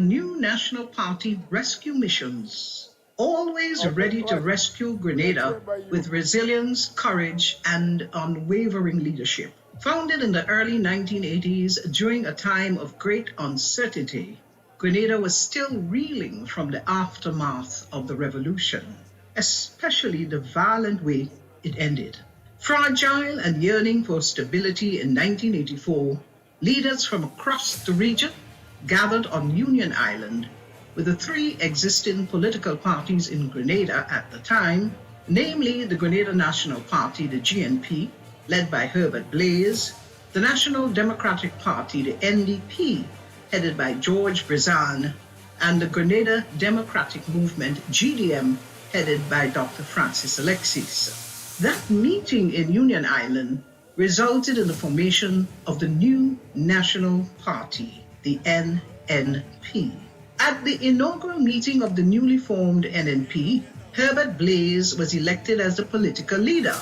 New National Party rescue missions, always ready to rescue Grenada with resilience, courage, and unwavering leadership. Founded in the early 1980s during a time of great uncertainty, Grenada was still reeling from the aftermath of the revolution, especially the violent way it ended. Fragile and yearning for stability in 1984, leaders from across the region gathered on Union Island with the three existing political parties in Grenada at the time, namely the Grenada National Party, the GNP, led by Herbert Blaise, the National Democratic Party, the NDP, headed by George Brizan, and the Grenada Democratic Movement, GDM, headed by Dr. Francis Alexis. That meeting in Union Island resulted in the formation of the new National Party, the NNP. At the inaugural meeting of the newly formed NNP, Herbert Blaise was elected as the political leader,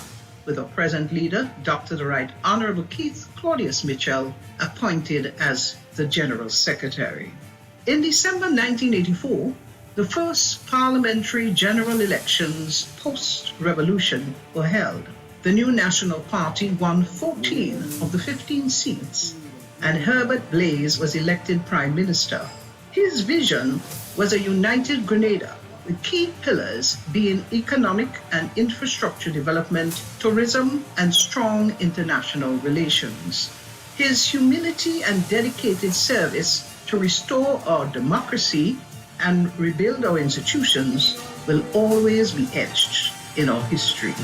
with our present leader, Dr. the Right Honorable Keith Claudius Mitchell, appointed as the General Secretary. In December 1984, the first parliamentary general elections post-revolution were held. The new National Party won 14 of the 15 seats, and Herbert Blaise was elected Prime Minister. His vision was a united Grenada, with key pillars being economic and infrastructure development, tourism, and strong international relations. His humility and dedicated service to restore our democracy and rebuild our institutions will always be etched in our history.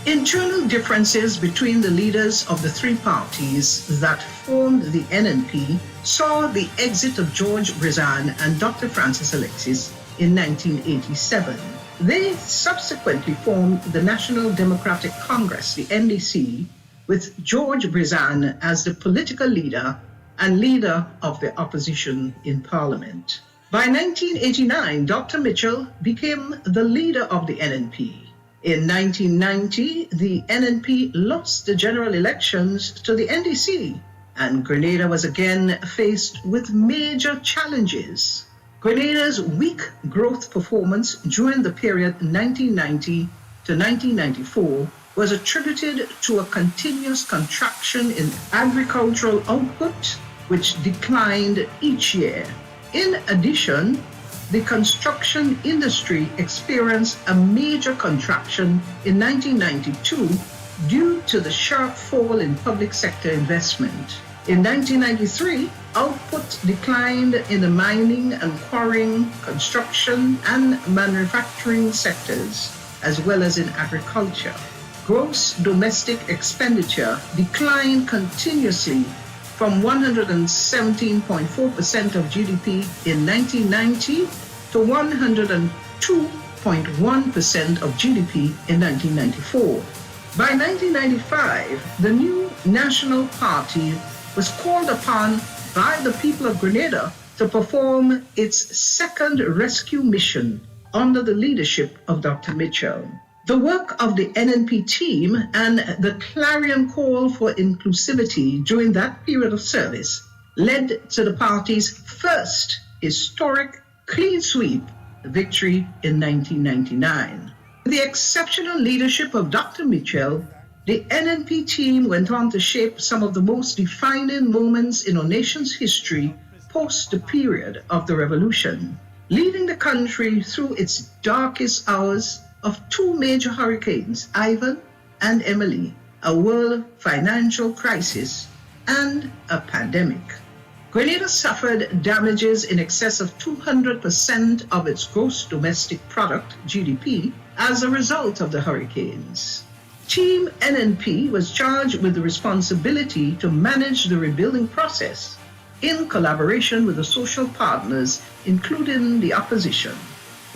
Internal differences between the leaders of the three parties that formed the NNP saw the exit of George Brizan and Dr. Francis Alexis in 1987. They subsequently formed the National Democratic Congress, the NDC, with George Brizan as the political leader and leader of the opposition in Parliament. By 1989, Dr. Mitchell became the leader of the NNP. In 1990, the NNP lost the general elections to the NDC, and Grenada was again faced with major challenges. Grenada's weak growth performance during the period 1990 to 1994 was attributed to a continuous contraction in agricultural output, which declined each year. In addition, the construction industry experienced a major contraction in 1992 due to the sharp fall in public sector investment. In 1993, output declined in the mining and quarrying, construction, and manufacturing sectors, as well as in agriculture. Gross domestic expenditure declined continuously from 117.4% of GDP in 1990 to 102.1% of GDP in 1994. By 1995, the new National Party was called upon by the people of Grenada to perform its second rescue mission under the leadership of Dr. Mitchell. The work of the NNP team and the clarion call for inclusivity during that period of service led to the party's first historic clean sweep victory in 1999. With the exceptional leadership of Dr. Mitchell, the NNP team went on to shape some of the most defining moments in our nation's history post the period of the revolution, leading the country through its darkest hours of two major hurricanes, Ivan and Emily, a world financial crisis, and a pandemic. Grenada suffered damages in excess of 200% of its gross domestic product, GDP, as a result of the hurricanes. Team NNP was charged with the responsibility to manage the rebuilding process in collaboration with the social partners, including the opposition.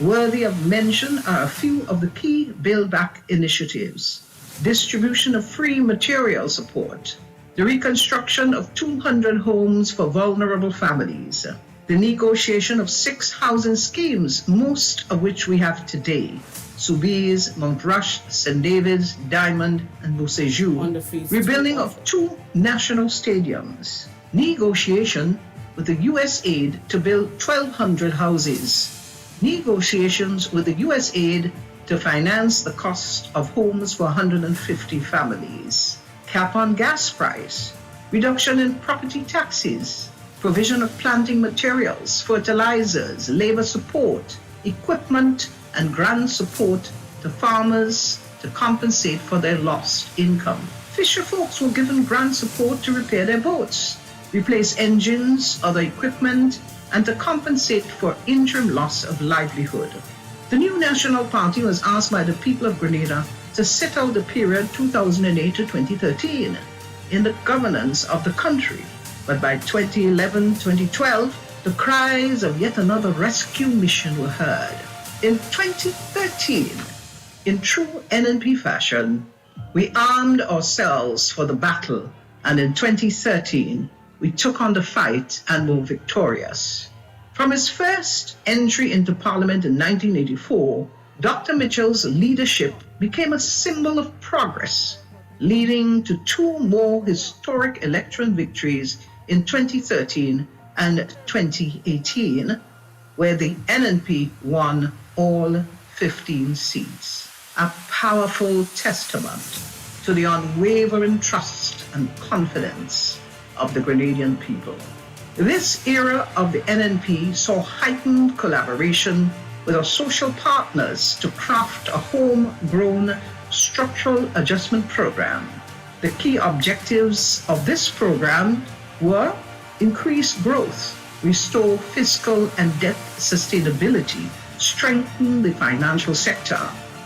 Worthy of mention are a few of the key Build Back initiatives: distribution of free material support, the reconstruction of 200 homes for vulnerable families, the negotiation of 6 housing schemes, most of which we have today: Soubise, Montrush, St. David's, Diamond, and Beauséjour, rebuilding of 2 national stadiums, negotiation with the U.S. aid to build 1,200 houses. Negotiations with the U.S. aid to finance the cost of homes for 150 families. Cap on gas price. Reduction in property taxes. Provision of planting materials, fertilizers, labor support, equipment, and grant support to farmers to compensate for their lost income. Fisher folks were given grant support to repair their boats, replace engines, other equipment, and to compensate for interim loss of livelihood. The new National Party was asked by the people of Grenada to sit out the period 2008 to 2013 in the governance of the country. But by 2011-2012, the cries of yet another rescue mission were heard. In 2013, in true NNP fashion, we armed ourselves for the battle, and in 2013, we took on the fight and were victorious. From his first entry into Parliament in 1984, Dr. Mitchell's leadership became a symbol of progress, leading to two more historic electoral victories in 2013 and 2018, where the NNP won all 15 seats. A powerful testament to the unwavering trust and confidence of the Grenadian people. This era of the NNP saw heightened collaboration with our social partners to craft a homegrown structural adjustment program. The key objectives of this program were increase growth, restore fiscal and debt sustainability, strengthen the financial sector,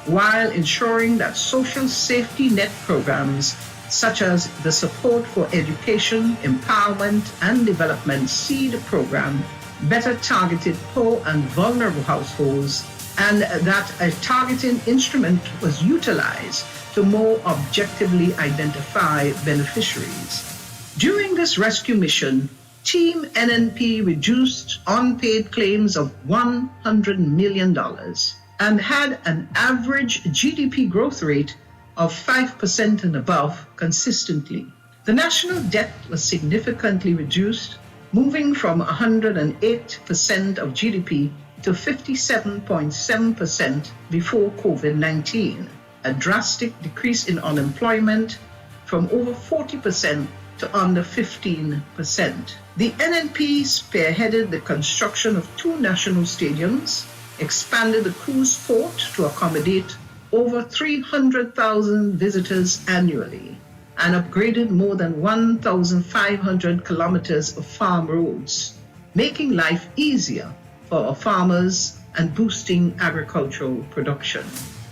while ensuring that social safety net programs such as the Support for Education, Empowerment and Development SEED program better targeted poor and vulnerable households, and that a targeting instrument was utilized to more objectively identify beneficiaries. During this rescue mission, Team NNP reduced unpaid claims of $100 million and had an average GDP growth rate of 5% and above consistently. The national debt was significantly reduced, moving from 108% of GDP to 57.7% before COVID-19, a drastic decrease in unemployment from over 40% to under 15%. The NNP spearheaded the construction of two national stadiums, expanded the cruise port to accommodate over 300,000 visitors annually, and upgraded more than 1,500 kilometers of farm roads, making life easier for our farmers and boosting agricultural production.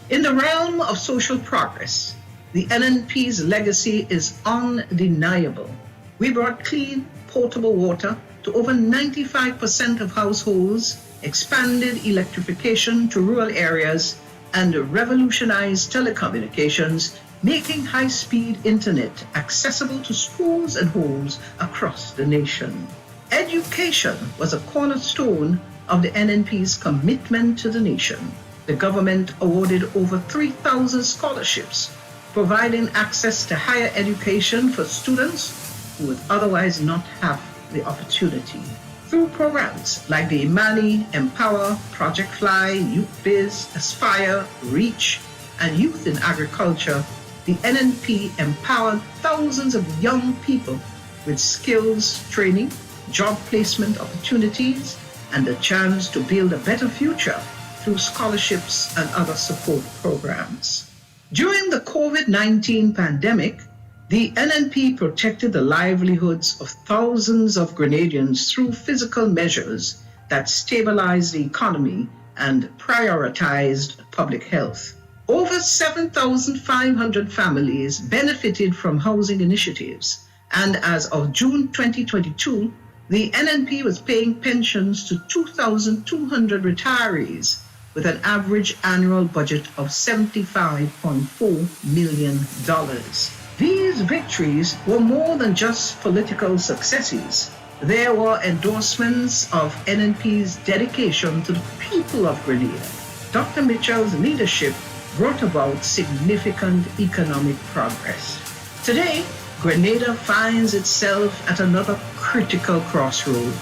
In the realm of social progress, the NNP's legacy is undeniable. We brought clean, potable water to over 95% of households, expanded electrification to rural areas, and revolutionized telecommunications, making high-speed internet accessible to schools and homes across the nation. Education was a cornerstone of the NNP's commitment to the nation. The government awarded over 3,000 scholarships, providing access to higher education for students who would otherwise not have the opportunity. Through programs like the Imani, Empower, Project Fly, Youth Biz, Aspire, Reach, and Youth in Agriculture, the NNP empowered thousands of young people with skills training, job placement opportunities, and the chance to build a better future through scholarships and other support programs. During the COVID-19 pandemic, the NNP protected the livelihoods of thousands of Grenadians through physical measures that stabilized the economy and prioritized public health. Over 7,500 families benefited from housing initiatives, and as of June 2022, the NNP was paying pensions to 2,200 retirees with an average annual budget of $75.4 million. These victories were more than just political successes. They were endorsements of NNP's dedication to the people of Grenada. Dr. Mitchell's leadership brought about significant economic progress. Today, Grenada finds itself at another critical crossroad.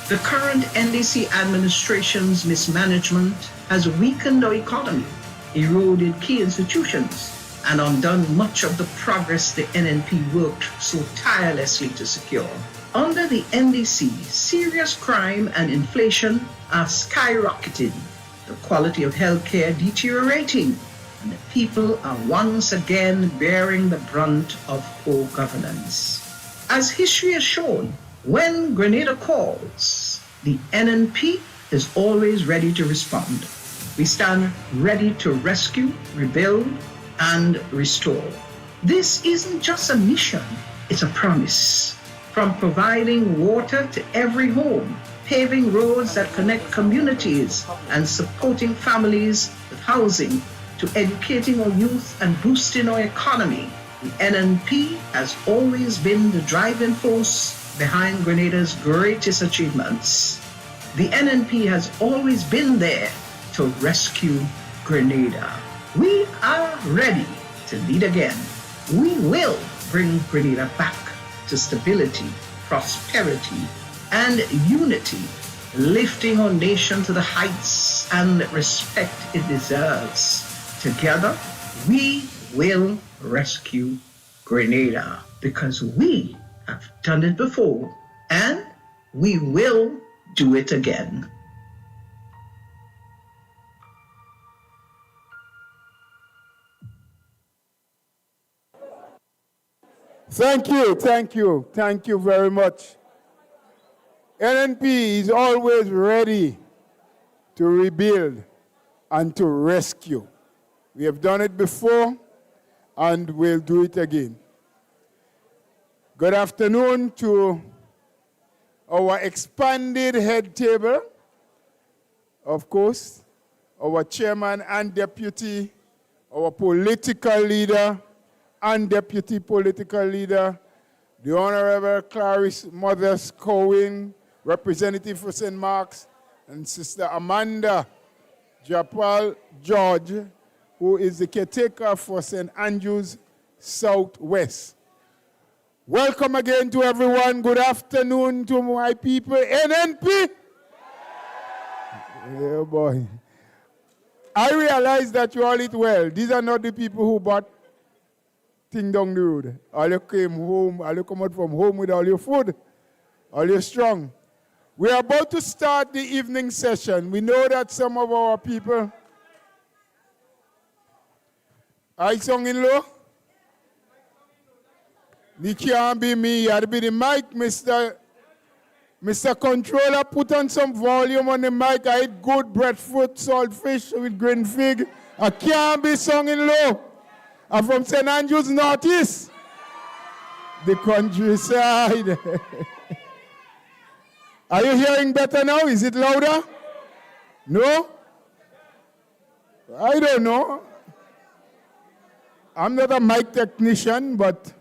The current NDC administration's mismanagement has weakened our economy, eroded key institutions, and undone much of the progress the NNP worked so tirelessly to secure. Under the NDC, serious crime and inflation are skyrocketing, the quality of healthcare deteriorating, and the people are once again bearing the brunt of poor governance. As history has shown, when Grenada calls, the NNP is always ready to respond. We stand ready to rescue, rebuild, and restore. This isn't just a mission, it's a promise. From providing water to every home, paving roads that connect communities, and supporting families with housing, to educating our youth and boosting our economy, the NNP has always been the driving force behind Grenada's greatest achievements. The NNP has always been there to rescue Grenada. We are ready to lead again. We will bring Grenada back to stability, prosperity, and unity, lifting our nation to the heights and respect it deserves. Together, we will rescue Grenada because we have done it before and we will do it again. Thank you very much. NNP is always ready to rebuild and to rescue. We have done it before and we'll do it again. Good afternoon to our expanded head table, of course, our chairman and deputy, our political leader and deputy political leader, the Honorable Clarice Mothers Cohen, representative for St. Mark's, and Sister Amanda Japal George, who is the caretaker for St. Andrews Southwest. Welcome again to everyone. Good afternoon to my people. NNP? Yeah, boy. I realize that you all eat well. These are not the people who bought thing down the road. All you came home, all you come out from home with all your food. All you strong. We are about to start the evening session. We know that some of our people... I sung in low? It can't be me. It'll be the mic, Mr. Controller. Put on some volume on the mic. I eat good breadfruit, saltfish with green fig. I can't be sung in low. I'm from St. Andrews Northeast. The countryside. Are you hearing better now? Is it louder? No? I don't know. I'm not a mic technician, but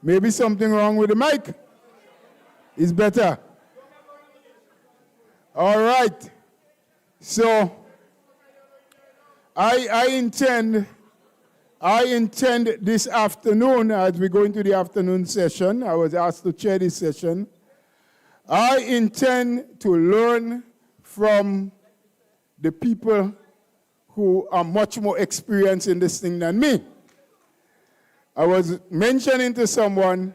maybe something wrong with the mic. It's better. All right. So I intend this afternoon, as we go into the afternoon session, I was asked to chair this session, I intend to learn from the people who are much more experienced in this thing than me. I was mentioning to someone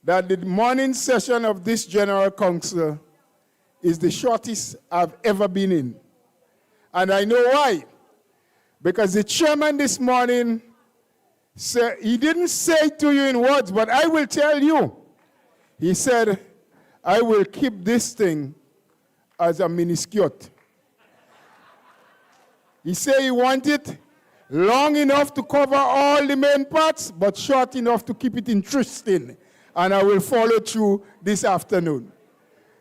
that the morning session of this General Council is the shortest I've ever been in. And I know why. Because the chairman this morning said, he didn't say it to you in words, but I will tell you. He said, I will keep this thing as a miniskirt. He said he wanted long enough to cover all the main parts, but short enough to keep it interesting. And I will follow through this afternoon.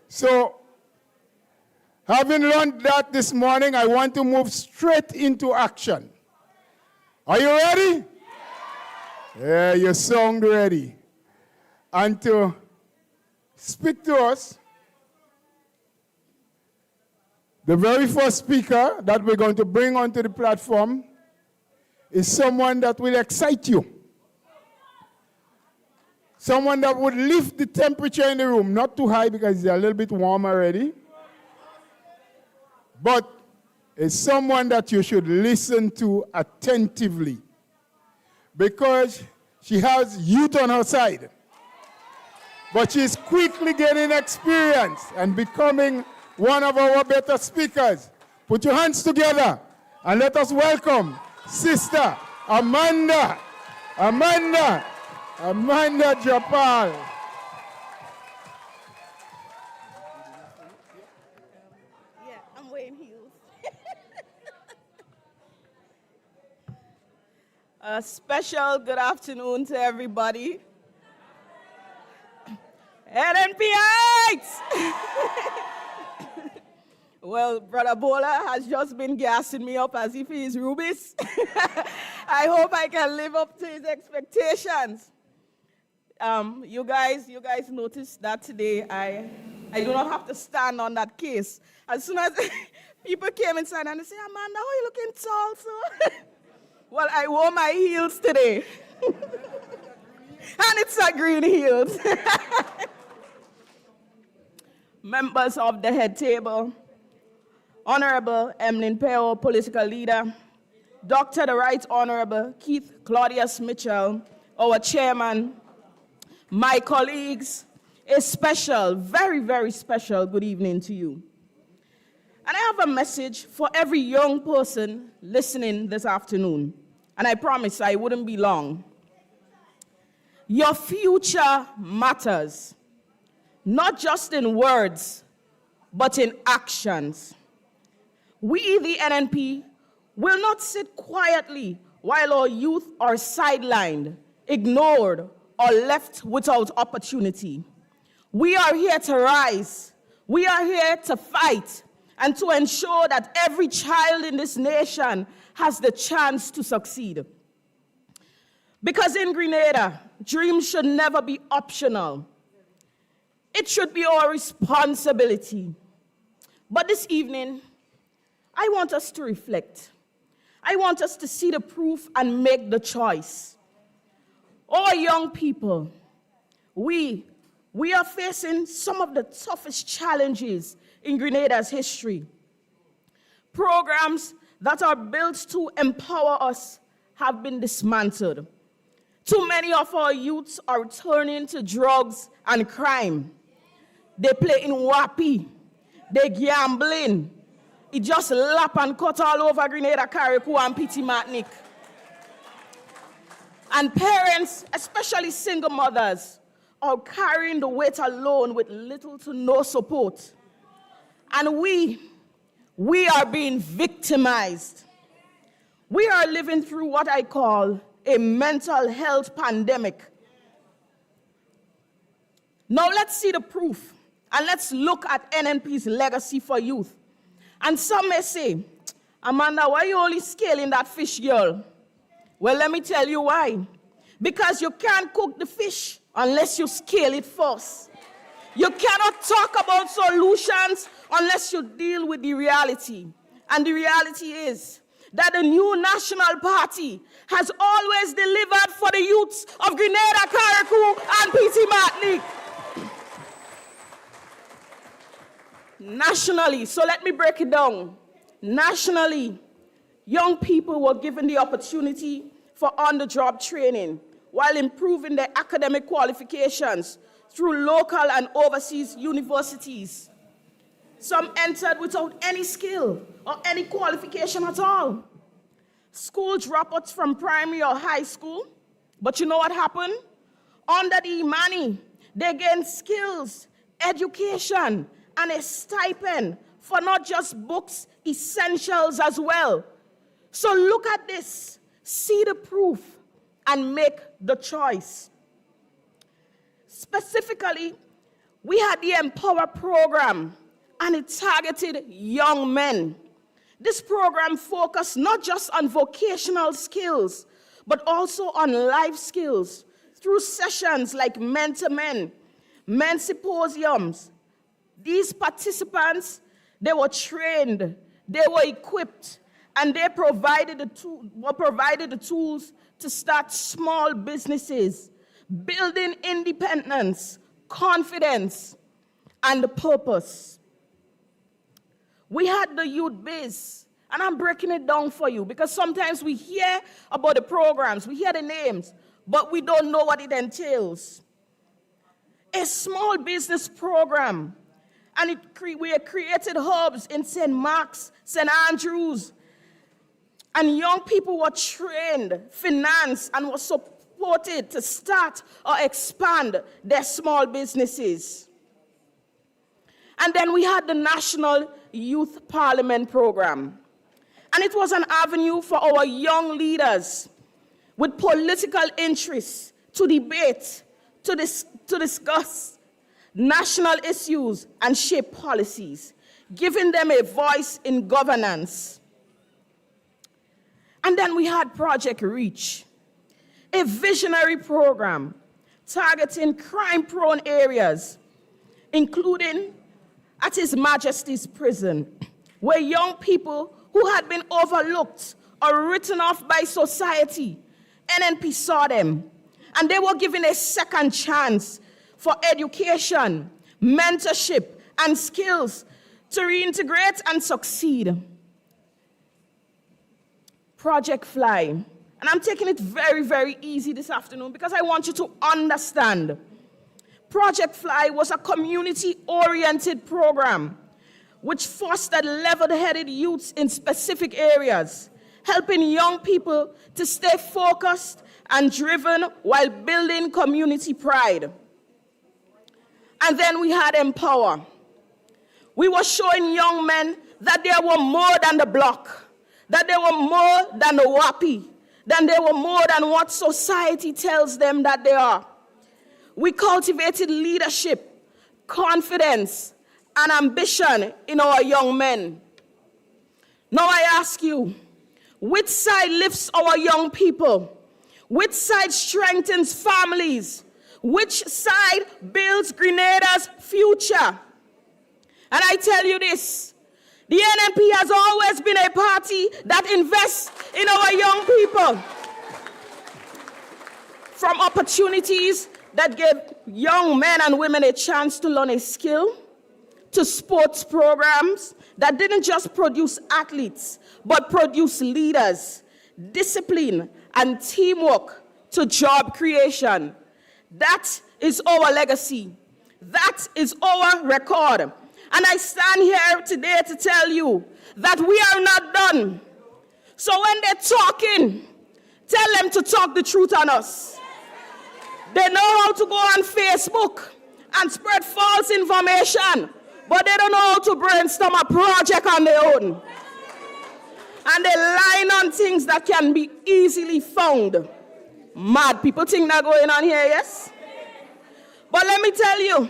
So, having learned that this morning, I want to move straight into action. Are you ready? Yeah, you sound ready. And to speak to us, the very first speaker that we're going to bring onto the platform is someone that will excite you. Someone that would lift the temperature in the room, not too high because it's a little bit warm already, but it's someone that you should listen to attentively because she has youth on her side. But she's quickly gaining experience and becoming one of our better speakers. Put your hands together and let us welcome Sister Amanda Japal. Yeah, I'm wearing heels. A special good afternoon to everybody. NNPites! Well, Brother Bola has just been gassing me up as if he is Rubis. I hope I can live up to his expectations. You guys noticed that today I do not have to stand on that case. As soon as people came inside and they say, Amanda, how are you looking tall, so? Well, I wore my heels today. And it's a green heels. Members of the head table, Honorable Emlyn Peo, political leader, Dr. the Right Honorable Keith Claudius Mitchell, our chairman, my colleagues, a special, very, very special good evening to you. And I have a message for every young person listening this afternoon, and I promise I wouldn't be long. Your future matters, not just in words, but in actions. We, the NNP, will not sit quietly while our youth are sidelined, ignored, or left without opportunity. We are here to rise. We are here to fight and to ensure that every child in this nation has the chance to succeed. Because in Grenada, dreams should never be optional. It should be our responsibility. But this evening, I want us to reflect. I want us to see the proof and make the choice. Our young people, we are facing some of the toughest challenges in Grenada's history. Programs that are built to empower us have been dismantled. Too many of our youths are turning to drugs and crime. They play in wapi, they gambling. It just lap and cut all over Grenada, Carriacou, and Petite Martinique. And parents, especially single mothers, are carrying the weight alone with little to no support. And we are being victimized. We are living through what I call a mental health pandemic. Now let's see the proof, and let's look at NNP's legacy for youth. And some may say, Amanda, why are you only scaling that fish, girl? Well, let me tell you why. Because you can't cook the fish unless you scale it first. You cannot talk about solutions unless you deal with the reality. And the reality is that the new National Party has always delivered for the youths of Grenada, Carriacou, and Petite Martinique. Nationally, so let me break it down. Nationally, young people were given the opportunity for on-the-job training while improving their academic qualifications through local and overseas universities. Some entered without any skill or any qualification at all. School dropouts from primary or high school, but you know what happened? Under the money, they gained skills, education, and a stipend for not just books, essentials as well. So look at this, see the proof, and make the choice. Specifically, we had the Empower program, and it targeted young men. This program focused not just on vocational skills, but also on life skills through sessions like Men to Men, men symposiums. These participants, they were trained, they were equipped, and they were provided the tools to start small businesses, building independence, confidence, and purpose. We had the youth biz, and I'm breaking it down for you because sometimes we hear about the programs, we hear the names, but we don't know what it entails. A small business program, and we created hubs in St. Mark's, St. Andrews, and young people were trained, financed, and were supported to start or expand their small businesses. And then we had the National Youth Parliament Program. And it was an avenue for our young leaders with political interests to debate, to discuss national issues and shape policies, giving them a voice in governance. And then we had Project Reach, a visionary program targeting crime-prone areas, including at His Majesty's Prison, where young people who had been overlooked or written off by society, NNP saw them, and they were given a second chance for education, mentorship, and skills to reintegrate and succeed. Project Fly. And I'm taking it very, very easy this afternoon because I want you to understand. Project Fly was a community-oriented program which fostered level-headed youths in specific areas, helping young people to stay focused and driven while building community pride. And then we had Empower. We were showing young men that they were more than the block, that they were more than the WAPI, that they were more than what society tells them that they are. We cultivated leadership, confidence, and ambition in our young men. Now I ask you, which side lifts our young people? Which side strengthens families? Which side builds Grenada's future? And I tell you this, the NNP has always been a party that invests in our young people. From opportunities that give young men and women a chance to learn a skill, to sports programs that didn't just produce athletes, but produce leaders, discipline, and teamwork, to job creation. That is our legacy. That is our record. And I stand here today to tell you that we are not done. So when they're talking, tell them to talk the truth on us. They know how to go on Facebook and spread false information, but they don't know how to brainstorm a project on their own. And they line on things that can be easily found. Mad people think that going on here, yes? But let me tell you,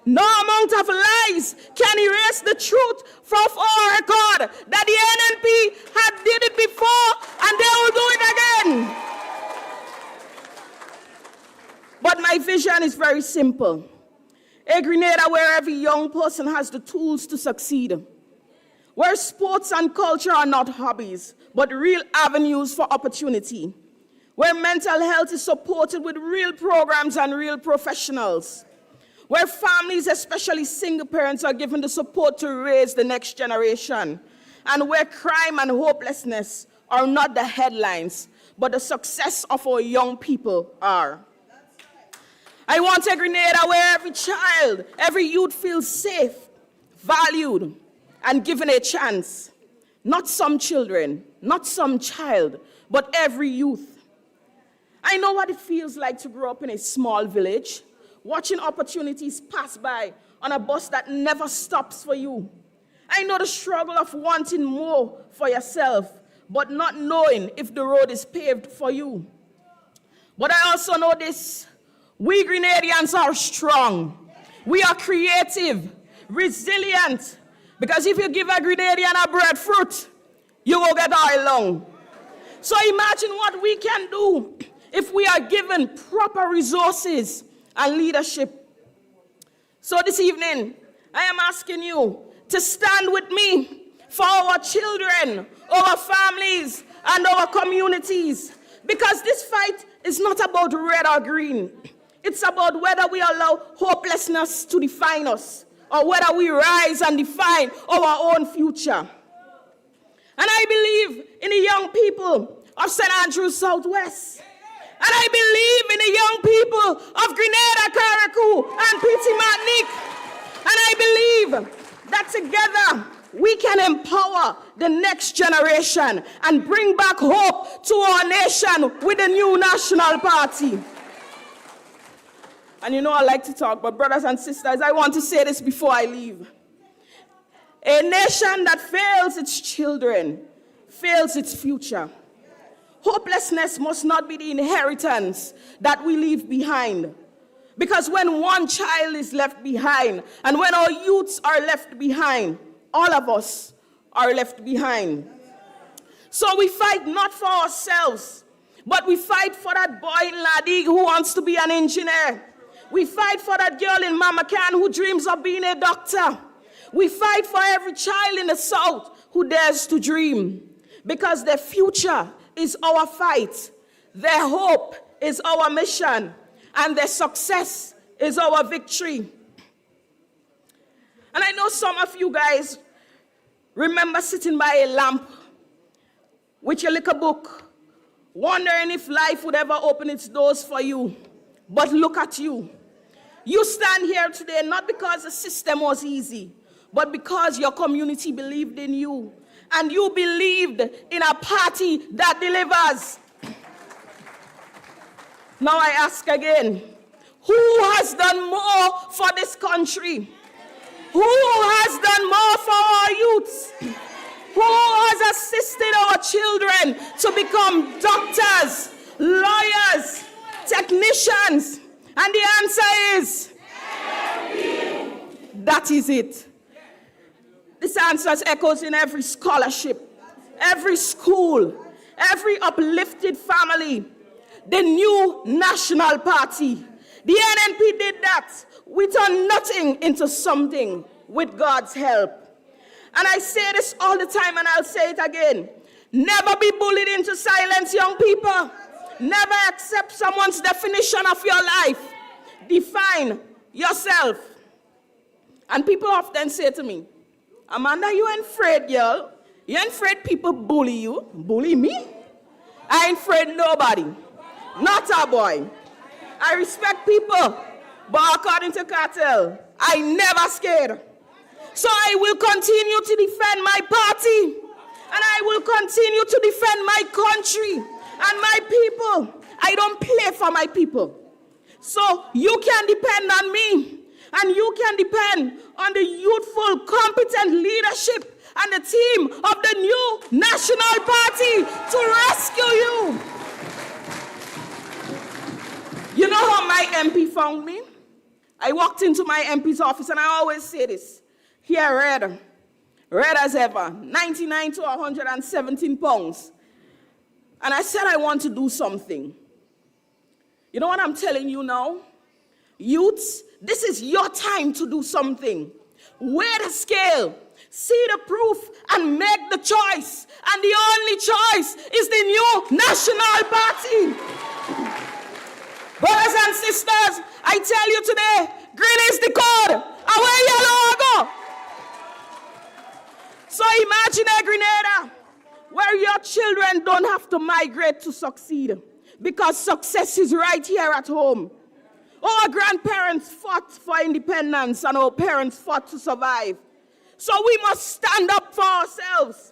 no amount of lies can erase the truth from our record that the NNP had did it before and they will do it again. But my vision is very simple. A Grenada where every young person has the tools to succeed. Where sports and culture are not hobbies, but real avenues for opportunity. Where mental health is supported with real programs and real professionals. Where families, especially single parents, are given the support to raise the next generation. And where crime and hopelessness are not the headlines, but the success of our young people are. I want a Grenada where every child, every youth feels safe, valued, and given a chance. Not some children, not some child, but every youth. I know what it feels like to grow up in a small village, watching opportunities pass by on a bus that never stops for you. I know the struggle of wanting more for yourself, but not knowing if the road is paved for you. But I also know this. We Grenadians are strong. We are creative, resilient, because if you give a Grenadian a breadfruit, you will get all along. So imagine what we can do if we are given proper resources and leadership. So this evening, I am asking you to stand with me for our children, our families, and our communities, because this fight is not about red or green. It's about whether we allow hopelessness to define us or whether we rise and define our own future. And I believe in the young people of St. Andrews Southwest. And I believe in the young people of Grenada, Carriacou, and Petite Martinique. And I believe that together we can empower the next generation and bring back hope to our nation with a new national party. And you know I like to talk, but brothers and sisters, I want to say this before I leave. A nation that fails its children fails its future. Hopelessness must not be the inheritance that we leave behind. Because when one child is left behind, and when our youths are left behind, all of us are left behind. So we fight not for ourselves, but we fight for that boy in Ladi who wants to be an engineer. We fight for that girl in Mama Can who dreams of being a doctor. We fight for every child in the South who dares to dream. Because their future is our fight. Their hope is our mission. And their success is our victory. And I know some of you guys remember sitting by a lamp with your little book, wondering if life would ever open its doors for you. But look at you. You stand here today not because the system was easy, but because your community believed in you. And you believed in a party that delivers. Now I ask again, who has done more for this country? Who has done more for our youths? Who has assisted our children to become doctors, lawyers, technicians? And the answer is, that is it. This answer echoes in every scholarship, every school, every uplifted family. The new national party. The NNP did that. We turned nothing into something with God's help. And I say this all the time and I'll say it again. Never be bullied into silence, young people. Never accept someone's definition of your life. Define yourself. And people often say to me, Amanda, you ain't afraid, girl. You ain't afraid people bully you. Bully me? I ain't afraid nobody. Not a boy. I respect people, but according to Cartel, I never scared. So I will continue to defend my party, and I will continue to defend my country and my people. I don't play for my people. So you can depend on me, and you can depend on the youthful, competent leadership and the team of the new national party to rescue you. You know how my MP found me? I walked into my MP's office, and I always say this. Here, red as ever, 99 to 117 pounds. And I said I want to do something. You know what I'm telling you now? Youths, this is your time to do something. Weigh the scale, see the proof, and make the choice. And the only choice is the new national party. Brothers and sisters, I tell you today, green is the code. Away yellow go. So imagine a Grenada where your children don't have to migrate to succeed, because success is right here at home. Our grandparents fought for independence and our parents fought to survive. So we must stand up for ourselves.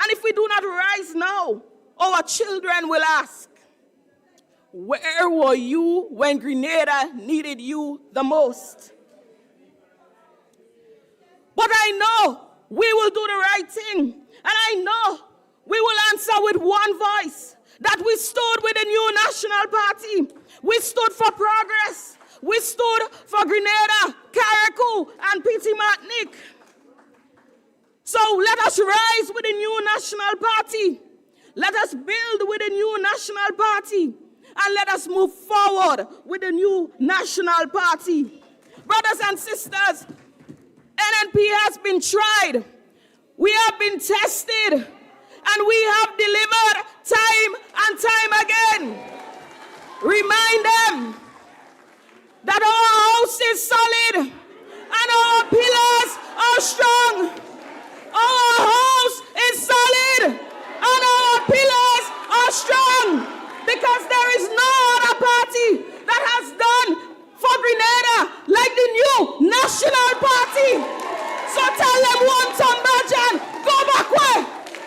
And if we do not rise now, our children will ask, where were you when Grenada needed you the most? But I know we will do the right thing. And I know we will answer with one voice, that we stood with the new national party. We stood for progress. We stood for Grenada, Carriacou, and Petite Martinique. So let us rise with the new national party. Let us build with the new national party. And let us move forward with the new national party. Brothers and sisters, NNP has been tried. We have been tested. And we have delivered time and time again. Remind them that our house is solid and our pillars are strong. Our house is solid and our pillars are strong, because there is no other party that has done for Grenada like the new National Party. So tell them one time, Bajan, go back way,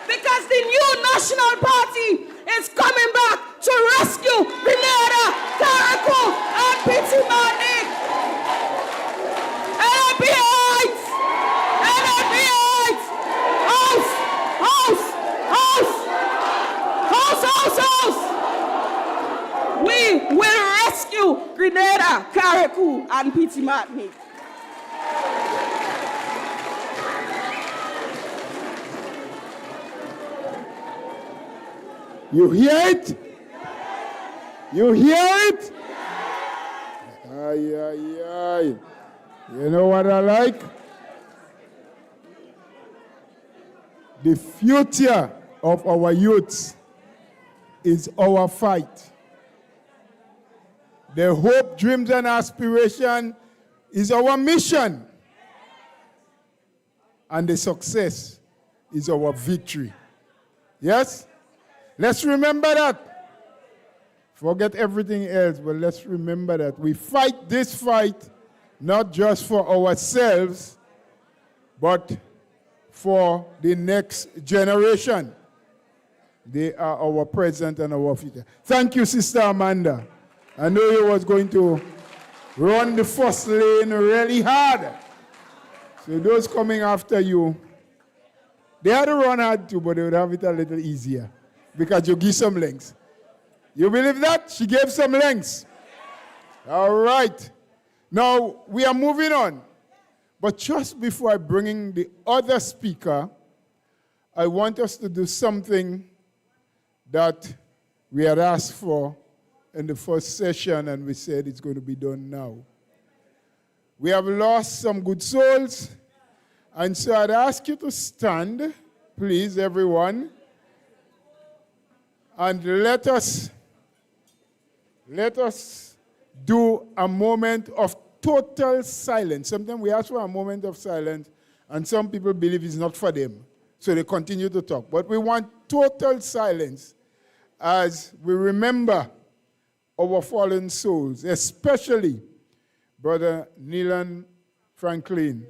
because the new National Party is coming back to rescue Grenada, Carriacou, and Petite Martinique. NAPItes! NAPItes! House! House! House! House! House! House! We will rescue Grenada, Carriacou, and Petite Martinique. You hear it? You hear it? Ay, ay, ay. You know what I like? The future of our youths is our fight. Their hope, dreams, and aspiration is our mission. And the success is our victory. Yes? Let's remember that. Forget everything else, but let's remember that we fight this fight not just for ourselves, but for the next generation. They are our present and our future. Thank you, Sister Amanda. I know you was going to run the first lane really hard. So those coming after you, they had to run hard too, but they would have it a little easier, because you give some lengths. You believe that? She gave some lengths. All right. Now, we are moving on. But just before I bring in the other speaker, I want us to do something that we had asked for in the first session, and we said it's going to be done now. We have lost some good souls, and so I'd ask you to stand, please, everyone, and let us do a moment of total silence. Sometimes we ask for a moment of silence, and some people believe it's not for them, so they continue to talk. But we want total silence as we remember our fallen souls, especially Brother Neelan Franklin,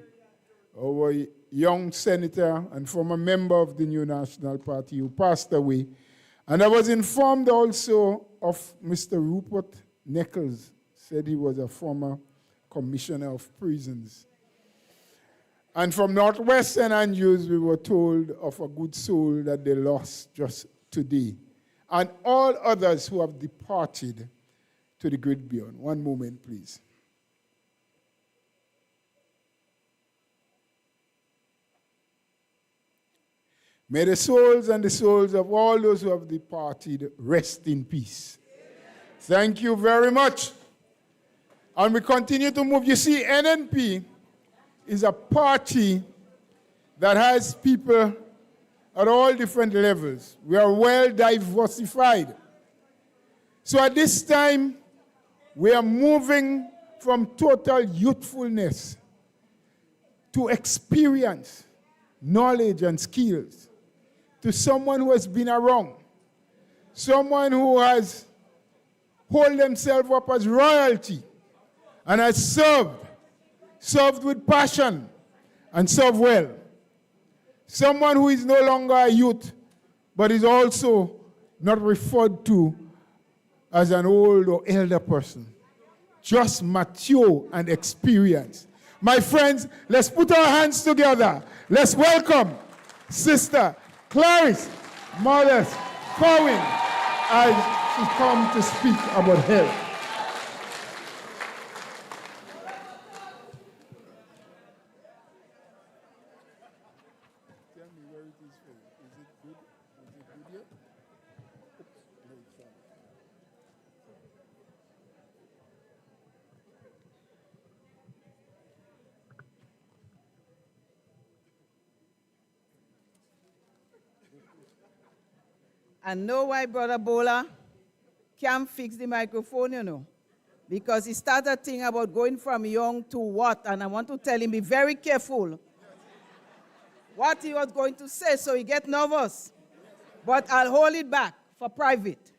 our young senator and former member of the new National Party who passed away. And I was informed also of Mr. Rupert Nichols, said he was a former commissioner of prisons. And from Northwest St. Andrews, we were told of a good soul that they lost just today. And all others who have departed to the great beyond. One moment, please. May the souls and the souls of all those who have departed rest in peace. Thank you very much. And we continue to move. You see, NNP is a party that has people at all different levels. We are well diversified. So at this time, we are moving from total youthfulness to experience, knowledge, and skills, to someone who has been around, someone who has held themselves up as royalty and has served with passion and served well. Someone who is no longer a youth, but is also not referred to as an old or elder person, just mature and experienced. My friends, let's put our hands together. Let's welcome Sister Clarice Modest Cohen as she comes to speak about health. Tell me where it is for you. Is it good? Is it good yet? No, it's fine. I know why Brother Bola can't fix the microphone, you know. because he started thinking about going from young to what, and I want to tell him, be very careful what he was going to say, so he get nervous. But I'll hold it back for private.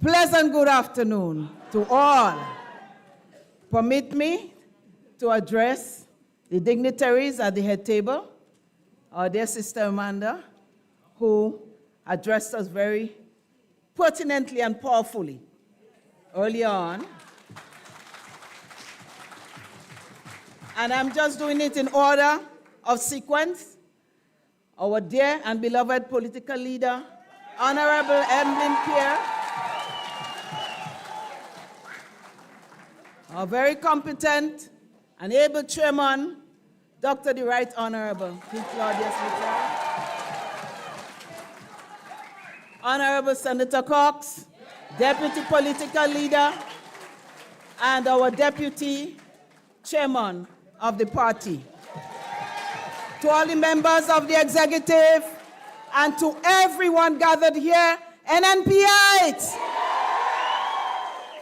Pleasant good afternoon to all. Permit me to address the dignitaries at the head table, our dear Sister Amanda, who addressed us very pertinently and powerfully early on. And I'm just doing it in order of sequence. Our dear and beloved political leader, Honorable Emlyn Pierre, our very competent and able chairman, Dr. the Right Honorable Keith Claudius Mitchell, Honorable Senator Cox, Deputy Political Leader, and our Deputy Chairman of the party. To all the members of the executive, and to everyone gathered here, NNPites!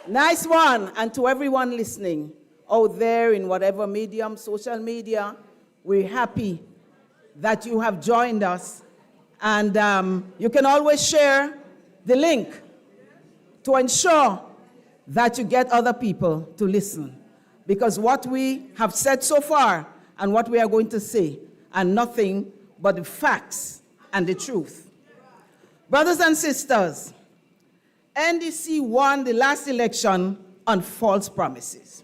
Nice one. And to everyone listening out there in whatever medium, social media, we're happy that you have joined us. And you can always share the link to ensure that you get other people to listen. Because what we have said so far and what we are going to say are nothing but the facts and the truth. Brothers and sisters, NDC won the last election on false promises.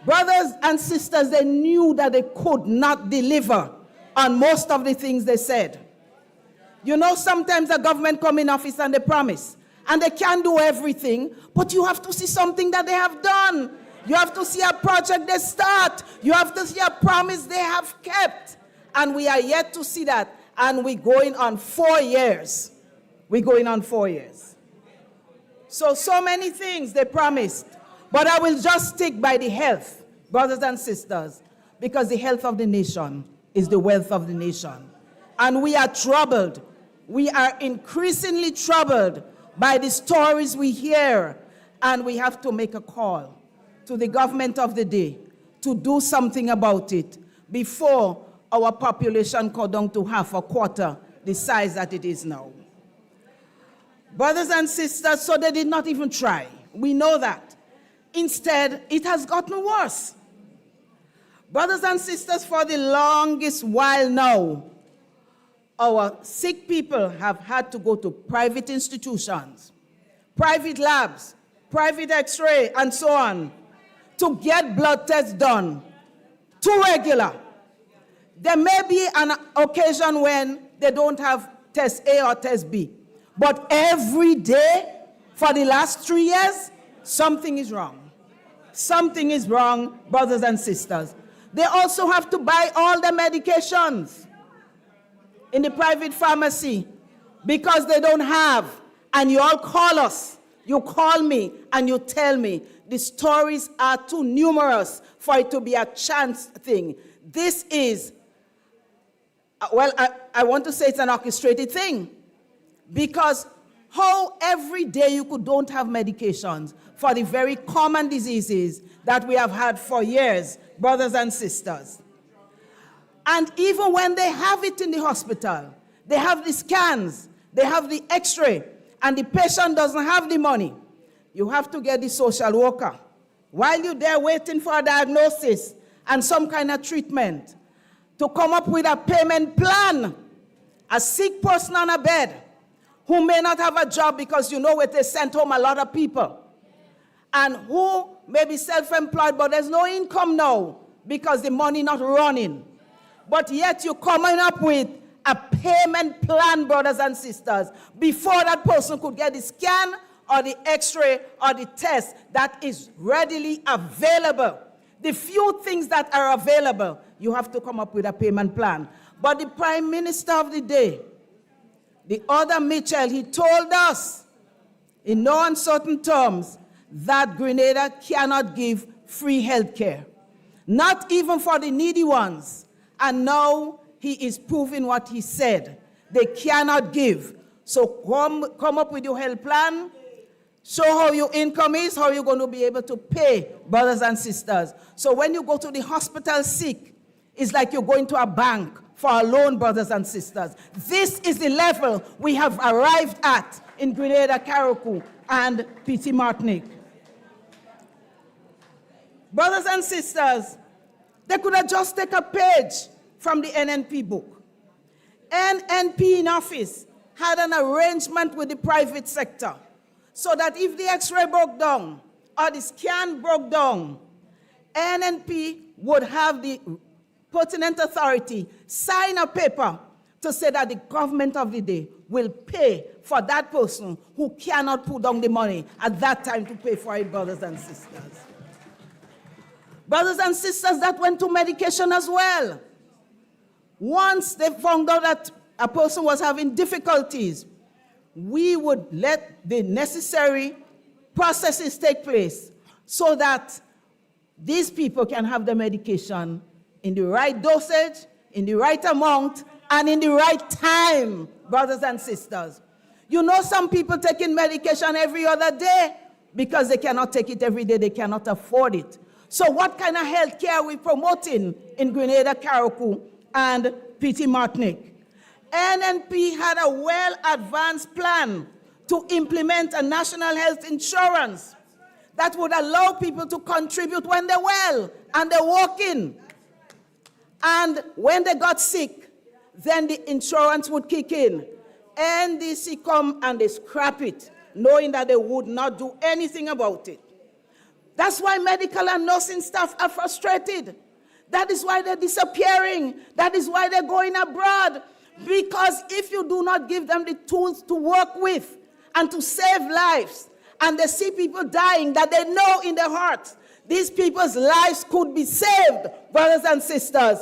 Brothers and sisters, they knew that they could not deliver on most of the things they said. You know, sometimes the government come in office and they promise, and they can't do everything, but you have to see something that they have done. You have to see a project they start. You have to see a promise they have kept. And we are yet to see that. And we're going on 4 years. We're going on 4 years. So many things they promised. But I will just stick by the health, brothers and sisters, because the health of the nation is the wealth of the nation. And we are troubled. We are increasingly troubled by the stories we hear. And we have to make a call to the government of the day to do something about it before our population go down to half or quarter the size that it is now. Brothers and sisters, so they did not even try. We know that. Instead, it has gotten worse. Brothers and sisters, for the longest while now, our sick people have had to go to private institutions, private labs, private x-ray, and so on, to get blood tests done. Too regular. There may be an occasion when they don't have test A or test B. But every day, for the last 3 years, something is wrong. Something is wrong, brothers and sisters. They also have to buy all the medications in the private pharmacy because they don't have. And you all call us. You call me and you tell me the stories are too numerous for it to be a chance thing. This is, well, I want to say it's an orchestrated thing. Because how every day you don't have medications for the very common diseases that we have had for years, brothers and sisters. And even when they have it in the hospital, they have the scans, they have the x-ray, and the patient doesn't have the money. You have to get the social worker. While you're there waiting for a diagnosis and some kind of treatment, to come up with a payment plan. A sick person on a bed who may not have a job because you know what, they sent home a lot of people. And who may be self-employed, but there's no income now because the money not running. But yet you're coming up with a payment plan, brothers and sisters, before that person could get the scan or the x-ray or the test that is readily available. The few things that are available, you have to come up with a payment plan. But the Prime Minister of the day, the other Mitchell, he told us in no uncertain terms that Grenada cannot give free health care, not even for the needy ones. And now he is proving what he said. They cannot give. So come up with your health plan. Show how your income is, how you're going to be able to pay, brothers and sisters. So when you go to the hospital sick, it's like you're going to a bank for a loan, brothers and sisters. This is the level we have arrived at in Grenada, Carriacou, and Petite Martinique. Brothers and sisters, they could have just taken a page from the NNP book. NNP in office had an arrangement with the private sector so that if the X-ray broke down or the scan broke down, NNP would have the pertinent authority sign a paper to say that the government of the day will pay for that person who cannot put down the money at that time to pay for it, brothers and sisters. Brothers and sisters, that went to medication as well. Once they found out that a person was having difficulties, we would let the necessary processes take place so that these people can have the medication in the right dosage, in the right amount, and in the right time, brothers and sisters. You know, some people taking medication every other day because they cannot take it every day, they cannot afford it. So what kind of health care are we promoting in Grenada, Carriacou, and Petite Martinique? NNP had a well-advanced plan to implement a national health insurance that would allow people to contribute when they're well and they're working. And when they got sick, then the insurance would kick in. NDC come and they scrap it, knowing that they would not do anything about it. That's why medical and nursing staff are frustrated. That is why they're disappearing. That is why they're going abroad. Because if you do not give them the tools to work with and to save lives, and they see people dying that they know in their hearts, these people's lives could be saved, brothers and sisters.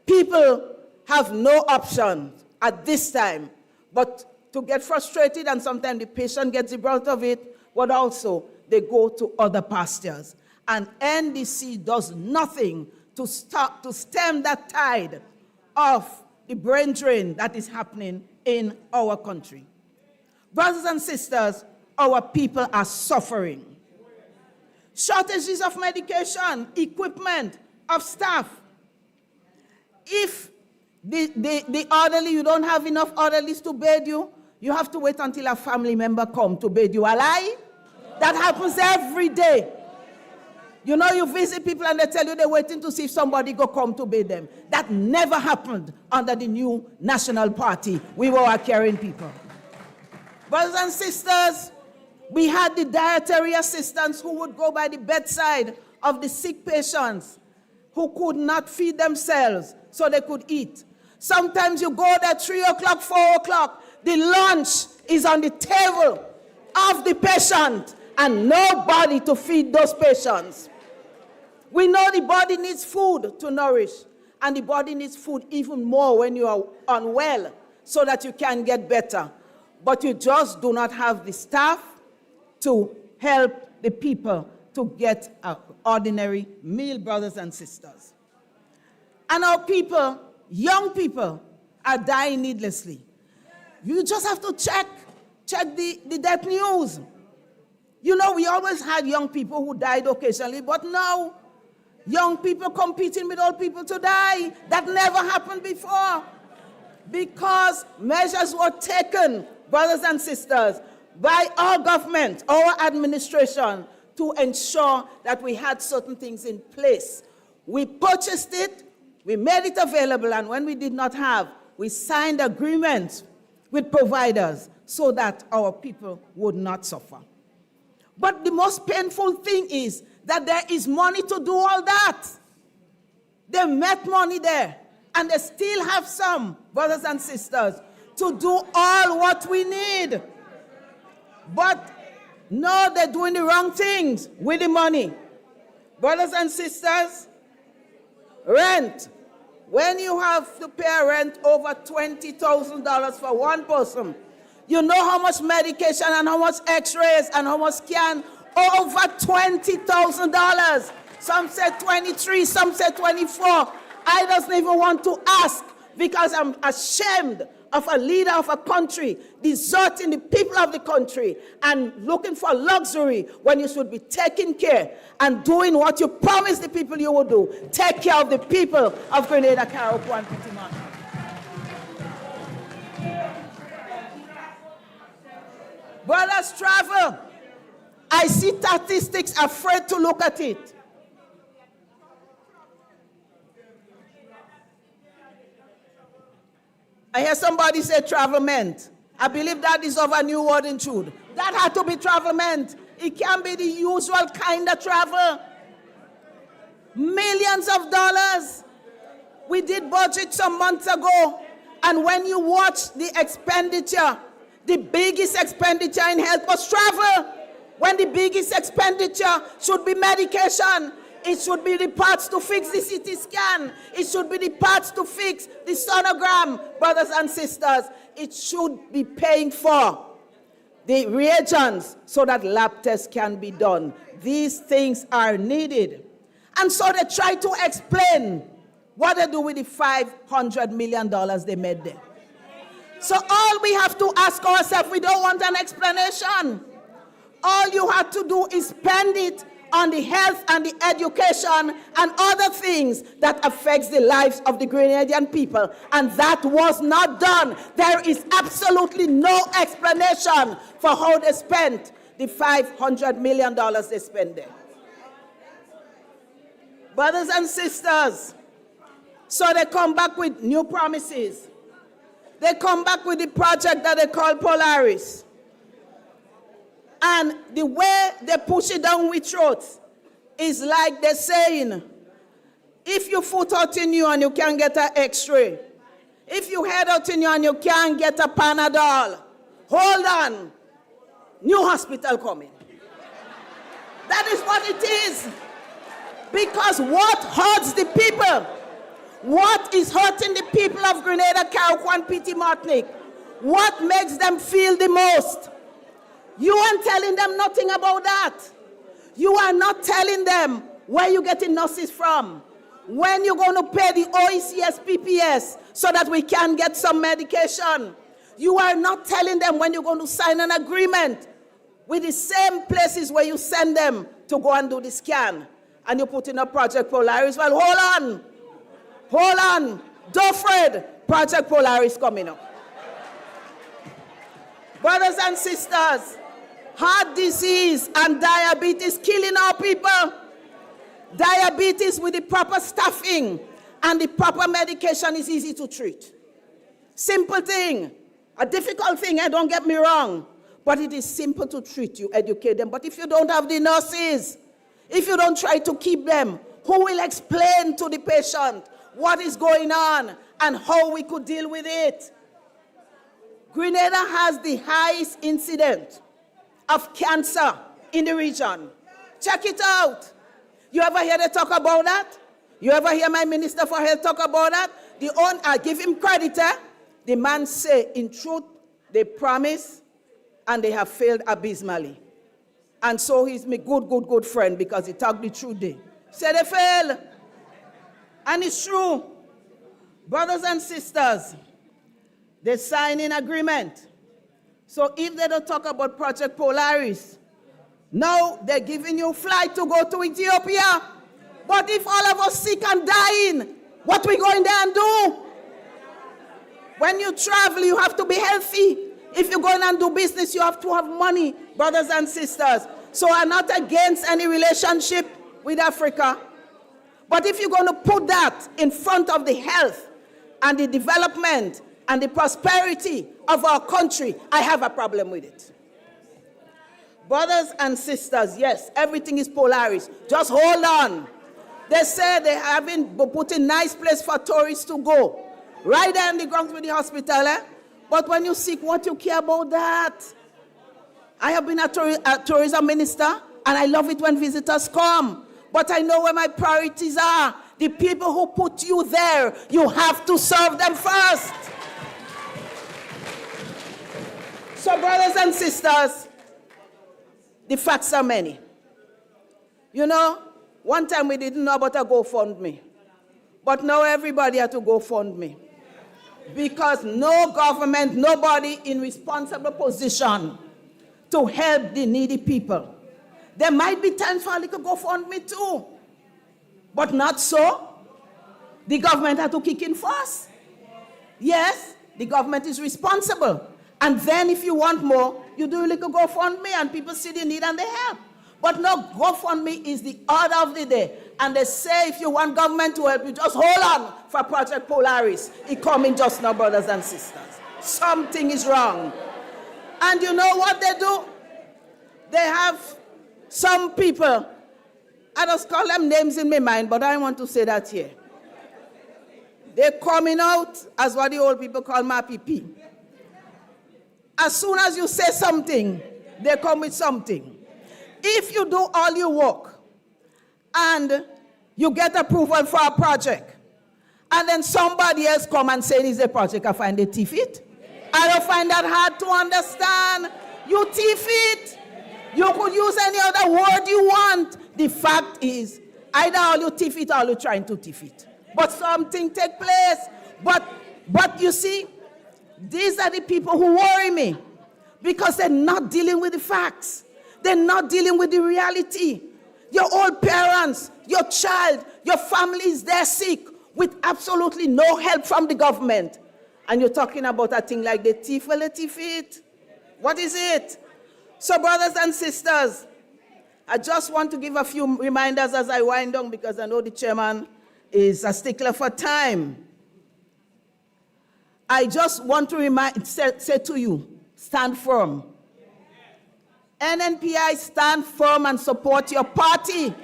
People have no option at this time but to get frustrated, and sometimes the patient gets the brunt of it, but also they go to other pastures. And NDC does nothing to stem that tide of the brain drain that is happening in our country. Brothers and sisters, our people are suffering. Shortages of medication, equipment, of staff. If the orderly, you don't have enough orderlies to bathe you, you have to wait until a family member come to bathe you. A lie? That happens every day. You know, you visit people and they tell you they're waiting to see if somebody go come to bathe them. That never happened under the new national party. We were caring people. Brothers and sisters, we had the dietary assistants who would go by the bedside of the sick patients who could not feed themselves so they could eat. Sometimes you go there 3 o'clock, 4 o'clock, the lunch is on the table of the patient and nobody to feed those patients. We know the body needs food to nourish, and the body needs food even more when you are unwell so that you can get better. But you just do not have the staff to help the people to get an ordinary meal, brothers and sisters. And our people, young people, are dying needlessly. You just have to check the death news. You know, we always had young people who died occasionally, but now young people competing with old people to die. That never happened before. Because measures were taken, brothers and sisters, by our government, our administration, to ensure that we had certain things in place. We purchased it, we made it available, and when we did not have, we signed agreements with providers so that our people would not suffer. But the most painful thing is that there is money to do all that. They met money there, and they still have some, brothers and sisters, to do all what we need. But no, they're doing the wrong things with the money. Brothers and sisters, rent. When you have to pay rent over $20,000 for one person, you know how much medication and how much x-rays and how much scan? Over $20,000. Some said 23, some said 24. I don't even want to ask because I'm ashamed of a leader of a country deserting the people of the country and looking for luxury when you should be taking care and doing what you promised the people you would do. Take care of the people of Grenada, Carriacou, and Petite Martinique. Brothers, travel. I see statistics, afraid to look at it. I hear somebody say travelment. I believe that is of a new word in truth. That had to be travelment. It can't be the usual kind of travel. Millions of dollars. We did budget some months ago, and when you watch the expenditure, the biggest expenditure in health was travel. When the biggest expenditure should be medication. It should be the parts to fix the CT scan. It should be the parts to fix the sonogram, brothers and sisters. It should be paying for the reagents so that lab tests can be done. These things are needed. And so they try to explain what they do with the $500 million they made there. So all we have to ask ourselves, we don't want an explanation. All you have to do is spend it on the health and the education and other things that affects the lives of the Grenadian people. And that was not done. There is absolutely no explanation for how they spent the $500 million they spent there. Brothers and sisters, so they come back with new promises. They come back with the project that they call Polaris. And the way they push it down with throats is like they're saying, if your foot hurt in you and you can't get an x-ray, if your head hurt in you and you can't get a Panadol, hold on, new hospital coming. That is what it is. Because what hurts the people, what is hurting the people of Grenada, Carriacou, and Petite Martinique, what makes them feel the most? You aren't telling them nothing about that. You are not telling them where you're getting nurses from, when you're going to pay the OECS PPS so that we can get some medication. You are not telling them when you're going to sign an agreement with the same places where you send them to go and do the scan. And you put in a Project Polaris. Well, hold on. Don't fret. Project Polaris coming up. Brothers and sisters, heart disease and diabetes killing our people. Diabetes with the proper staffing and the proper medication is easy to treat. Simple thing. A difficult thing, don't get me wrong. But it is simple to treat. You educate them. But if you don't have the nurses, if you don't try to keep them, who will explain to the patient what is going on and how we could deal with it? Grenada has the highest incidence of cancer in the region. Check it out. You ever hear they talk about that? You ever hear my Minister for Health talk about that? I give him credit. The man say, in truth, they promise and they have failed abysmally. And so he's my good friend because he talked the truth there. Say they fail. And it's true. Brothers and sisters, they sign an agreement. So if they don't talk about Project Polaris, now they're giving you a flight to go to Ethiopia. But if all of us sick and dying, what we going there and do? When you travel, you have to be healthy. If you're going and do business, you have to have money, brothers and sisters. So I'm not against any relationship with Africa. But if you're going to put that in front of the health and the development and the prosperity of our country, I have a problem with it. Brothers and sisters, yes, everything is Polaris. Just hold on. They say they haven't put in nice place for tourists to go. Right there in the grounds with the hospital, But when you're sick, what you care about that? I have been a tourism minister, and I love it when visitors come. But I know where my priorities are. The people who put you there, you have to serve them first. So, brothers and sisters, the facts are many. You know, one time we didn't know about a GoFundMe. But now everybody had to GoFundMe. Because no government, nobody in responsible position to help the needy people. There might be time for a little GoFundMe too, but not so. The government had to kick in first. Yes, the government is responsible. And then if you want more, you do a little GoFundMe and people see the need and they help. But no, GoFundMe is the order of the day. And they say if you want government to help you, just hold on for Project Polaris. It coming just now, brothers and sisters. Something is wrong. And you know what they do? They have some people, I just call them names in my mind, but I want to say that here. They're coming out as what the old people call mapipi. As soon as you say something, they come with something. If you do all your work and you get approval for a project, and then somebody else come and say it is a project, I find it teeth it. I don't find that hard to understand. You teeth it. You could use any other word you want. The fact is, either all you teeth it or you're trying to teeth it. But something take place. But you see, these are the people who worry me because they're not dealing with the facts. They're not dealing with the reality. Your old parents, your child, your family is there sick with absolutely no help from the government. And you're talking about a thing like the teeth, well, the teeth it. What is it? So brothers and sisters, I just want to give a few reminders as I wind down because I know the chairman is a stickler for time. I just want to say to you, stand firm. NNPI, stand firm and support your party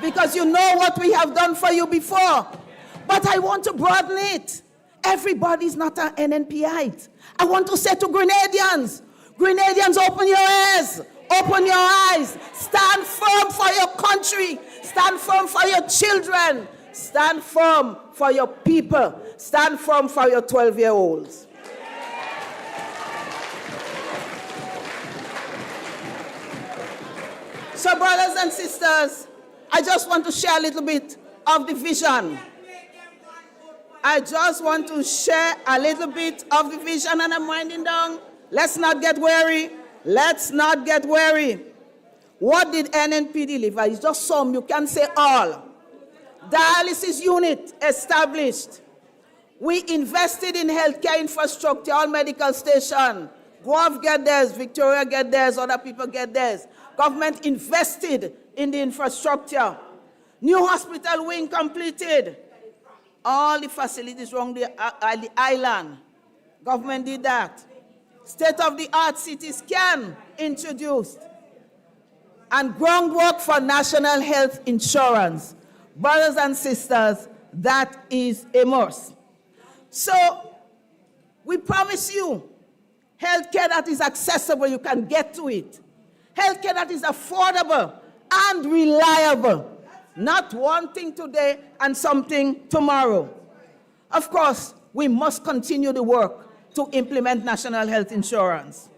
because you know what we have done for you before. But I want to broaden it. Everybody's not an NNPI. I want to say to Grenadians, open your ears, open your eyes, stand firm for your country, stand firm for your children, stand firm for your people, stand firm for your 12-year-olds. So brothers and sisters, I just want to share a little bit of the vision. I just want to share a little bit of the vision and I'm winding down. Let's not get weary. Let's not get weary. What did NNP deliver? It's just some, you can't say all. Dialysis unit established. We invested in healthcare infrastructure, all medical station. Guelph get theirs, Victoria get theirs, other people get theirs. Government invested in the infrastructure. New hospital wing completed. All the facilities around the island. Government did that. State-of-the-art CT scan introduced. And groundwork for national health insurance. Brothers and sisters, that is a must. So, we promise you healthcare that is accessible, you can get to it. Healthcare that is affordable and reliable. Not one thing today and something tomorrow. Of course, we must continue the work to implement national health insurance.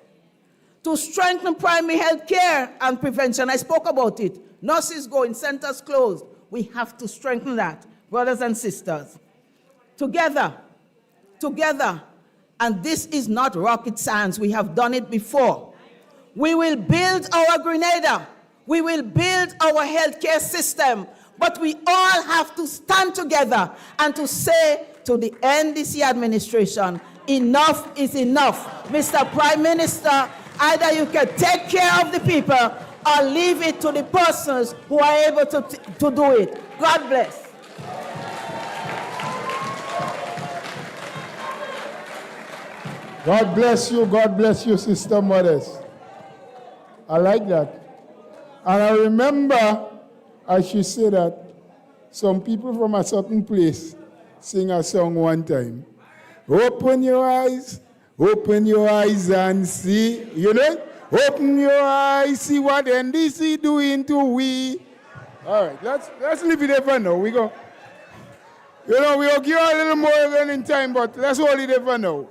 To strengthen primary health care and prevention, I spoke about it. Nurses going, centers closed. We have to strengthen that, brothers and sisters. Together, and this is not rocket science, we have done it before. We will build our Grenada. We will build our healthcare system. But we all have to stand together and to say to the NDC administration, enough is enough. Mr. Prime Minister, either you can take care of the people or leave it to the persons who are able to do it. God bless. God bless you, Sister Modest. I like that. And I remember, as she said that, some people from a certain place sing a song one time. Open your eyes and see. You know? Open your eyes, see what NDC doing to we. All right, let's leave it there for now. We go. You know, we'll give you a little more learning time, but let's hold it there for now.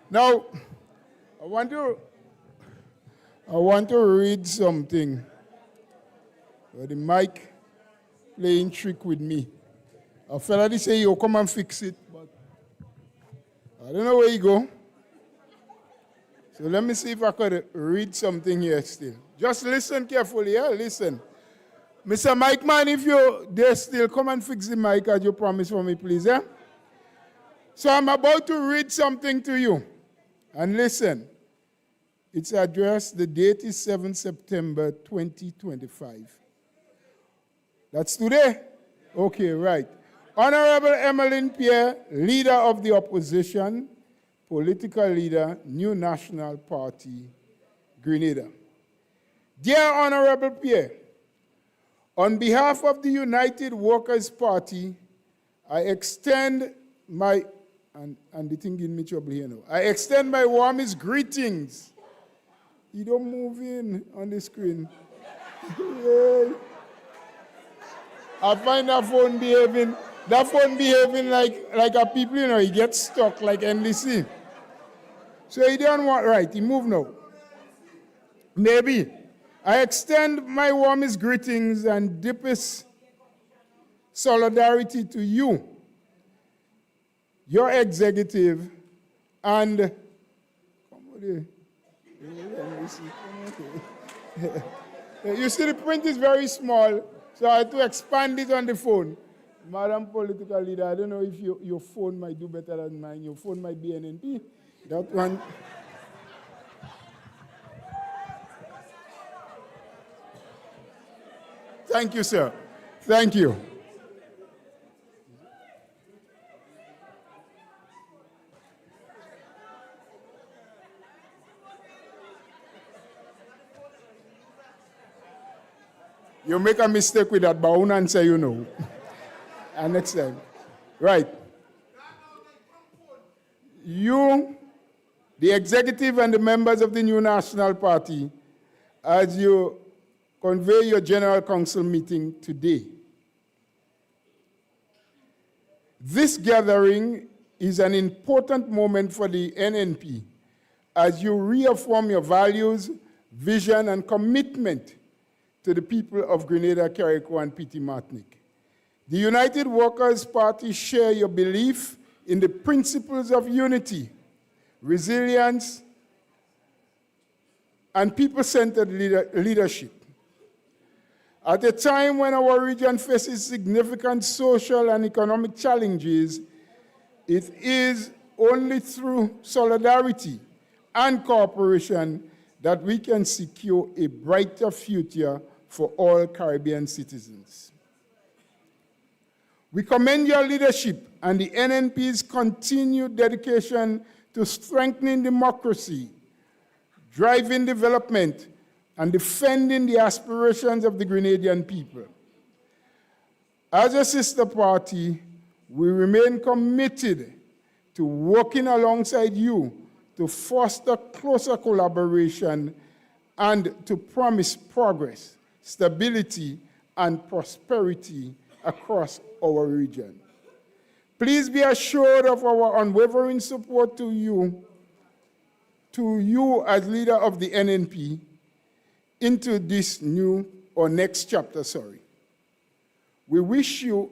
Now, I want to read something. The mic playing trick with me. A fella say, "You come and fix it," but I don't know where you go. So let me see if I could read something here still. Just listen carefully, yeah? Listen. Mr. Mike Man, if you're there still, come and fix the mic as you promised for me, please, yeah? So I'm about to read something to you. And listen. It's addressed, the date is 7 September 2025. That's today? Okay, right. Honorable Emmeline Pierre, leader of the opposition, political leader, New National Party, Grenada. Dear Honorable Pierre, on behalf of the United Workers' Party, I extend my, and the thing in me trouble here now, I extend my warmest greetings. You don't move in on the screen. I find that phone behaving like a people, you know, he gets stuck like NDC. So he don't want, right, he move now. Maybe. I extend my warmest greetings and deepest solidarity to you, your executive, and you see the print is very small, so I had to expand it on the phone. Madam Political Leader, I don't know if your phone might do better than mine. Your phone might be NNP. That one. Thank you, sir. Thank you. You make a mistake with that, but I won't answer you no. And next time. Right. You, the executive and the members of the New National Party, as you convey your General Council meeting today. This gathering is an important moment for the NNP as you reaffirm your values, vision, and commitment to the people of Grenada, Carriacou, and Petite Martinique. The United Workers' Party share your belief in the principles of unity, resilience, and people-centered leadership. At a time when our region faces significant social and economic challenges, it is only through solidarity and cooperation that we can secure a brighter future for all Caribbean citizens. We commend your leadership and the NNP's continued dedication to strengthening democracy, driving development, and defending the aspirations of the Grenadian people. As a sister party, we remain committed to working alongside you to foster closer collaboration and to promise progress, stability, and prosperity across our region. Please be assured of our unwavering support to you as leader of the NNP into this new or next chapter, We wish you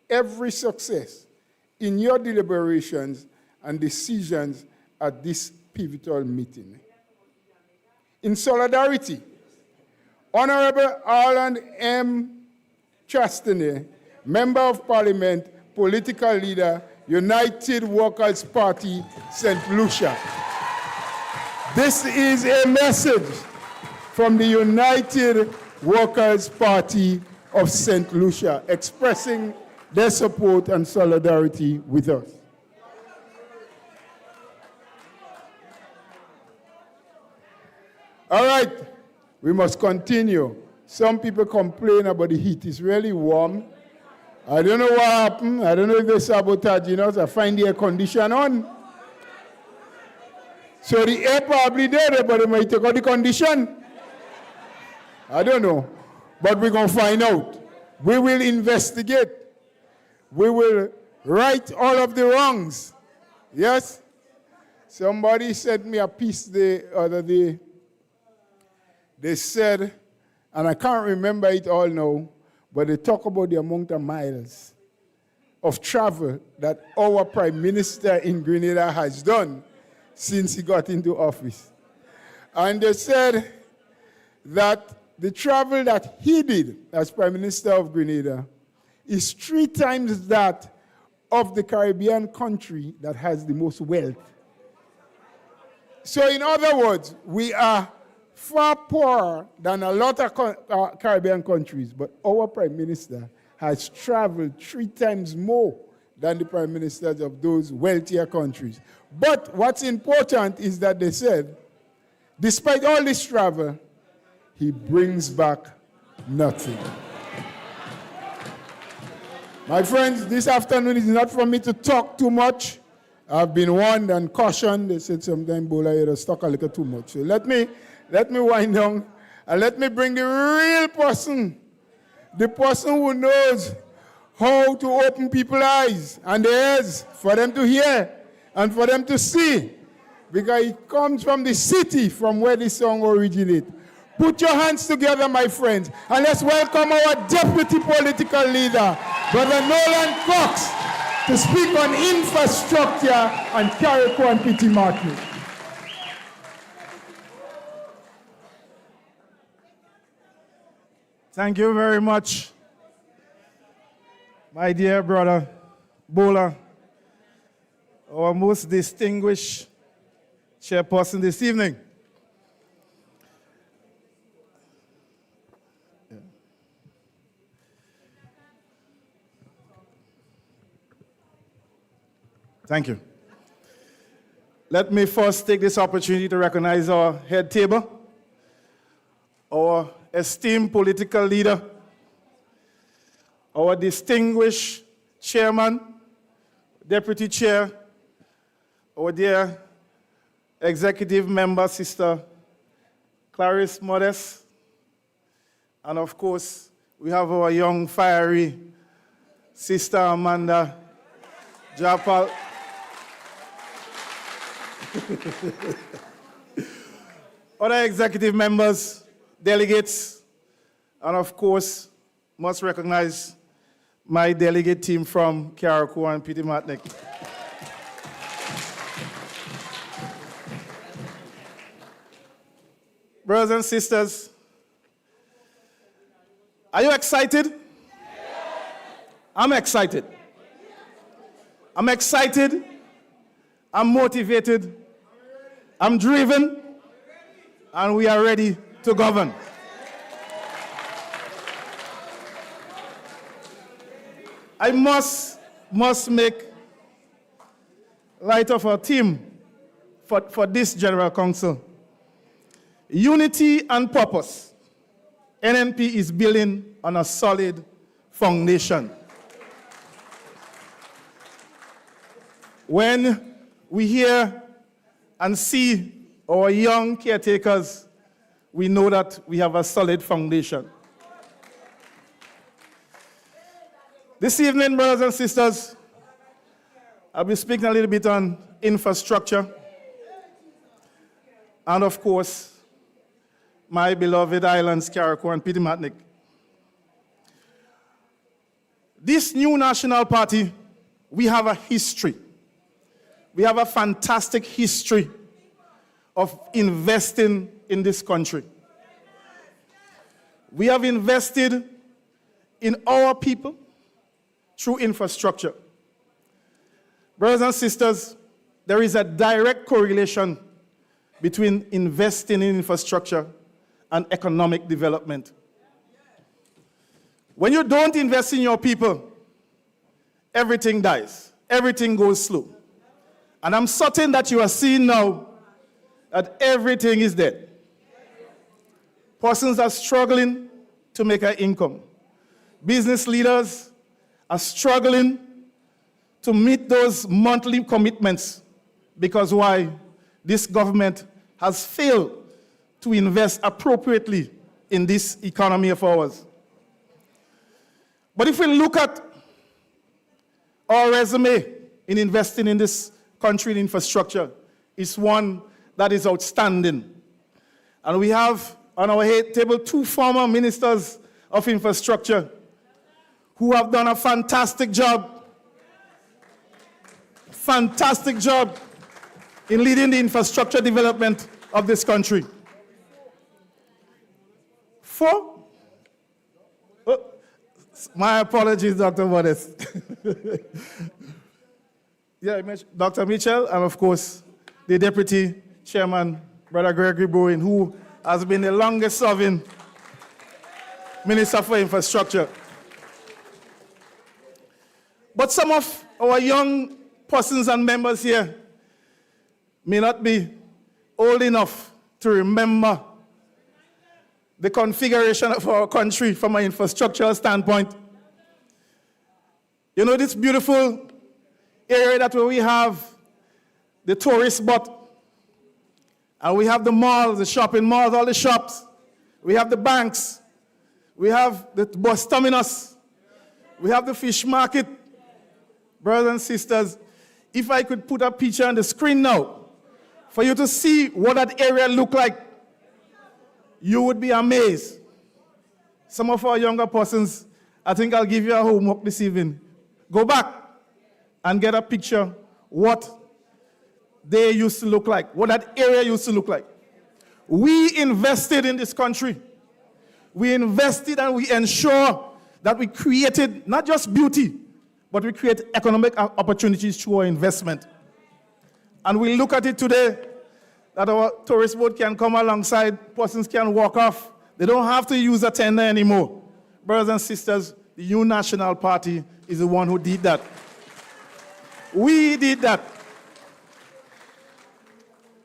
every success in your deliberations and decisions at this pivotal meeting. In solidarity, Honorable Arland M. Chastenay, Member of Parliament, political leader, United Workers' Party, St. Lucia. This is a message from the United Workers' Party of St. Lucia, expressing their support and solidarity with us. All right, we must continue. Some people complain about the heat. It's really warm. I don't know what happened. I don't know if they sabotaging us. I find the air condition on. So the air probably there, but they might take out the condition. I don't know. But we're going to find out. We will investigate. We will right all of the wrongs. Yes? Somebody sent me a piece the other day. They said, and I can't remember it all now, but they talk about the amount of miles of travel that our Prime Minister in Grenada has done since he got into office. And they said that the travel that he did as Prime Minister of Grenada is 3 times that of the Caribbean country that has the most wealth. So in other words, we are far poorer than a lot of Caribbean countries, but our Prime Minister has traveled 3 times more than the Prime Ministers of those wealthier countries. But what's important is that they said, despite all this travel, he brings back nothing. My friends, this afternoon is not for me to talk too much. I've been warned and cautioned. They said sometimes, Bola, you're stuck a little too much. So let me wind down and let me bring the real person, the person who knows how to open people's eyes and their ears for them to hear and for them to see, because he comes from the city from where this song originates. Put your hands together, my friends, and let's welcome our Deputy Political Leader, Brother Nolan Cox, to speak on infrastructure and Carriacou and Petite Martinique. Thank you very much, my dear brother Bola, our most distinguished chairperson this evening. Thank you. Let me first take this opportunity to recognize our head table, our esteemed political leader, our distinguished chairman, deputy chair, our dear executive member, Sister Clarice Modest, and of course, we have our young, fiery Sister Amanda Japal. Other executive members, delegates, and of course, must recognize my delegate team from Carriacou and Petite Martinique. Brothers and sisters, are you excited? I'm excited. I'm excited. I'm motivated. I'm driven. And we are ready to govern. I must make light of our team for this General Council. Unity and purpose. NNP is building on a solid foundation. When we hear and see our young caretakers, we know that we have a solid foundation. This evening, brothers and sisters, I'll be speaking a little bit on infrastructure and, of course, my beloved islands, Carriacou and Petite Martinique. This new national party, we have a history. We have a fantastic history of investing in this country. We have invested in our people through infrastructure. Brothers and sisters, there is a direct correlation between investing in infrastructure and economic development. When you don't invest in your people, everything dies, everything goes slow. And I'm certain that you are seeing now that everything is dead. Persons are struggling to make an income. Business leaders are struggling to meet those monthly commitments because why? This government has failed to invest appropriately in this economy of ours. But if we look at our resume in investing in this country in infrastructure, it's one that is outstanding. And we have on our head table 2 former ministers of infrastructure who have done a fantastic job fantastic job in leading the infrastructure development of this country. 4, my apologies, Dr. Modest. Yeah, Dr. Mitchell, and of course, the Deputy Chairman, Brother Gregory Bowen, who has been the longest serving Minister for Infrastructure. But some of our young persons and members here may not be old enough to remember the configuration of our country from an infrastructural standpoint. You know this beautiful area that where we have the tourist spot, and we have the malls, the shopping malls, all the shops. We have the banks. We have the bus terminus. We have the fish market. Brothers and sisters, if I could put a picture on the screen now for you to see what that area looked like, you would be amazed. Some of our younger persons, I think I'll give you a homework this evening. Go back and get a picture what they used to look like, what that area used to look like. We invested in this country. We invested and we ensure that we created not just beauty, but we create economic opportunities through our investment. And we look at it today that our tourist boat can come alongside, persons can walk off. They don't have to use a tender anymore. Brothers and sisters, the New National Party is the one who did that. We did that.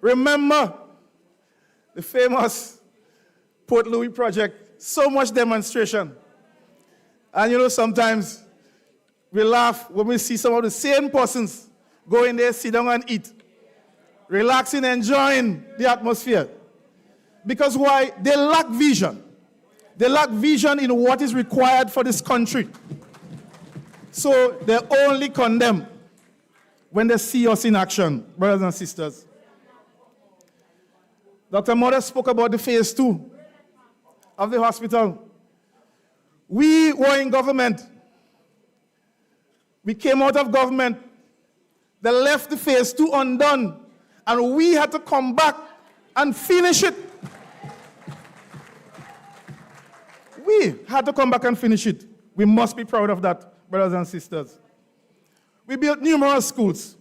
Remember the famous Port Louis project, so much demonstration. And you know, sometimes we laugh when we see some of the same persons go in there, sit down and eat, relaxing, enjoying the atmosphere. Because why? They lack vision. They lack vision in what is required for this country. So they only condemn when they see us in action, brothers and sisters. Dr. Modest spoke about the phase 2 of the hospital. We were in government. We came out of government. They left the phase 2 undone, and we had to come back and finish it. We had to come back and finish it. We must be proud of that, brothers and sisters. We built numerous schools.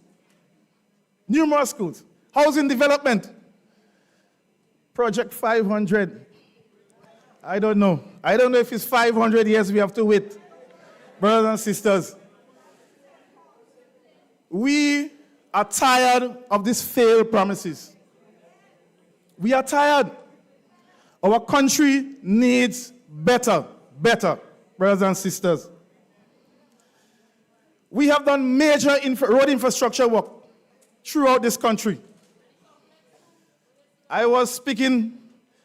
Numerous schools. Housing development. Project 500. I don't know. I don't know if it's 500 years we have to wait. Brothers and sisters, we are tired of these failed promises. We are tired. Our country needs better, brothers and sisters. We have done major road infrastructure work throughout this country. I was speaking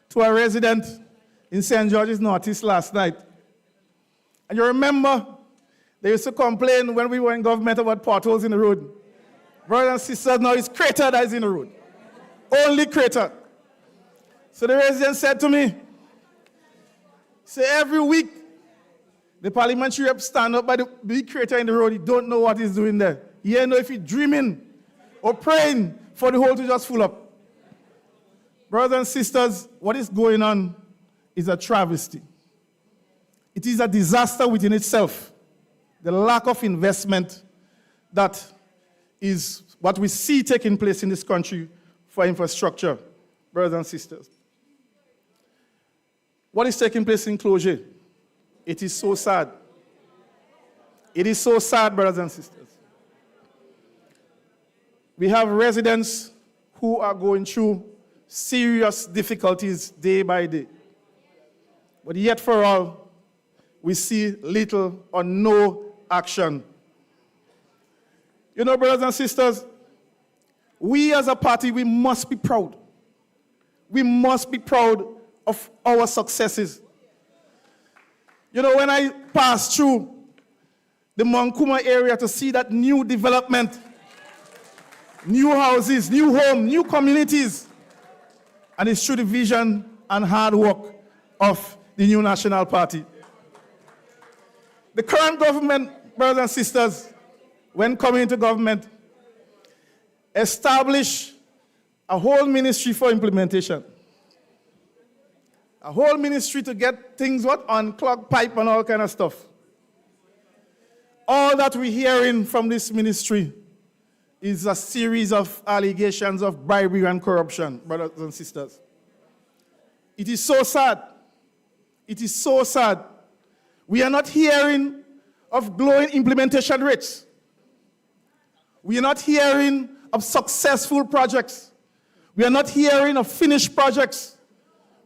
to a resident in St. George's Northeast last night. And you remember, they used to complain when we were in government about potholes in the road. Brothers and sisters, now it's crater that is in the road. Only crater. So the resident said to me, say every week, the parliamentary rep stand up by the big crater in the road. He don't know what he's doing there. He don't know if he's dreaming or praying for the hole to just full up. Brothers and sisters, what is going on is a travesty. It is a disaster within itself. The lack of investment that is what we see taking place in this country for infrastructure, brothers and sisters. What is taking place in Closure? It is so sad. It is so sad, brothers and sisters. We have residents who are going through serious difficulties day by day. But yet for all, we see little or no action. You know, brothers and sisters, we as a party, we must be proud. We must be proud of our successes. You know, when I passed through the Monkuma area to see that new development, new houses, new homes, new communities, and it's through the vision and hard work of the New National Party. The current government, brothers and sisters, when coming into government, establish a whole ministry for implementation. A whole ministry to get things unclogged pipe and all kind of stuff. All that we're hearing from this ministry is a series of allegations of bribery and corruption, brothers and sisters. It is so sad. It is so sad. We are not hearing of glowing implementation rates. We are not hearing of successful projects. We are not hearing of finished projects.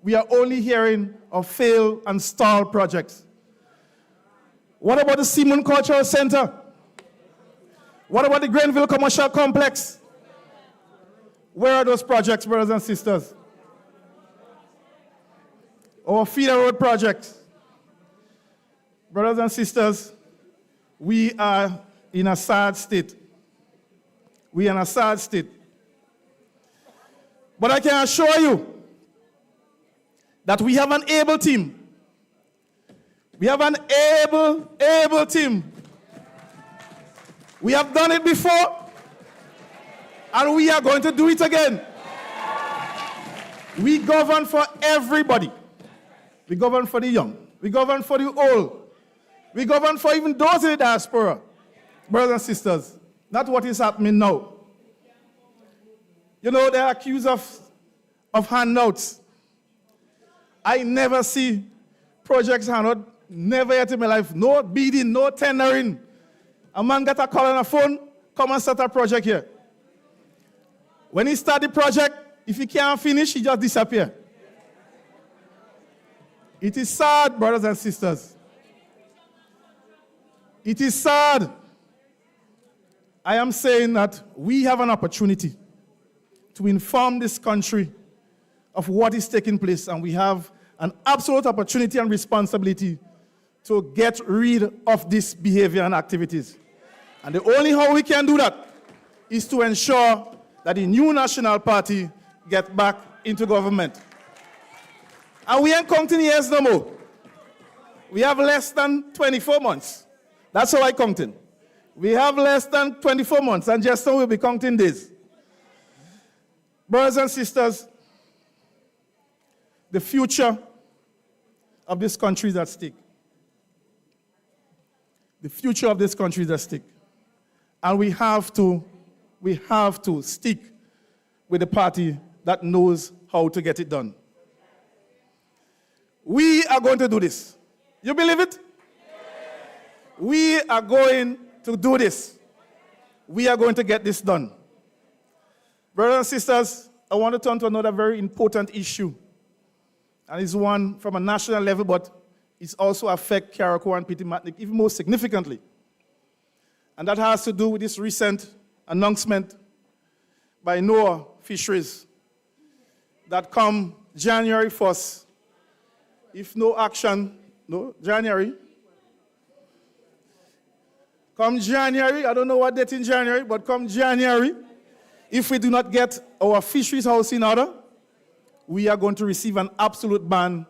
We are only hearing of failed and stalled projects. What about the Seaman Cultural Center? What about the Grenville Commercial Complex? Where are those projects, brothers and sisters? Or Feeder Road project? Brothers and sisters, we are in a sad state. We are in a sad state. But I can assure you that we have an able team. We have an able team. We have done it before, and we are going to do it again. We govern for everybody. We govern for the young. We govern for the old. We govern for even those in the diaspora. Brothers and sisters, not what is happening now. You know, they're accused of handouts. I never see projects handed, never yet in my life. No bidding, no tendering. A man got a call on a phone, come and start a project here. When he start the project, if he can't finish, he just disappear. It is sad, brothers and sisters. It is sad. I am saying that we have an opportunity to inform this country of what is taking place, and we have an absolute opportunity and responsibility to get rid of this behavior and activities. And the only how we can do that is to ensure that the new National Party get back into government. And we ain't counting years no more. We have less than 24 months. That's how I counting. We have less than 24 months, and just so we'll be counting days. Brothers and sisters, the future of this country is at stake. The future of this country is at stake. And we have to stick with the party that knows how to get it done. We are going to do this. You believe it? We are going to do this. We are going to get this done. Brothers and sisters, I want to turn to another very important issue. And it's one from a national level, but it also affects Carriacou and Petite Martinique even more significantly. And that has to do with this recent announcement by NOAA Fisheries that come January 1st, if no action, come January, I don't know what date in January, but come January, if we do not get our fisheries house in order, we are going to receive an absolute ban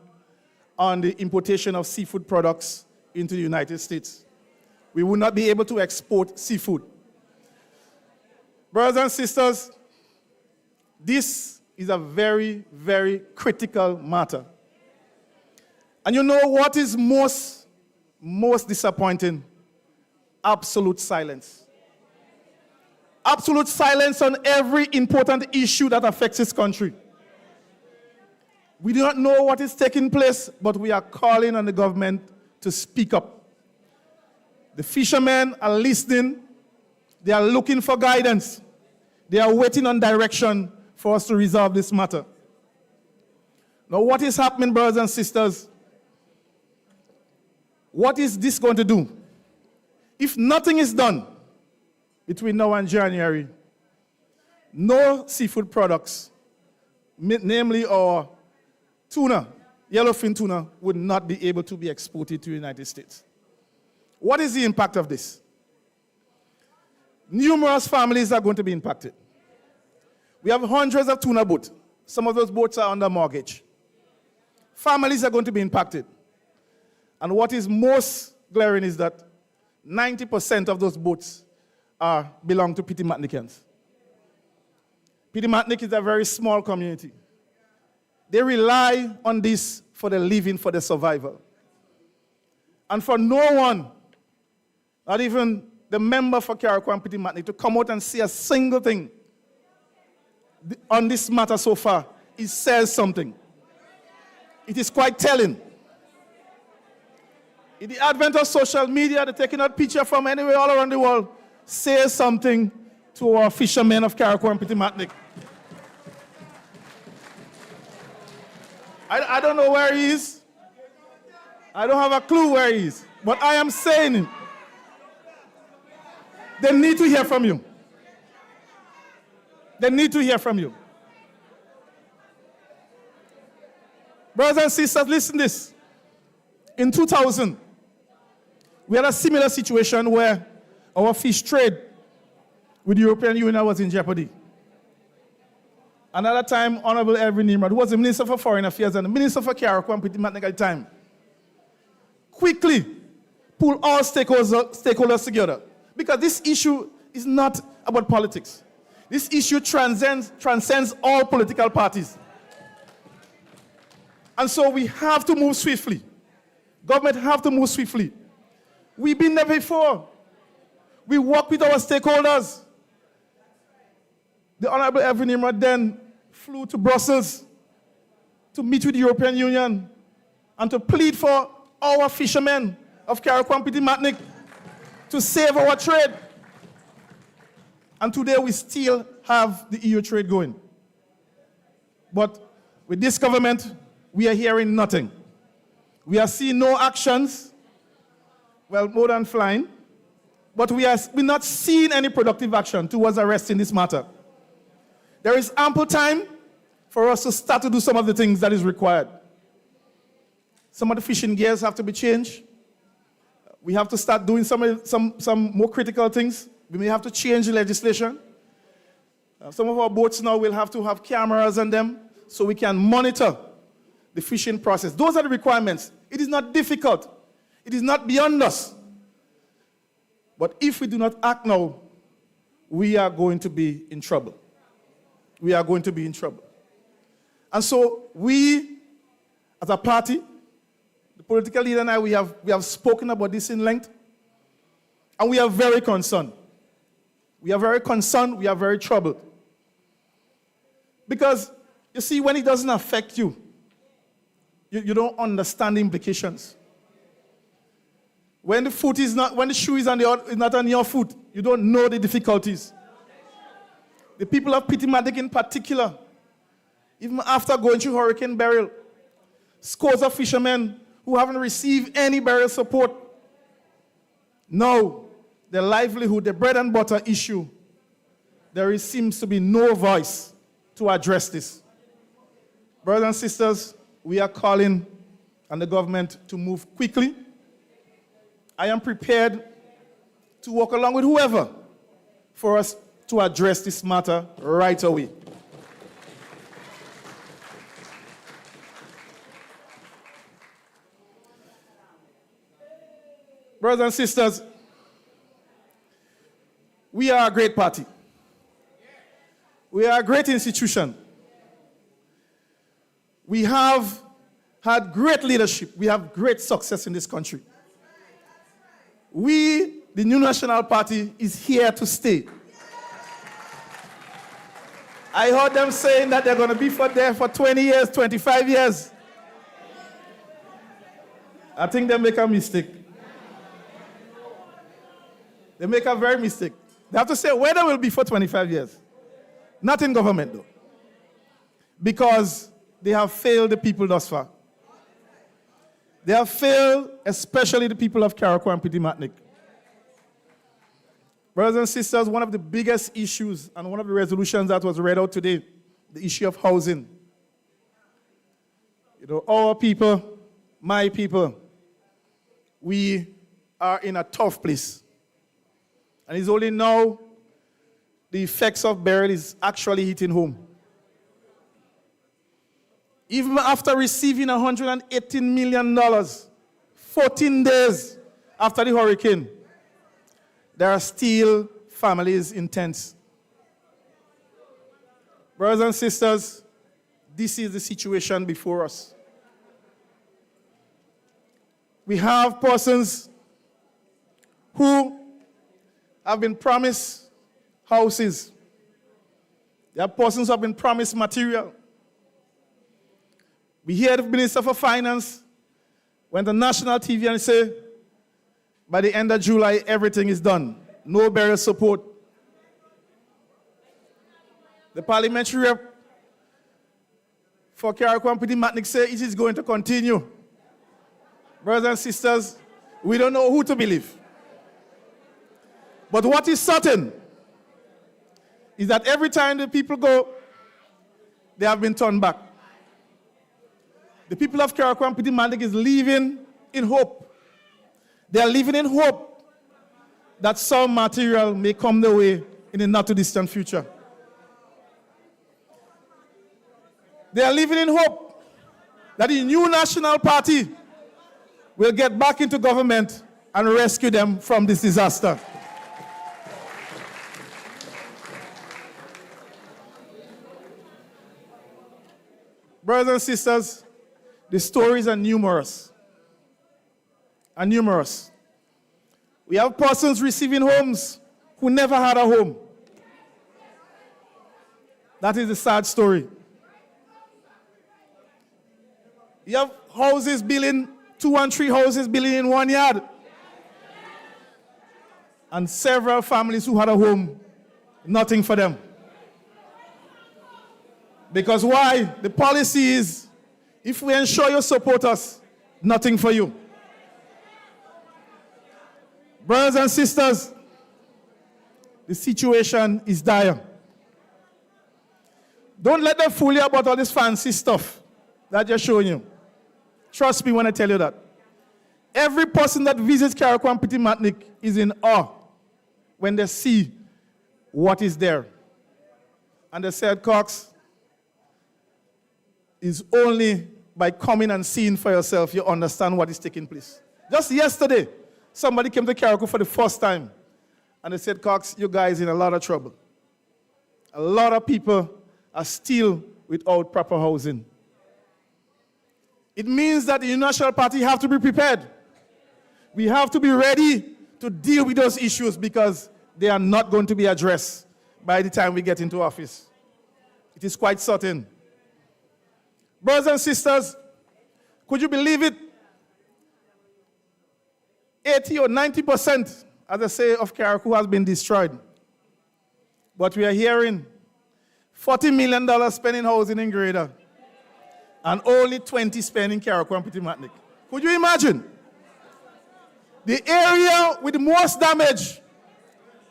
on the importation of seafood products into the United States. We will not be able to export seafood. Brothers and sisters, this is a very, very critical matter. And you know what is most disappointing? Absolute silence. Absolute silence on every important issue that affects this country. We do not know what is taking place, but we are calling on the government to speak up. The fishermen are listening. They are looking for guidance. They are waiting on direction for us to resolve this matter. Now, what is happening, brothers and sisters? What is this going to do? If nothing is done between now and January, no seafood products, namely our tuna, yellowfin tuna, would not be able to be exported to the United States. What is the impact of this? Numerous families are going to be impacted. We have hundreds of tuna boats. Some of those boats are under mortgage. Families are going to be impacted. And what is most glaring is that 90% of those boats belong to Petite Martiniquans. Petite Martinique is a very small community. They rely on this for their living, for their survival. And for no one, not even the member for Carriacou and Petite Martinique, to come out and say a single thing on this matter so far, it says something. It is quite telling. In the advent of social media, they're taking out pictures from anywhere all around the world, says something to our fishermen of Carriacou and Petite Martinique. I don't know where he is. I don't have a clue where he is. But I am saying, they need to hear from you. They need to hear from you. Brothers and sisters, listen to this. In 2000, we had a similar situation where our fish trade with the European Union was in jeopardy. Another time, Honorable Elvin Nimrod, who was the Minister for Foreign Affairs and the Minister for Carriacou and Petite Martinique at the time, quickly pulled all stakeholders together. Because this issue is not about politics. This issue transcends all political parties. And so we have to move swiftly. Government have to move swiftly. We've been there before. We work with our stakeholders. The Honorable Elvin Nimrod then flew to Brussels to meet with the European Union and to plead for our fishermen of Carriacou and Petite Martinique to save our trade. And today we still have the EU trade going. But with this government, we are hearing nothing. We are seeing no actions, well, more than flying, but we're not seeing any productive action towards arresting this matter. There is ample time for us to start to do some of the things that is required. Some of the fishing gears have to be changed. We have to start doing some more critical things. We may have to change the legislation. Some of our boats now will have to have cameras on them so we can monitor the fishing process. Those are the requirements. It is not difficult. It is not beyond us. But if we do not act now, we are going to be in trouble. We are going to be in trouble. And so we, as a party, the political leader and I, we have spoken about this in length, and we are very concerned. We are very concerned, we are very troubled. Because, you see, when it doesn't affect you, you don't understand the implications. When the shoe is not on your foot, you don't know the difficulties. The people of Petite Martinique in particular, even after going through Hurricane Beryl, scores of fishermen who haven't received any burial support. Now, their livelihood, their bread and butter issue, there seems to be no voice to address this. Brothers and sisters, we are calling on the government to move quickly. I am prepared to work along with whoever for us to address this matter right away. Brothers and sisters, we are a great party. We are a great institution. We have had great leadership. We have great success in this country. We, the New National Party, is here to stay. I heard them saying that they're going to be there for 20 years, 25 years. I think they make a mistake. They make a very mistake. They have to say where they will be for 25 years. Not in government, though. Because they have failed the people thus far. They have failed, especially the people of Carriacou and Petite Martinique. Brothers and sisters, one of the biggest issues and one of the resolutions that was read out today, the issue of housing. You know, our people, my people, we are in a tough place. And it's only now the effects of Beryl is actually hitting home. Even after receiving $118 million, 14 days after the hurricane, there are still families in tents. Brothers and sisters, this is the situation before us. We have persons who have been promised houses. There are persons who have been promised material. We hear the Minister for Finance went on national TV and say, by the end of July, everything is done. No burial support. The parliamentary rep for Carriacou and Petite Martinique say it is going to continue. Brothers and sisters, we don't know who to believe. But what is certain is that every time the people go, they have been turned back. The people of Carriacou and Petite Martinique is living in hope. They are living in hope that some material may come their way in the not too distant future. They are living in hope that the new national party will get back into government and rescue them from this disaster. Brothers and sisters, the stories are numerous. We have persons receiving homes who never had a home. That is the sad story. You have houses building, 2 and 3 houses building in 1 yard. And several families who had a home, nothing for them. Because why? The policy is, if we ensure you support us, nothing for you. Brothers and sisters, the situation is dire. Don't let them fool you about all this fancy stuff that they're showing you. Trust me when I tell you that. Every person that visits Carriacou and Petite Martinique is in awe when they see what is there. And they said, Cox, it's only by coming and seeing for yourself you understand what is taking place. Just yesterday, somebody came to Carriacou for the first time, and they said, Cox, you guys are in a lot of trouble. A lot of people are still without proper housing. It means that the National Party have to be prepared. We have to be ready to deal with those issues because they are not going to be addressed by the time we get into office. It is quite certain. Brothers and sisters, could you believe it? 80 or 90%, as I say, of Carriacou has been destroyed. But we are hearing $40 million spent in housing in Grenada and only 20 spent in Carriacou and Petite Martinique. Could you imagine? The area with the most damage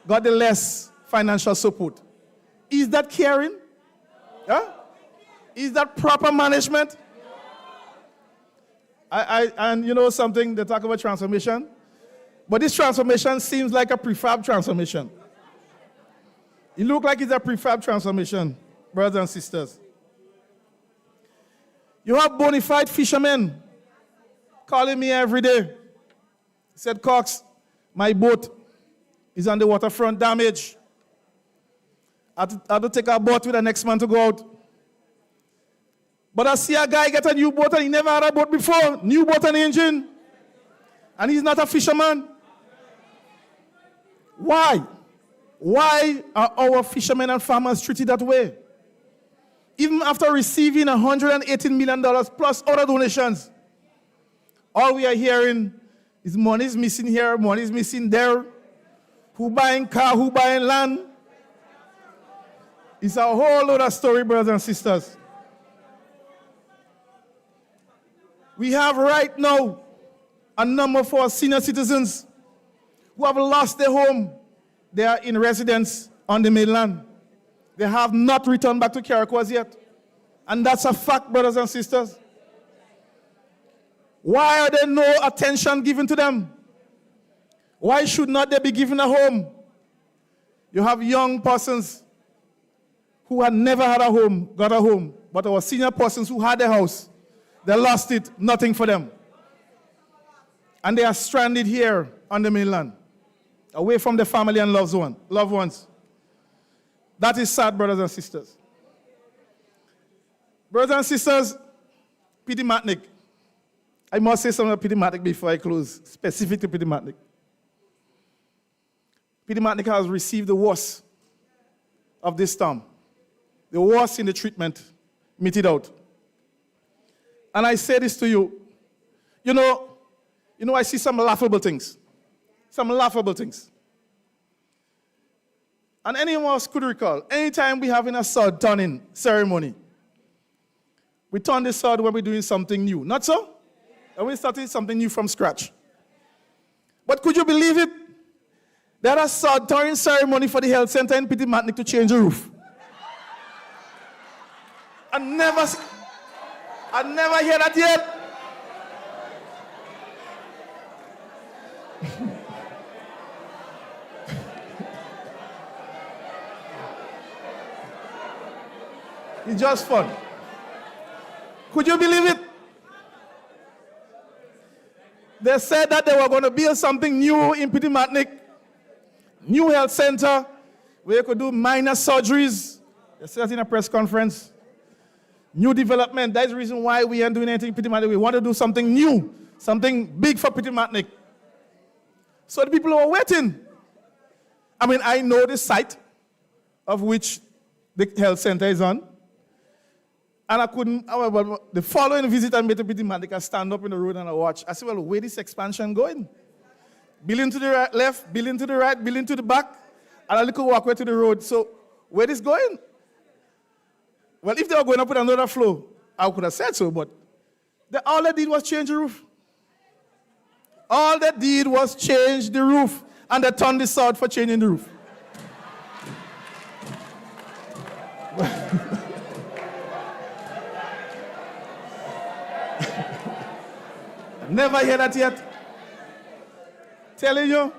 got the less financial support. Is that caring? Huh? Is that proper management? And you know something, they talk about transformation, but this transformation seems like a prefab transformation. It looks like it's a prefab transformation, brothers and sisters. You have bona fide fishermen calling me every day. He said, Cox, my boat is on the waterfront, damaged. I had to take a boat with the next man to go out. But I see a guy get a new boat and he never had a boat before. New boat and engine. And he's not a fisherman. Why? Why are our fishermen and farmers treated that way? Even after receiving $118 million plus other donations, all we are hearing is money is missing here, money is missing there. Who buying car, who buying land? It's a whole other story, brothers and sisters. We have right now a number of our senior citizens who have lost their home. They are in residence on the mainland. They have not returned back to Carriacou as yet. And that's a fact, brothers and sisters. Why are there no attention given to them? Why should not they be given a home? You have young persons who had never had a home, got a home. But our senior persons who had a house, they lost it, nothing for them. And they are stranded here on the mainland, away from their family and loved ones. That is sad, brothers and sisters. Brothers and sisters, Petite Martinique. I must say something about Petite Martinique before I close, specific to Petite Martinique. Petite Martinique has received the worst of this storm. The worst in the treatment, meted out. And I say this to you, you know, I see some laughable things. Some laughable things. And anyone else could recall, anytime we having a sword turning ceremony, we turn the sword when we're doing something new. Not so? And we're starting something new from scratch. But could you believe it? There are sword turning ceremony for the health center in Petite Martinique to change the roof. I never hear that yet. It's just fun. Could you believe it? They said that they were going to build something new in Petite Martinique. New health center where you could do minor surgeries. They said that in a press conference. New development. That's the reason why we aren't doing anything in Petite Martinique. We want to do something new, something big for Petite Martinique. So the people were waiting. I mean, I know the site of which the health center is on. And I couldn't, the following visit I made to Petite Martinique, I stand up in the road and I watch. I said, well, where is this expansion going? Building to the right, left, building to the right, building to the back, and a little walkway to the road. So where is this going? Well, if they were going up with another floor, I could have said so, but all they did was change the roof. All they did was change the roof, and they turned this out for changing the roof. Never hear that yet. Telling you.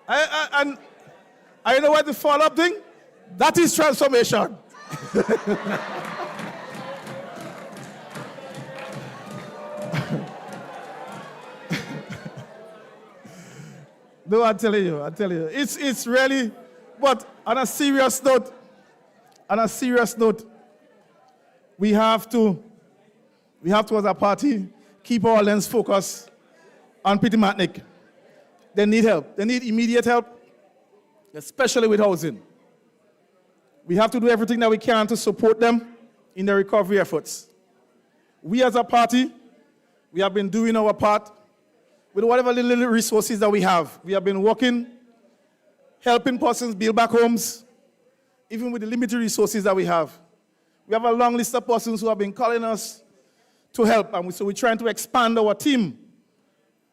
And I know what the follow-up thing? That is transformation. No, I'm telling you. It's really, but on a serious note, we have to as a party keep our lens focused on Petite Martinique. They need help. They need immediate help, especially with housing. We have to do everything that we can to support them in their recovery efforts. We as a party, we have been doing our part with whatever little resources that we have. We have been working, helping persons build back homes, even with the limited resources that we have. We have a long list of persons who have been calling us to help, and so we're trying to expand our team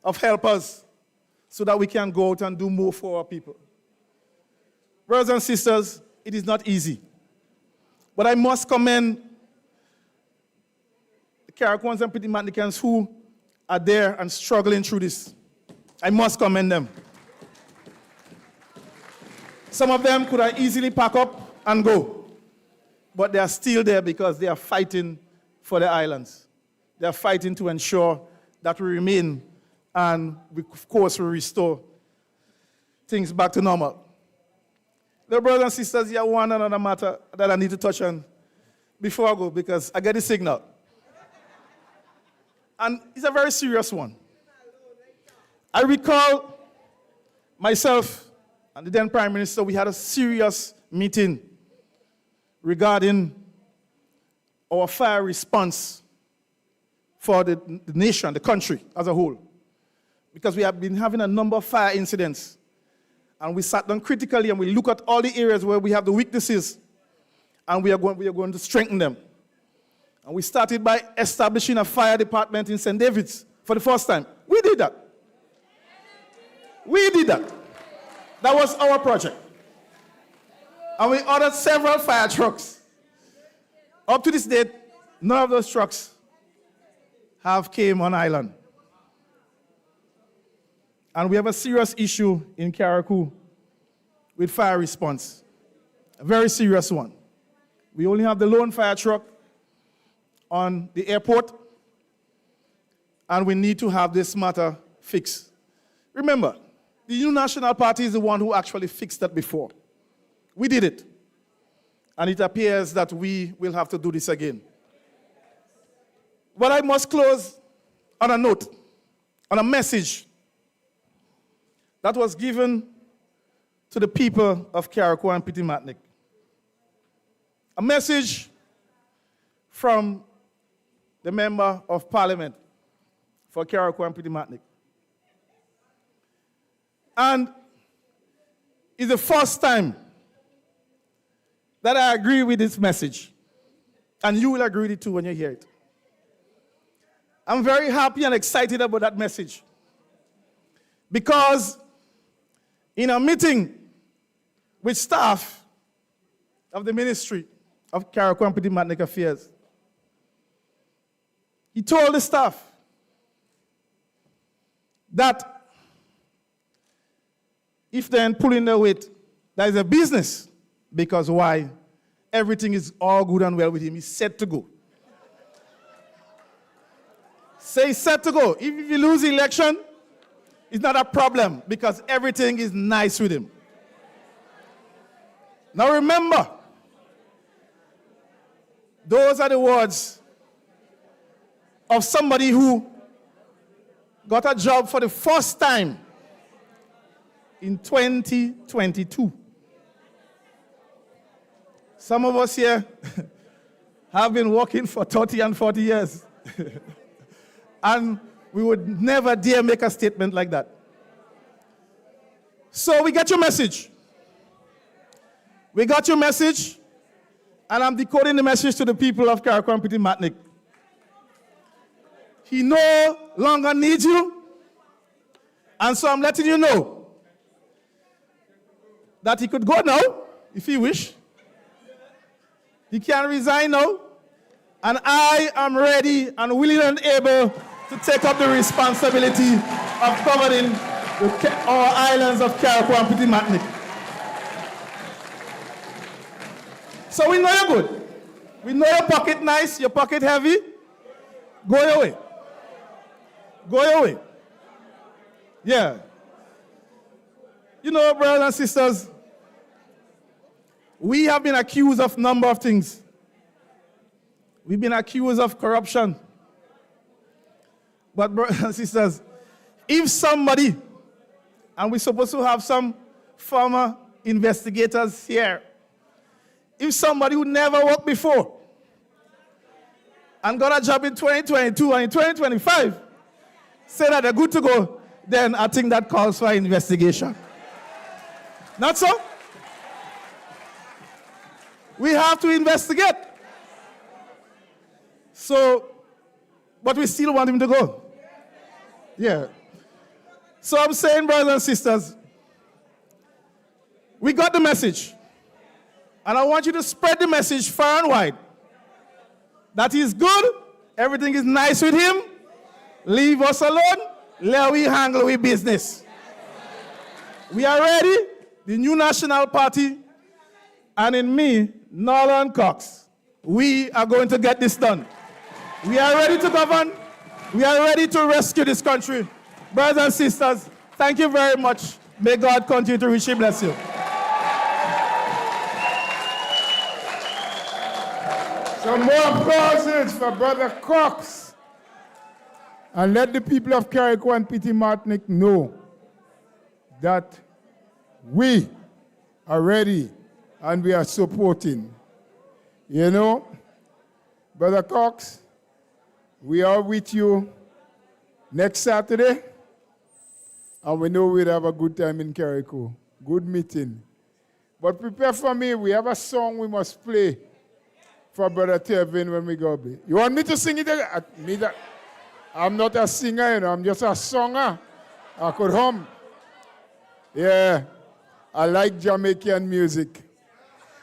of helpers so that we can go out and do more for our people. Brothers and sisters, it is not easy. But I must commend the Carriacouans and Petite Martiniquans who are there and struggling through this. I must commend them. Some of them could have easily pack up and go, but they are still there because they are fighting for the islands. They are fighting to ensure that we remain and, of course, we restore things back to normal. Dear brothers and sisters, you have one another matter that I need to touch on before I go because I get the signal. And it's a very serious one. I recall myself and the then Prime Minister, we had a serious meeting regarding our fire response for the nation, the country as a whole. Because we have been having a number of fire incidents. And we sat down critically and we look at all the areas where we have the weaknesses and we are going to strengthen them. And we started by establishing a fire department in St. David's for the first time. We did that. That was our project. And we ordered several fire trucks. Up to this date, none of those trucks have came on island. And we have a serious issue in Carriacou with fire response. A very serious one. We only have the lone fire truck on the airport, and we need to have this matter fixed. Remember, the New National Party is the one who actually fixed that before. We did it. And it appears that we will have to do this again. But I must close on a note, on a message that was given to the people of Carriacou and Petite Martinique. A message from the Member of Parliament for Carriacou and Petite Martinique. And it's the first time that I agree with this message. And you will agree with it too when you hear it. I'm very happy and excited about that message. Because in a meeting with staff of the Ministry of Carriacou and Petite Martinique Affairs, he told the staff that if they're pulling their weight, that is a business. Because why? Everything is all good and well with him. He's set to go. Say he's set to go. If you lose the election, it's not a problem because everything is nice with him. Now remember, those are the words of somebody who got a job for the first time in 2022. Some of us here have been working for 30 and 40 years. And we would never dare make a statement like that. So we got your message. We got your message, and I'm decoding the message to the people of Carriacou and Petite Martinique. He no longer needs you, and so I'm letting you know that he could go now, if he wish. He can resign now, and I am ready and willing and able to take up the responsibility of governing our islands of Carriacou and Petite Martinique. So we know you're good. We know your pocket nice, your pocket heavy. Go your way. Go your way. Yeah. You know, brothers and sisters, we have been accused of a number of things. We've been accused of corruption. But brothers and sisters, if somebody, and we're supposed to have some former investigators here, if somebody who never worked before and got a job in 2022 and in 2025 say that they're good to go, then I think that calls for investigation. Not so? We have to investigate. So, but we still want him to go. Yeah. So I'm saying, brothers and sisters, we got the message. And I want you to spread the message far and wide. That he's good, everything is nice with him. Leave us alone, let we handle with business. We are ready, the new National Party, and in me, Norland Cox, we are going to get this done. We are ready to govern. We are ready to rescue this country. Brothers and sisters, thank you very much. May God continue to richly bless you. Some more applauses for Brother Cox. And let the people of Carriacou and Petite Martinique know that we are ready and we are supporting. You know, Brother Cox, we are with you next Saturday, and we know we'll have a good time in Carriacou. Good meeting. But prepare for me, we have a song we must play for Brother Tevin when we go. You want me to sing it again? I'm not a singer, you know, I'm just a songer. I could hum. Yeah, I like Jamaican music.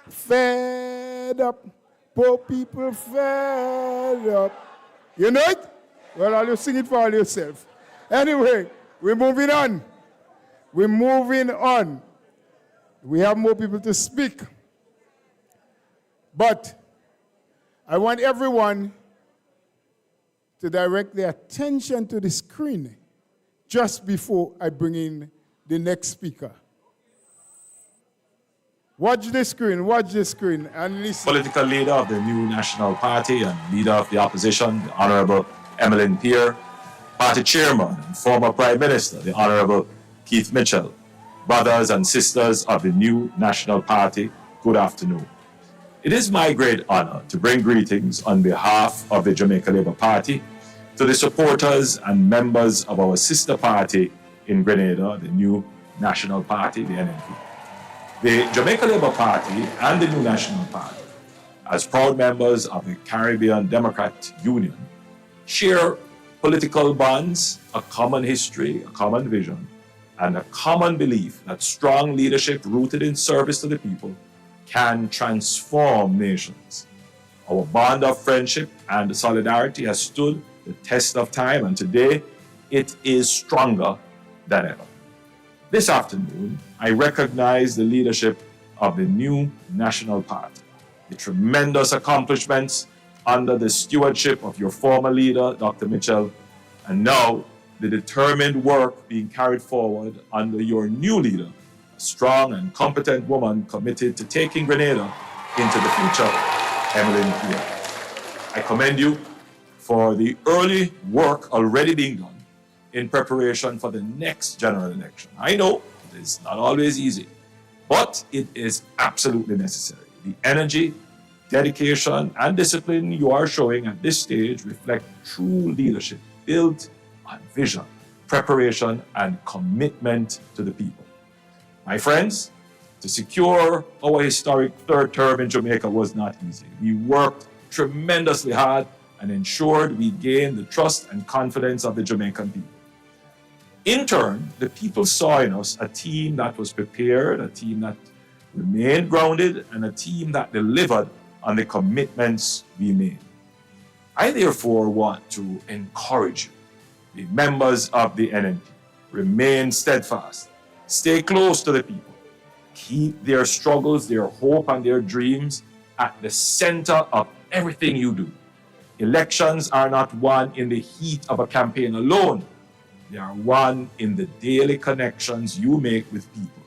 Fed up, poor people fed up. You know it? Well, I'll just sing it for all yourself. Anyway, we're moving on. We're moving on. We have more people to speak. But I want everyone to direct their attention to the screen just before I bring in the next speaker. Watch the screen, and listen. Political leader of the new National Party and leader of the opposition, the Honorable Emmeline Peer, party chairman and former Prime Minister, the Honorable Keith Mitchell, brothers and sisters of the new National Party, good afternoon. It is my great honor to bring greetings on behalf of the Jamaica Labour Party to the supporters and members of our sister party in Grenada, the new National Party, the NNP. The Jamaica Labour Party and the new National Party, as proud members of the Caribbean Democrat Union, share political bonds, a common history, a common vision, and a common belief that strong leadership rooted in service to the people can transform nations. Our bond of friendship and solidarity has stood the test of time, and today it is stronger than ever. This afternoon, I recognize the leadership of the new National Party, the tremendous accomplishments under the stewardship of your former leader, Dr. Mitchell, and now the determined work being carried forward under your new leader, a strong and competent woman committed to taking Grenada into the future, Emmeline Peer. I commend you for the early work already being done in preparation for the next general election. I know it is not always easy, but it is absolutely necessary. The energy, dedication, and discipline you are showing at this stage reflect true leadership built on vision, preparation, and commitment to the people. My friends, to secure our historic third term in Jamaica was not easy. We worked tremendously hard and ensured we gained the trust and confidence of the Jamaican people. In turn, the people saw in us a team that was prepared, a team that remained grounded, and a team that delivered on the commitments we made. I therefore want to encourage you, the members of the NNP, remain steadfast, stay close to the people, keep their struggles, their hope, and their dreams at the center of everything you do. Elections are not won in the heat of a campaign alone. They are won in the daily connections you make with people,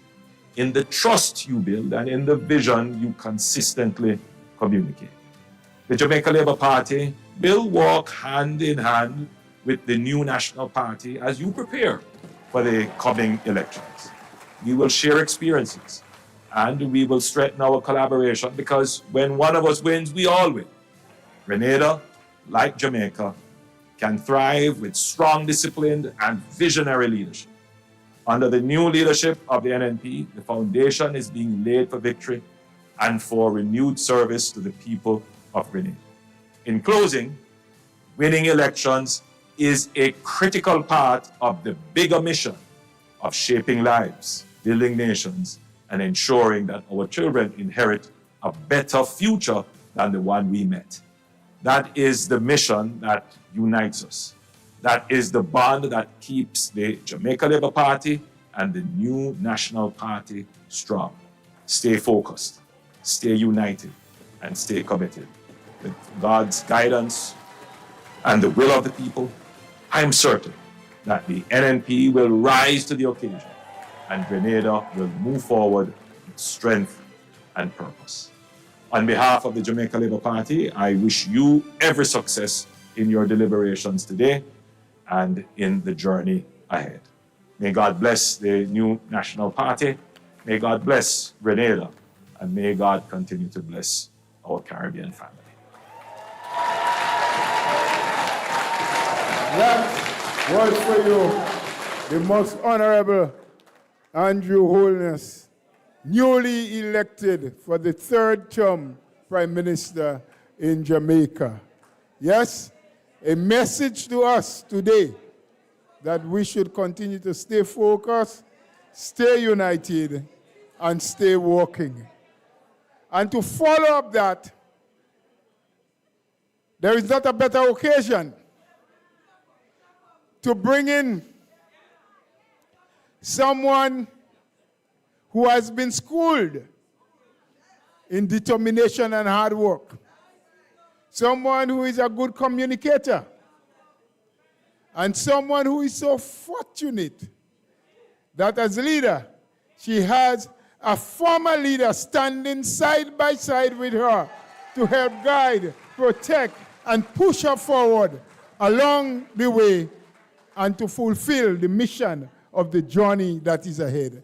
in the trust you build, and in the vision you consistently communicate. The Jamaica Labour Party will walk hand in hand with the new National Party as you prepare for the coming elections. We will share experiences and we will strengthen our collaboration, because when one of us wins, we all win. Grenada, like Jamaica, can thrive with strong, disciplined, and visionary leadership. Under the new leadership of the NNP, the foundation is being laid for victory and for renewed service to the people of Grenada. In closing, winning elections is a critical part of the bigger mission of shaping lives, building nations, and ensuring that our children inherit a better future than the one we met. That is the mission that unites us. That is the bond that keeps the Jamaica Labour Party and the new National Party strong. Stay focused, stay united, and stay committed. With God's guidance and the will of the people, I am certain that the NNP will rise to the occasion and Grenada will move forward with strength and purpose. On behalf of the Jamaica Labour Party, I wish you every success in your deliberations today and in the journey ahead. May God bless the new National Party. May God bless Grenada. And may God continue to bless our Caribbean family. That was for you, the most honorable Andrew Holness, newly elected for the third term Prime Minister in Jamaica. Yes, a message to us today that we should continue to stay focused, stay united, and stay working. And to follow up that, there is not a better occasion to bring in someone who has been schooled in determination and hard work. Someone who is a good communicator. And someone who is so fortunate that as leader, she has a former leader standing side by side with her to help guide, protect, and push her forward along the way and to fulfill the mission of the journey that is ahead.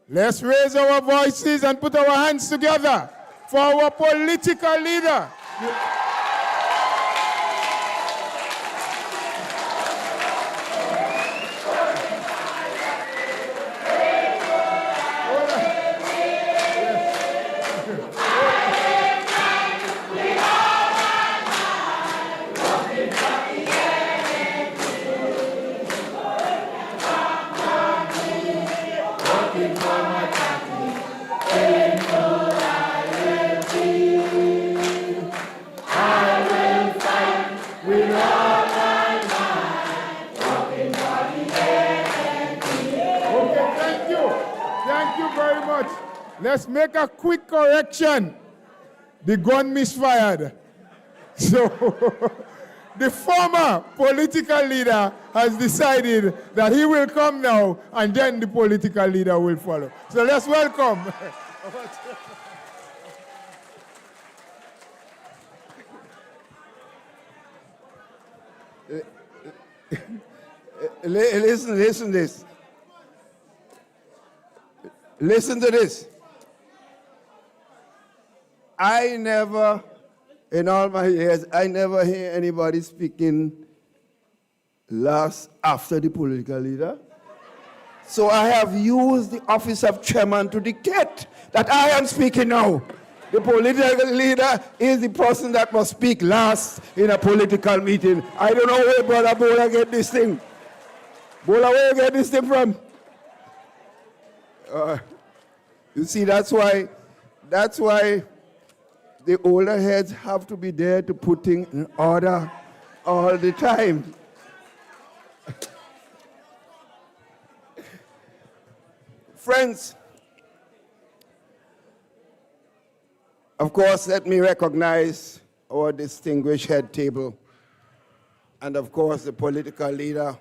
Let's raise our voices and put our hands together for our political leader. Let's make a quick correction. The gun misfired. So the former political leader has decided that he will come now and then the political leader will follow. So let's welcome. Listen this. Listen to this. I never, in all my years, I never hear anybody speaking last after the political leader. So I have used the office of chairman to dictate that I am speaking now. The political leader is the person that must speak last in a political meeting. I don't know where Brother Bola get this thing. Bola, where you get this thing from? You see, that's why the older heads have to be there to put things in order all the time. Friends, of course, let me recognize our distinguished head table and, of course, the political leader.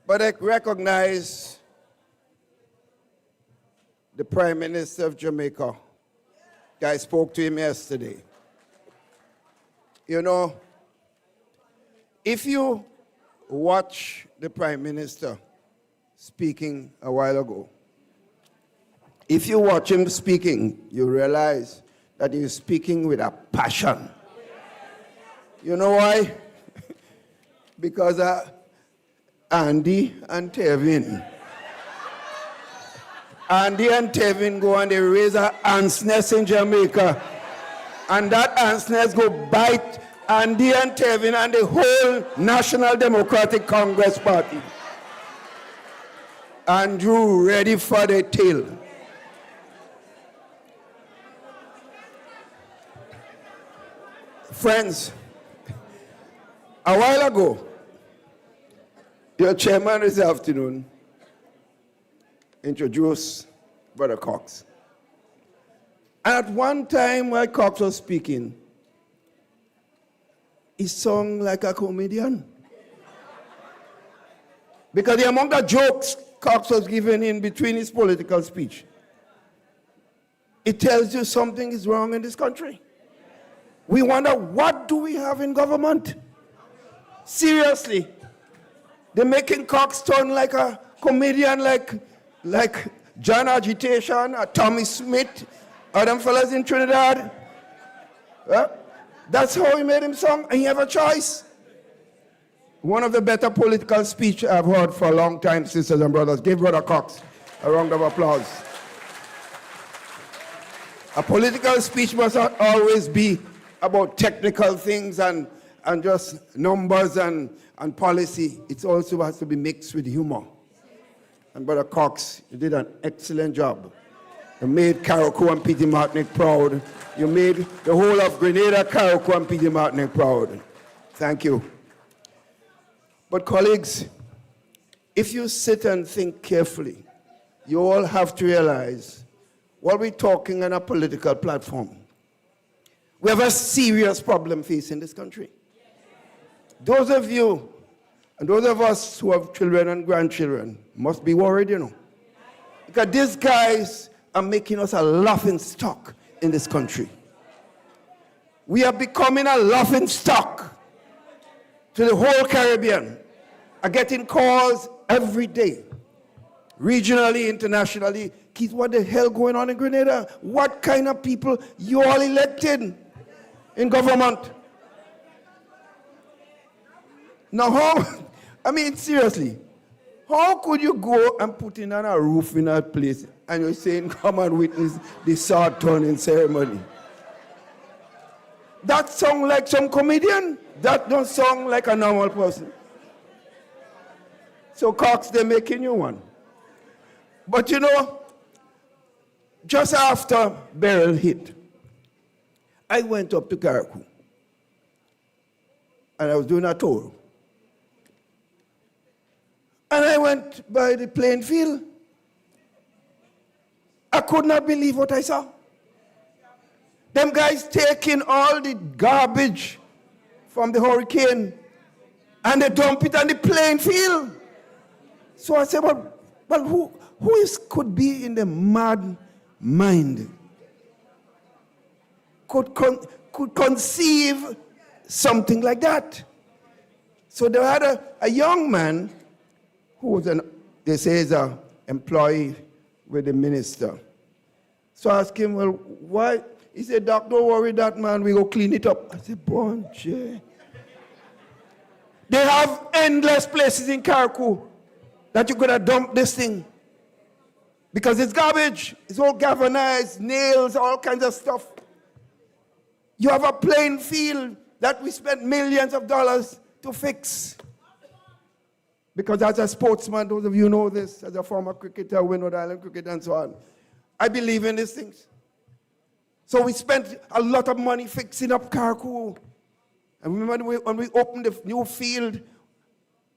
But I recognize the Prime Minister of Jamaica. I spoke to him yesterday. You know, if you watch the Prime Minister speaking a while ago, if you watch him speaking, you realize that he's speaking with a passion. You know why? Because Andy and Tevin. Andy and Tevin go and they raise an ant's nest in Jamaica. And that ant's nest go bite Andy and Tevin and the whole National Democratic Congress Party. Andrew ready for the tail. Friends, a while ago, your chairman this afternoon introduced Brother Cox. And at one time while Cox was speaking, he sung like a comedian. Because the amount of jokes Cox was giving in between his political speech, it tells you something is wrong in this country. We wonder, what do we have in government? Seriously. They're making Cox turn like a comedian, like John Agitation or Tommy Smith or them fellas in Trinidad. That's how he made him song, and he have a choice. One of the better political speech I've heard for a long time, sisters and brothers. Give Brother Cox a round of applause. A political speech must not always be about technical things and just numbers and policy. It also has to be mixed with humor. And Brother Cox, you did an excellent job. You made Carriacou and Petite Martinique proud. You made the whole of Grenada, Carriacou and Petite Martinique proud. Thank you. But colleagues, if you sit and think carefully, you all have to realize while we're talking on a political platform, we have a serious problem facing this country. Those of you and those of us who have children and grandchildren must be worried, you know. Because these guys are making us a laughing stock in this country. We are becoming a laughing stock to the whole Caribbean. Are getting calls every day, regionally, internationally. Keith, what the hell going on in Grenada? What kind of people you all elected in government? Now, seriously, how could you go and put in on a roof in that place and you're saying, come and witness the sword turning ceremony? That sound like some comedian? That don't sound like a normal person. So, Cox, they're making you one. But you know, just after Beryl hit, I went up to Carriacou. And I was doing a tour. And I went by the playing field. I could not believe what I saw. Them guys taking all the garbage from the hurricane and they dump it on the playing field. So I said, well who could be in the mad mind? Could conceive something like that? So they had a young man who was they say is an employee with the minister. So I asked him, well, why? He said, Doc, don't worry that man, we go clean it up. I said, Bonche. They have endless places in Carriacou that you could have dumped this thing. Because it's garbage. It's all galvanized, nails, all kinds of stuff. You have a playing field that we spent millions of dollars to fix. Because as a sportsman, those of you know this, as a former cricketer, Windward Island cricket and so on, I believe in these things. So we spent a lot of money fixing up Carriacou. And remember when we opened the new field,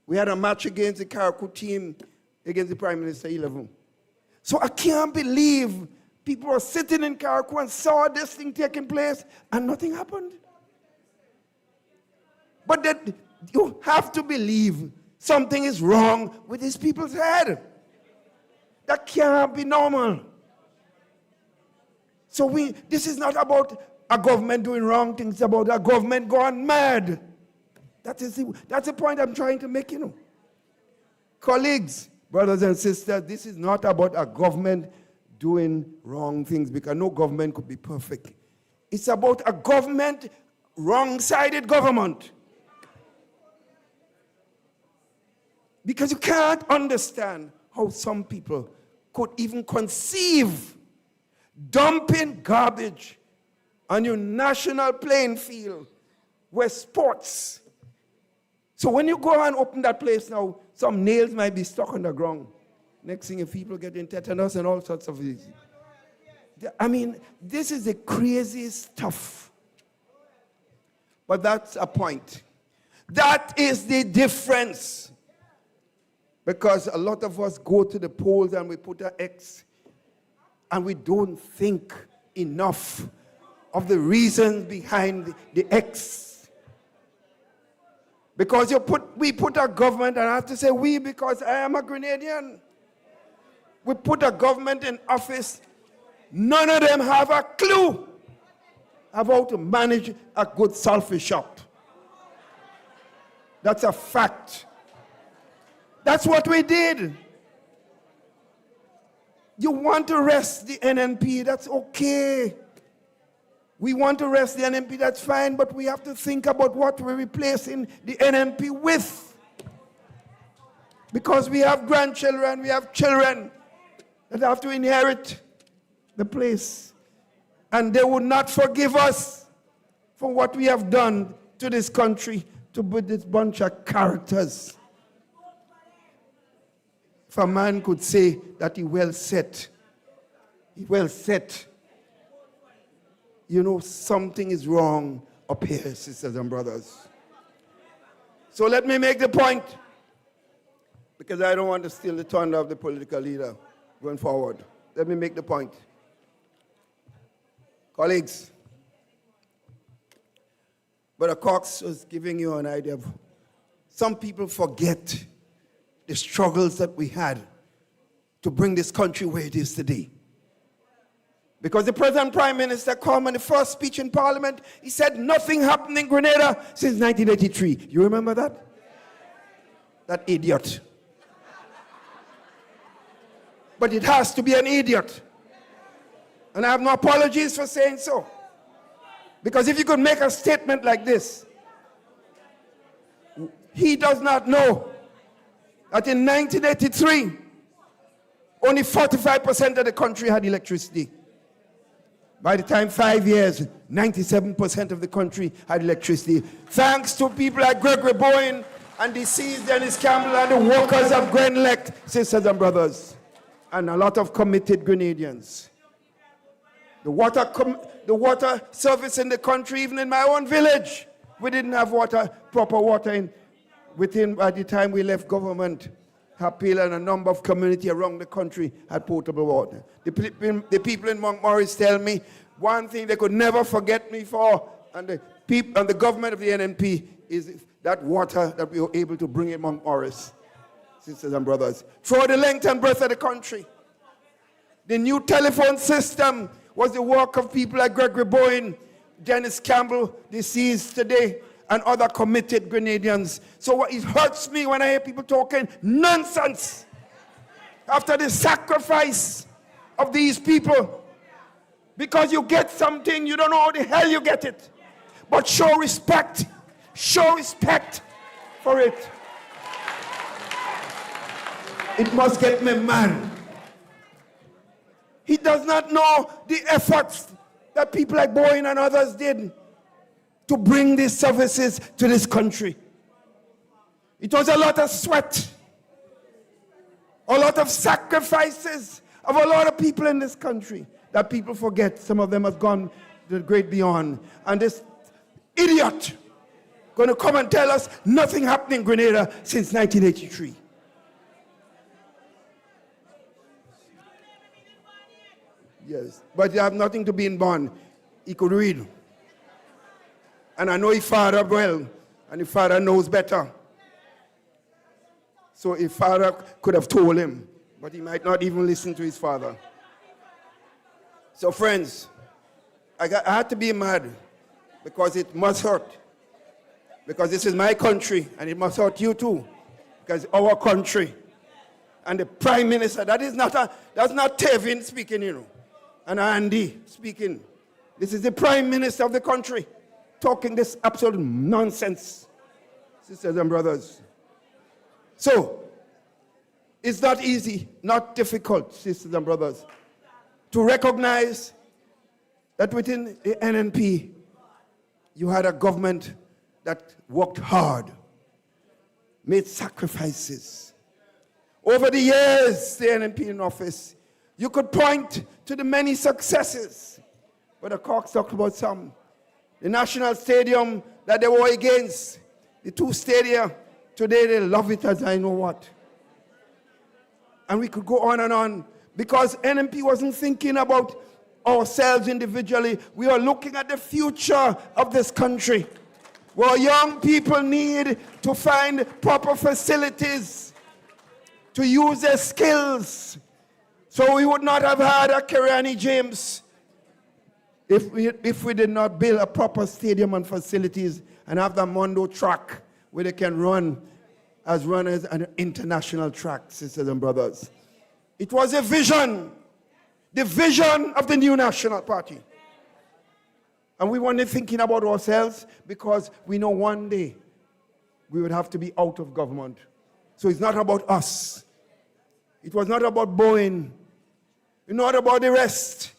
we had a match against the Carriacou team, against the Prime Minister 11. So I can't believe people were sitting in Carriacou and saw this thing taking place and nothing happened. But that you have to believe something is wrong with these people's head. That can't be normal. So this is not about a government doing wrong things, it's about a government gone mad. That's the point I'm trying to make, you know. Colleagues, brothers and sisters, this is not about a government doing wrong things, because no government could be perfect. It's about a government, wrong-sided government. Because you can't understand how some people could even conceive dumping garbage on your national playing field where sports. So when you go and open that place now, some nails might be stuck on the ground. Next thing, if people get in tetanus and all sorts of things. I mean, this is the craziest stuff. But that's a point. That is the difference. Because a lot of us go to the polls and we put an X and we don't think enough of the reasons behind the X. Because we put a government, and I have to say we because I am a Grenadian. We put a government in office, none of them have a clue of how to manage a good sulfur shop. That's a fact. That's what we did. You want to rest the NNP, that's okay. We want to rest the NNP, that's fine, but we have to think about what we're replacing the NNP with. Because we have grandchildren, we have children that have to inherit the place. And they would not forgive us for what we have done to this country, to put this bunch of characters. If a man could say that he well set, you know, something is wrong up here, sisters and brothers. So let me make the point, because I don't want to steal the thunder of the political leader going forward. Let me make the point. Colleagues, Brother Cox was giving you an idea of some people forget the struggles that we had to bring this country where it is today. Because the President Prime Minister came in the first speech in Parliament, he said nothing happened in Grenada since 1983. You remember that? That idiot. But it has to be an idiot. And I have no apologies for saying so. Because if you could make a statement like this, he does not know that in 1983, only 45% of the country had electricity. By the time 5 years, 97% of the country had electricity. Thanks to people like Gregory Bowen and deceased Dennis Campbell and the workers of Grenlec, sisters and brothers, and a lot of committed Grenadians. The water service in the country, even in my own village, we didn't have proper water by the time we left government. Hapil and a number of communities around the country had potable water. The people in Montmorris tell me one thing they could never forget me for, and the government of the NNP, is that water that we were able to bring in Montmorris, sisters and brothers, throughout the length and breadth of the country. The new telephone system was the work of people like Gregory Bowen, Dennis Campbell, deceased today, and other committed Grenadians. So it hurts me when I hear people talking nonsense after the sacrifice of these people. Because you get something, you don't know how the hell you get it. But show respect for it. It must get me mad. He does not know the efforts that people like Bowen and others did to bring these services to this country. It was a lot of sweat, a lot of sacrifices of a lot of people in this country that people forget. Some of them have gone the great beyond. And this idiot going to come and tell us nothing happened in Grenada since 1983. Yes, but he have nothing to be in bond. He could read. And I know his father well, and his father knows better. So his father could have told him, but he might not even listen to his father. So friends, I had to be mad, because it must hurt. Because this is my country, and it must hurt you too, because our country. And the Prime Minister, that's not Tevin speaking, you know, and Andy speaking. This is the Prime Minister of the country talking this absolute nonsense, sisters and brothers. So, it's not easy, not difficult, sisters and brothers, to recognize that within the NNP, you had a government that worked hard, made sacrifices. Over the years, the NNP in office, you could point to the many successes, but the Cox talked about some. The National Stadium that they were against, the two stadia, today they love it as I know what. And we could go on, because NNP wasn't thinking about ourselves individually. We are looking at the future of this country, where young people need to find proper facilities to use their skills. So we would not have had a Carriacou James if we did not build a proper stadium and facilities and have the Mondo track where they can run as runners on an international track, sisters and brothers. It was a vision, the vision of the new National Party. And we weren't thinking about ourselves because we know one day we would have to be out of government. So it's not about us. It was not about Bowen. It's not about the rest.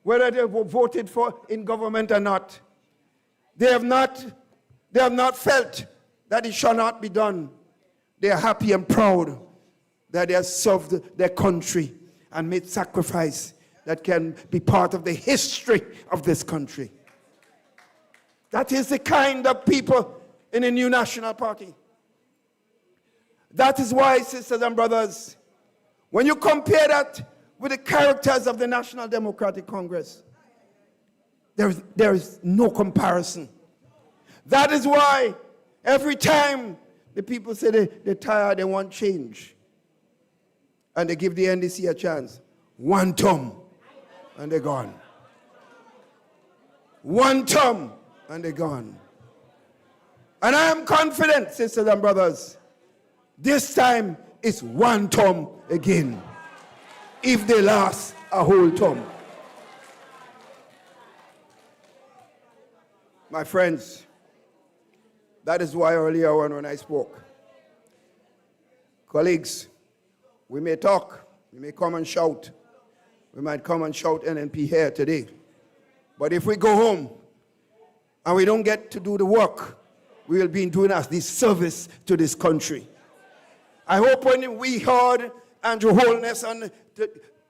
Whether they voted for in government or not. They have not felt that it shall not be done. They are happy and proud that they have served their country and made sacrifice that can be part of the history of this country. That is the kind of people in the new National Party. That is why, sisters and brothers, when you compare that with the characters of the National Democratic Congress, there is no comparison. That is why every time the people say they're tired, they want change, and they give the NDC a chance, one term, and they're gone. One term, and they're gone. And I am confident, sisters and brothers, this time it's one term again, if they last a whole term. My friends, that is why earlier on when I spoke, colleagues, we may talk, we may come and shout, we might come and shout NNP here today, but if we go home and we don't get to do the work, we will be doing us this service to this country. I hope when we heard Andrew Holness and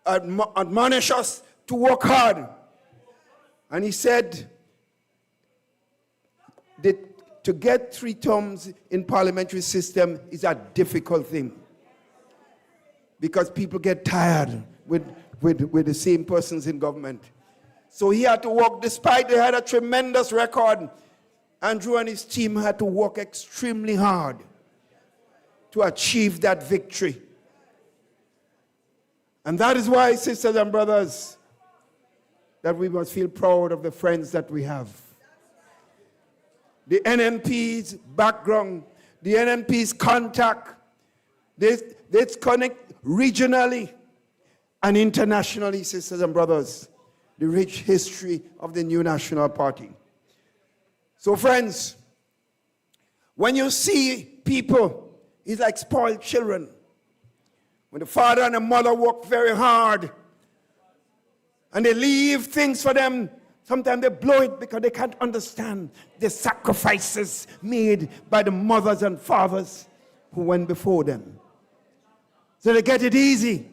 admonish us to work hard, and he said that to get 3 terms in parliamentary system is a difficult thing because people get tired with the same persons in government. So he had to work, despite they had a tremendous record, Andrew and his team had to work extremely hard to achieve that victory. And that is why, sisters and brothers, that we must feel proud of the friends that we have. The NNP's background, the NNP's contact, they connect regionally and internationally, sisters and brothers, the rich history of the new National Party. So friends, when you see people, it's like spoiled children. When the father and the mother work very hard and they leave things for them, sometimes they blow it because they can't understand the sacrifices made by the mothers and fathers who went before them. So they get it easy.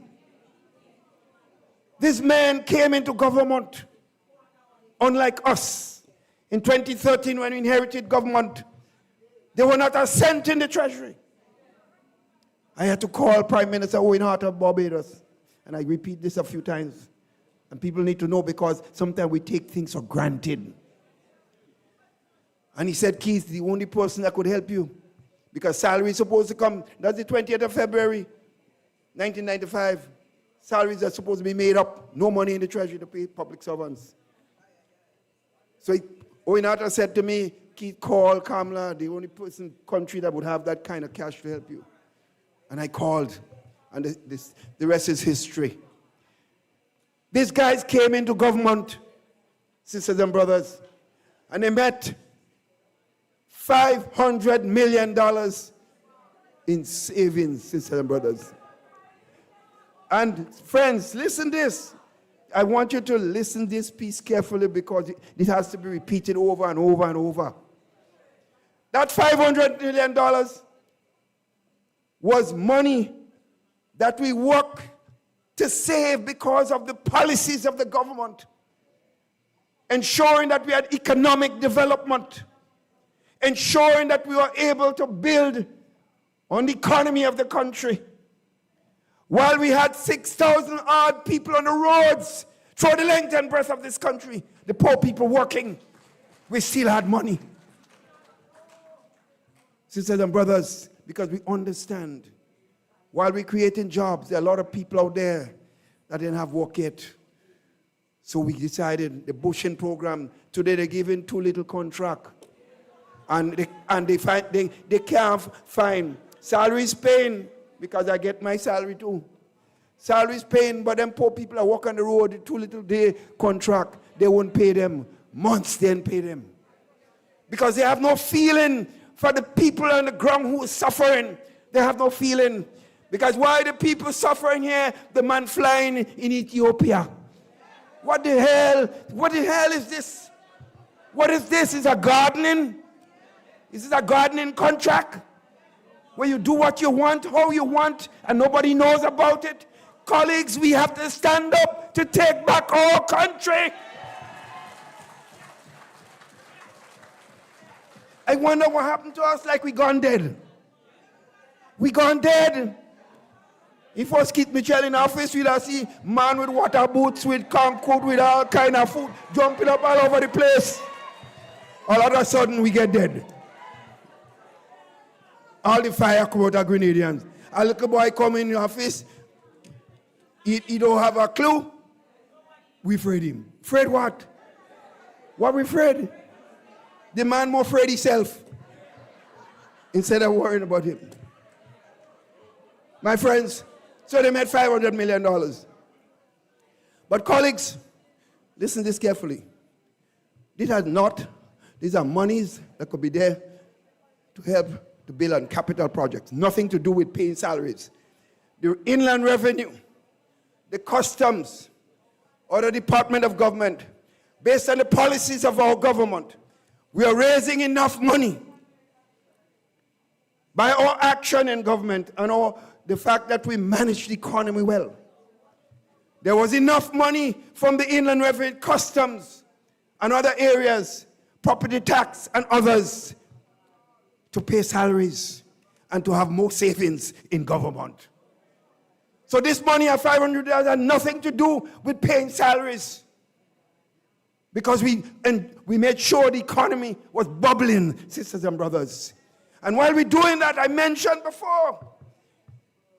This man came into government unlike us. In 2013, when we inherited government, there were not a cent in the treasury. I had to call Prime Minister Owen Hart of Barbados, and I repeat this a few times. And people need to know because sometimes we take things for granted. And he said, Keith, the only person that could help you, because salary is supposed to come, that's the 20th of February, 1995. Salaries are supposed to be made up. No money in the treasury to pay public servants. So Owen Hart said to me, Keith, call Kamala, the only country that would have that kind of cash to help you. And I called, and the rest is history. These guys came into government, sisters and brothers, and they met $500 million in savings, sisters and brothers. And friends, listen this. I want you to listen this piece carefully because it has to be repeated over and over and over. That $500 million was money that we work to save because of the policies of the government, ensuring that we had economic development, ensuring that we were able to build on the economy of the country. While we had 6,000 odd people on the roads through the length and breadth of this country, the poor people working, we still had money. Sisters and brothers, because we understand, while we're creating jobs, there are a lot of people out there that didn't have work yet. So we decided the bushing program, today they're giving too little contract. And they can't find salaries paying, because I get my salary too. Salaries paying, but them poor people are walking on the road, too little day contract. They won't pay them. Months they didn't pay them. Because they have no feeling for the people on the ground who are suffering. They have no feeling. Because why the people suffering here, the man flying in Ethiopia? What the hell is this? What is this? Is a gardening? Is this a gardening contract? Where you do what you want, how you want, and nobody knows about it? Colleagues, we have to stand up to take back our country. I wonder what happened to us, like we gone dead. We gone dead. If was Keith Mitchell in office, we'd see man with water boots, with concrete, with all kind of food, jumping up all over the place. All of a sudden, we get dead. All the fire come out of Grenadians. A little boy come in the office, he don't have a clue. We afraid him. Afraid what? What we afraid? The man more afraid himself instead of worrying about him. My friends, so they made $500 million. But colleagues, listen to this carefully. These are monies that could be there to help to build on capital projects. Nothing to do with paying salaries. The inland revenue, the customs, or the Department of Government, based on the policies of our government, we are raising enough money by our action in government and the fact that we manage the economy well. There was enough money from the inland revenue, customs, and other areas, property tax and others, to pay salaries and to have more savings in government. So this money of $500 had nothing to do with paying salaries, because we made sure the economy was bubbling, sisters and brothers. And while we're doing that, I mentioned before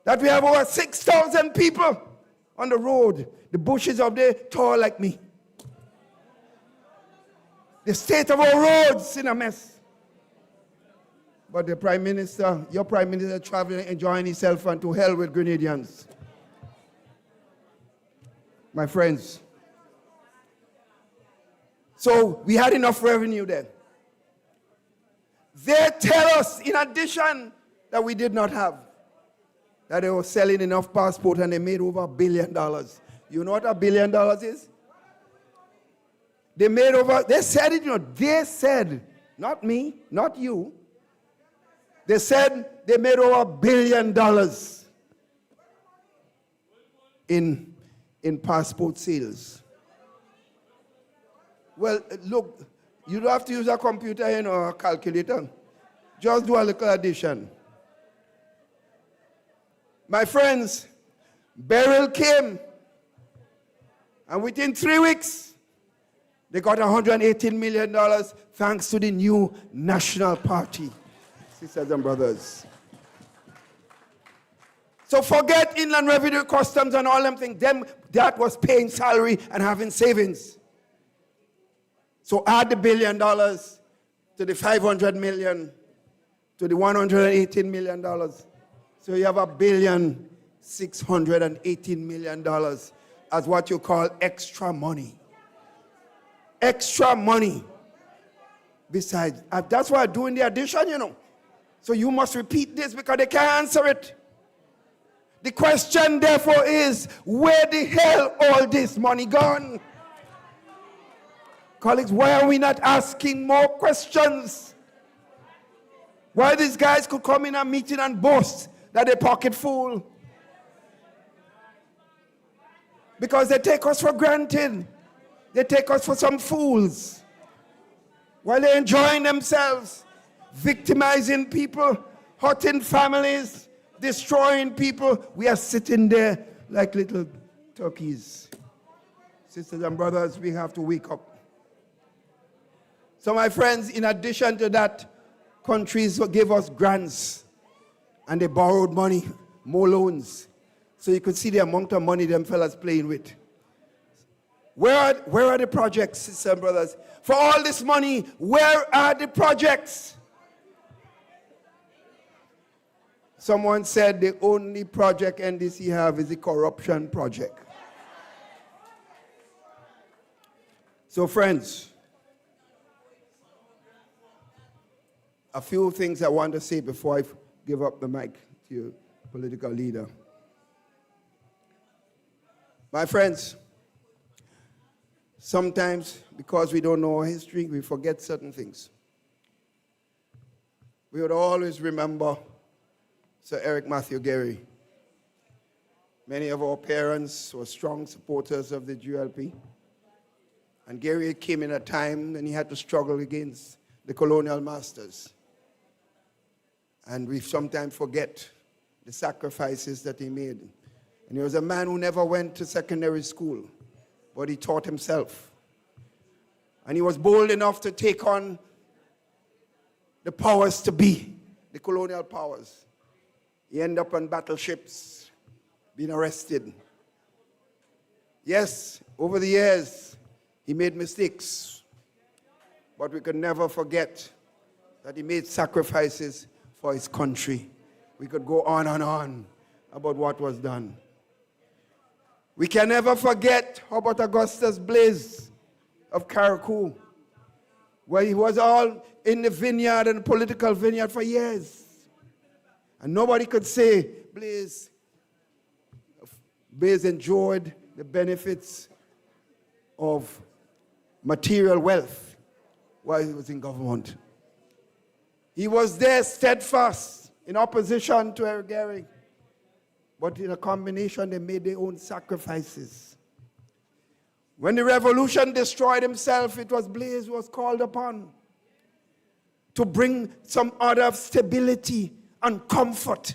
that we have over 6,000 people on the road. The bushes up there tall like me. The state of our roads in a mess. But the Prime Minister, your Prime Minister, traveling, enjoying himself, and to hell with Grenadians. My friends. So we had enough revenue there. They tell us, in addition, that we did not have, that they were selling enough passports and they made over $1 billion. You know what $1 billion is? They said it, they said, not me, not you. They said they made over $1 billion in passport sales. Well, look, you don't have to use a computer or a calculator. Just do a little addition. My friends, Beryl came, and within 3 weeks, they got $118 million thanks to the new National Party, sisters and brothers. So forget inland revenue, customs, and all them things. That was paying salary and having savings. So add the $1 billion to the $500 million to the $118 million. So you have $1,618 million as what you call extra money. Extra money. Besides, that's why I'm doing the addition, So you must repeat this because they can't answer it. The question, therefore, is, where the hell all this money gone? Colleagues, why are we not asking more questions? Why these guys could come in a meeting and boast that they pocket full? Because they take us for granted. They take us for some fools. While they're enjoying themselves, victimizing people, hurting families, destroying people, we are sitting there like little turkeys. Sisters and brothers, we have to wake up. So my friends, in addition to that, countries gave us grants and they borrowed money, more loans. So you could see the amount of money them fellas playing with. Where are the projects, sisters and brothers? For all this money, where are the projects? Someone said the only project NDC have is the corruption project. So friends, a few things I want to say before I give up the mic to your political leader. My friends, sometimes because we don't know our history, we forget certain things. We would always remember Sir Eric Matthew Gary. Many of our parents were strong supporters of the GLP. And Gary came in a time when he had to struggle against the colonial masters. And we sometimes forget the sacrifices that he made. And he was a man who never went to secondary school, but he taught himself. And he was bold enough to take on the powers to be, the colonial powers. He ended up on battleships, being arrested. Yes, over the years, he made mistakes. But we could never forget that he made sacrifices for his country. We could go on and on about what was done. We can never forget about Augustus Blaze of Carriacou, where he was all in the vineyard and the political vineyard for years. And nobody could say Blaze enjoyed the benefits of material wealth while he was in government. He was there steadfast in opposition to Eric Gehry. But in a combination, they made their own sacrifices. When the revolution destroyed himself, it was Blaze who was called upon to bring some order of stability and comfort,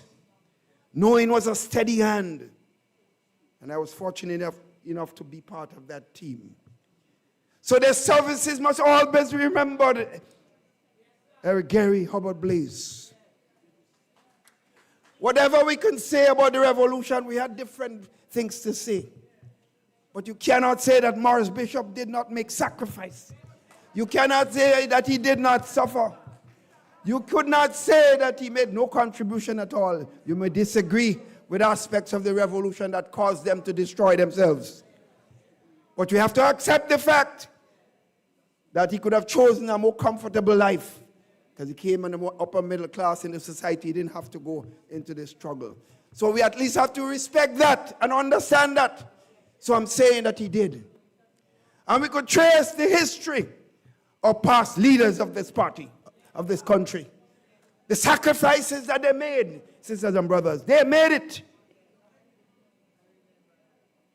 knowing was a steady hand. And I was fortunate enough to be part of that team. So their services must always be remembered. Eric Gehry, Hubert Blaze. Whatever we can say about the revolution, we had different things to say. But you cannot say that Morris Bishop did not make sacrifice. You cannot say that he did not suffer. You could not say that he made no contribution at all. You may disagree with aspects of the revolution that caused them to destroy themselves. But you have to accept the fact that he could have chosen a more comfortable life, because he came in the more upper middle class in the society. He didn't have to go into this struggle. So we at least have to respect that and understand that. So I'm saying that he did. And we could trace the history of past leaders of this party, of this country. The sacrifices that they made, sisters and brothers, they made it.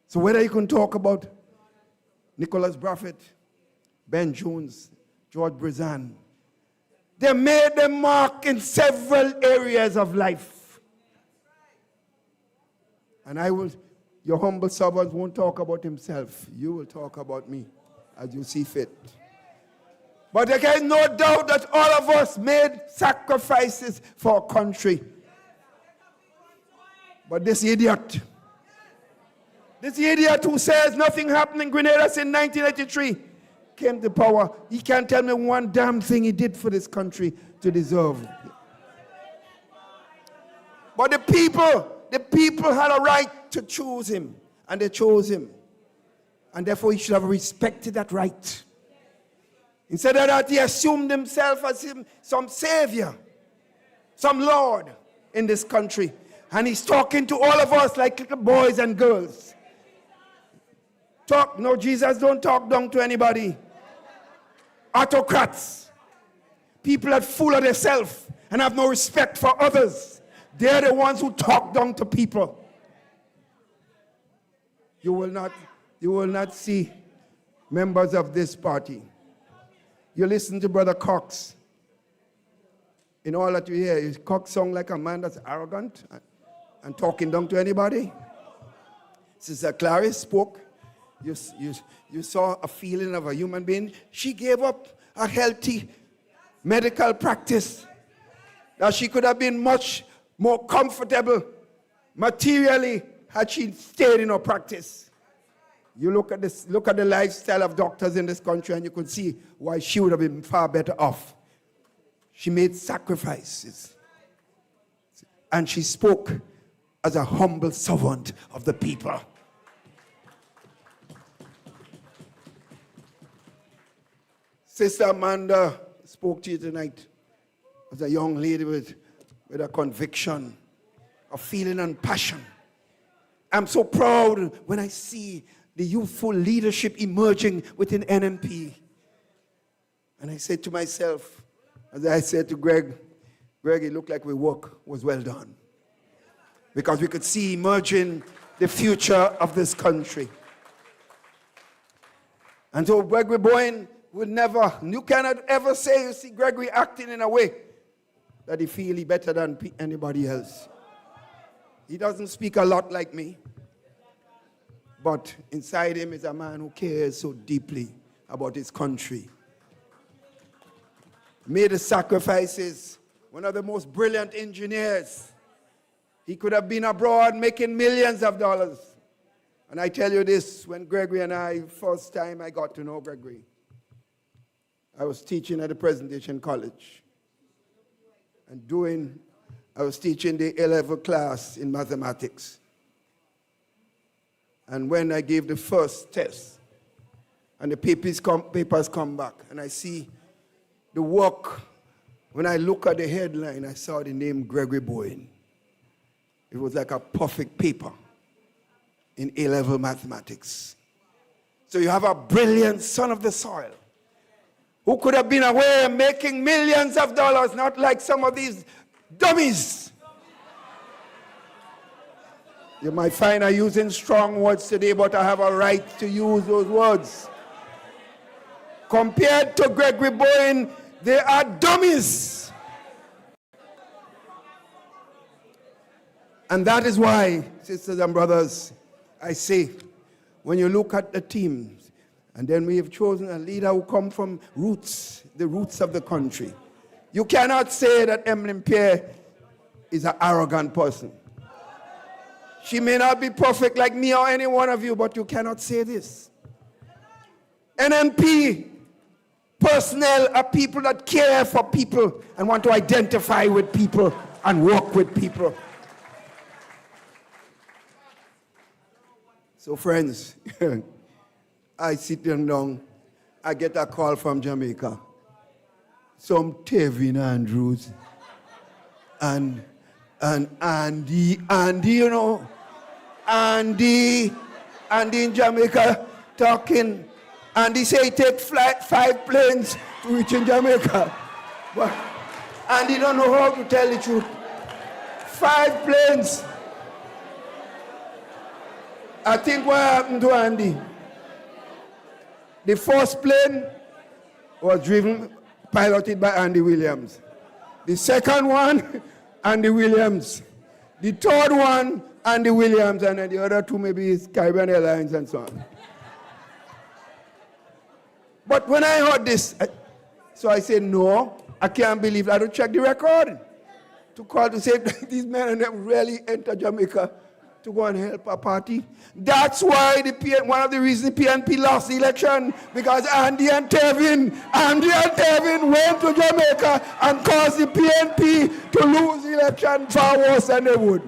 So whether you can talk about Nicholas Braffett, Ben Jones, George Brizan, they made their mark in several areas of life. And your humble servant won't talk about himself. You will talk about me as you see fit. But there is no doubt that all of us made sacrifices for our country. But this idiot who says nothing happened in Grenada since 1983, came to power. He can't tell me one damn thing he did for this country to deserve. But the people had a right to choose him, and they chose him. And therefore he should have respected that right. Instead of that, he assumed himself as some savior, some lord in this country. And he's talking to all of us like little boys and girls. No, Jesus don't talk down to anybody. Autocrats, people that full of themselves and have no respect for others, they're the ones who talk down to people. You will not see members of this party. You listen to Brother Cox. In all that you hear, is Cox sound like a man that's arrogant and talking down to anybody? Sister Clarice spoke. You saw a feeling of a human being. She gave up a healthy medical practice that she could have been much more comfortable materially had she stayed in her practice. You look at the lifestyle of doctors in this country and you could see why she would have been far better off. She made sacrifices. And she spoke as a humble servant of the people. Sister Amanda spoke to you tonight as a young lady with a conviction, a feeling and passion. I'm so proud when I see the youthful leadership emerging within NMP. And I said to myself, as I said to Greg, it looked like our work was well done. Because we could see emerging the future of this country. And so Gregory Boyne you cannot ever say you see Gregory acting in a way that he feels he's better than anybody else. He doesn't speak a lot like me. But inside him is a man who cares so deeply about his country. Made the sacrifices. One of the most brilliant engineers. He could have been abroad making millions of dollars. And I tell you this, when Gregory and I, first time I got to know Gregory, I was teaching at the Presentation College. And I was teaching the A-level class in mathematics. And when I gave the first test, and the papers come back, and I see the work, when I look at the headline, I saw the name Gregory Bowen. It was like a perfect paper in A-level mathematics. So you have a brilliant son of the soil who could have been away making millions of dollars, not like some of these dummies. You might find I'm using strong words today, but I have a right to use those words. Compared to Gregory Bowen, they are dummies. And that is why, sisters and brothers, I say, when you look at the teams, and then we have chosen a leader who comes from the roots of the country, you cannot say that Emmeline Pierre is an arrogant person. She may not be perfect like me or any one of you, but you cannot say this. NMP personnel are people that care for people and want to identify with people and work with people. So friends, I sit them down, I get a call from Jamaica. Some Tevin Andrews and Andy, you know, Andy in Jamaica talking. Andy say he take 5 planes to reach in Jamaica. But Andy don't know how to tell the truth. 5 planes. I think what happened to Andy? The first plane was piloted by Andy Williams. The second one, Andy Williams. The third one, Andy Williams, and then the other 2 maybe is Caribbean Airlines and so on. But when I heard this, so I said, no, I can't believe it. I don't check the record. To call to say these men and them really enter Jamaica to go and help a party. That's why one of the reasons the PNP lost the election, because Andy and Tevin went to Jamaica and caused the PNP to lose the election far worse than they would.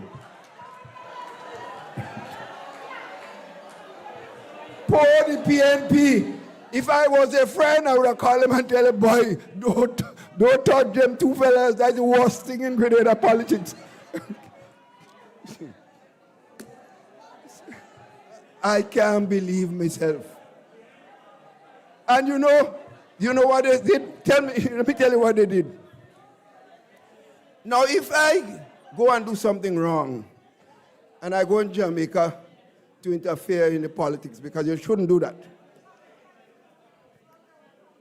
Poor the PNP. If I was a friend, I would have called him and tell him, boy, don't touch them 2 fellas. That's the worst thing in Grenada politics. I can't believe myself. And you know what they did? Let me tell you what they did. Now, if I go and do something wrong, and I go in Jamaica to interfere in the politics, because you shouldn't do that.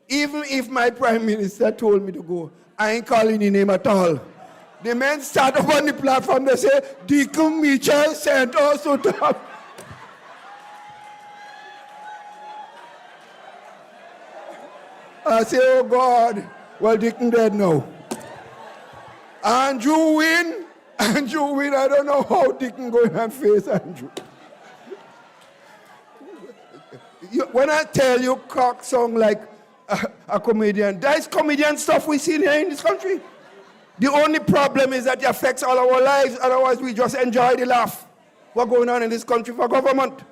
Even if my prime minister told me to go, I ain't calling his name at all. The men start up on the platform, they say, Deacon Mitchell sent us to talk. I say, oh God, well, Deacon dead now. Andrew win, I don't know how Deacon going and face Andrew. When I tell you cock song like a comedian, that's comedian stuff we see here in this country. The only problem is that it affects all our lives, otherwise we just enjoy the laugh. What's going on in this country for government?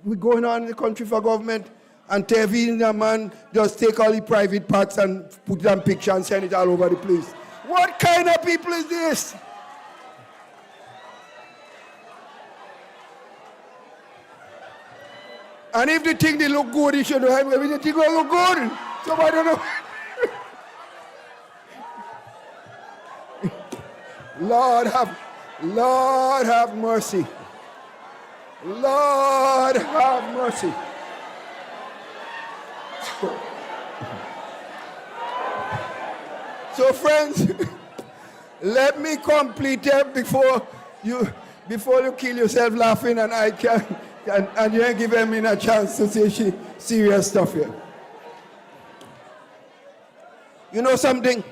We're going on in the country for government, and Tevin, the man, just take all the private parts and put it on picture and send it all over the place. What kind of people is this? And if the thing they look good, it should have everything will look good. So I don't know. Lord have mercy. Lord have mercy. So friends, let me complete it before you kill yourself laughing, and I can. And you ain't giving me a chance to say serious stuff here. You know something?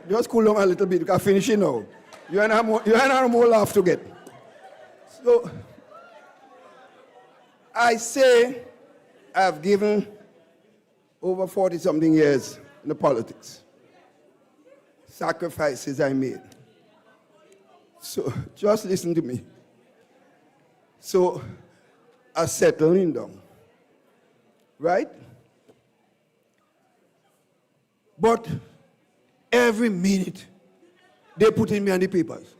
Just cool down a little bit, because I'm finishing now. You and I more laugh to get. So, I say I've given over 40-something years in the politics. Sacrifices I made. So just listen to me. So I'm settling down, right? But every minute, they putting me on the papers.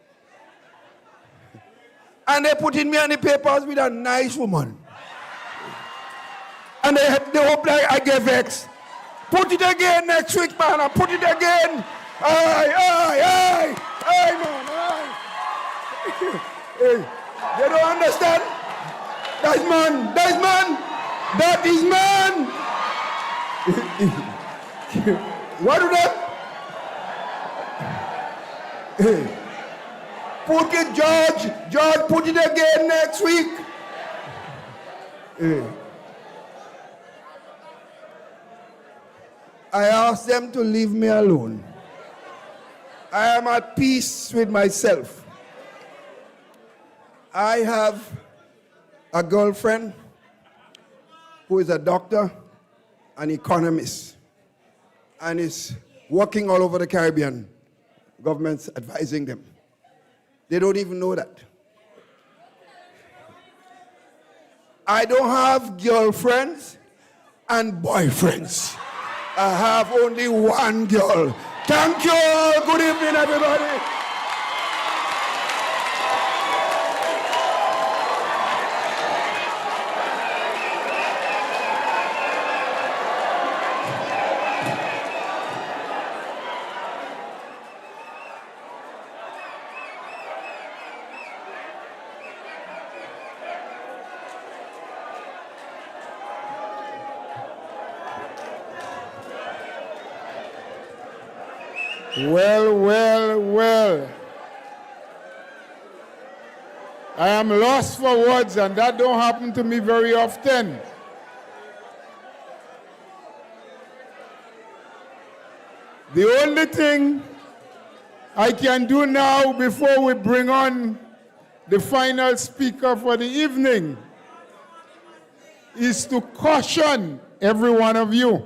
And they putting me on the papers with a nice woman. And they hope like I get vexed. Put it again next week, man. I put it again. Aye, man, aye. Hey, they don't understand. That is man. What do they? Hey. Put it, George, put it again next week. Hey. I asked them to leave me alone. I am at peace with myself. I have a girlfriend who is a doctor, an economist, and is working all over the Caribbean. Government's advising them. They don't even know that. I don't have girlfriends and boyfriends. I have only one girl. Thank you all. Good evening, everybody. Well. I am lost for words, and that don't happen to me very often. The only thing I can do now before we bring on the final speaker for the evening is to caution every one of you.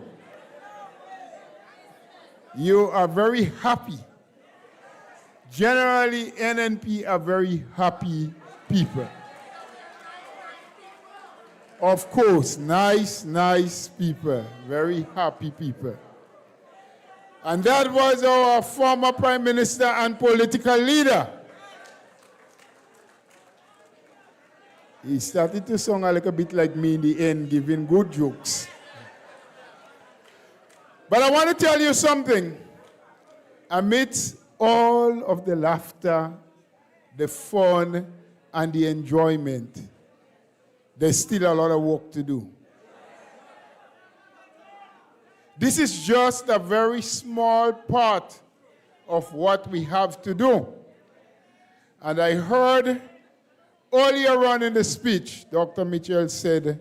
You are very happy. Generally, NNP are very happy people. Of course, nice people, very happy people. And that was our former Prime Minister and political leader. He started to sound a little bit like me in the end, giving good jokes. But I want to tell you something. Amidst all of the laughter, the fun, and the enjoyment, there's still a lot of work to do. This is just a very small part of what we have to do. And I heard earlier on in the speech, Dr. Mitchell said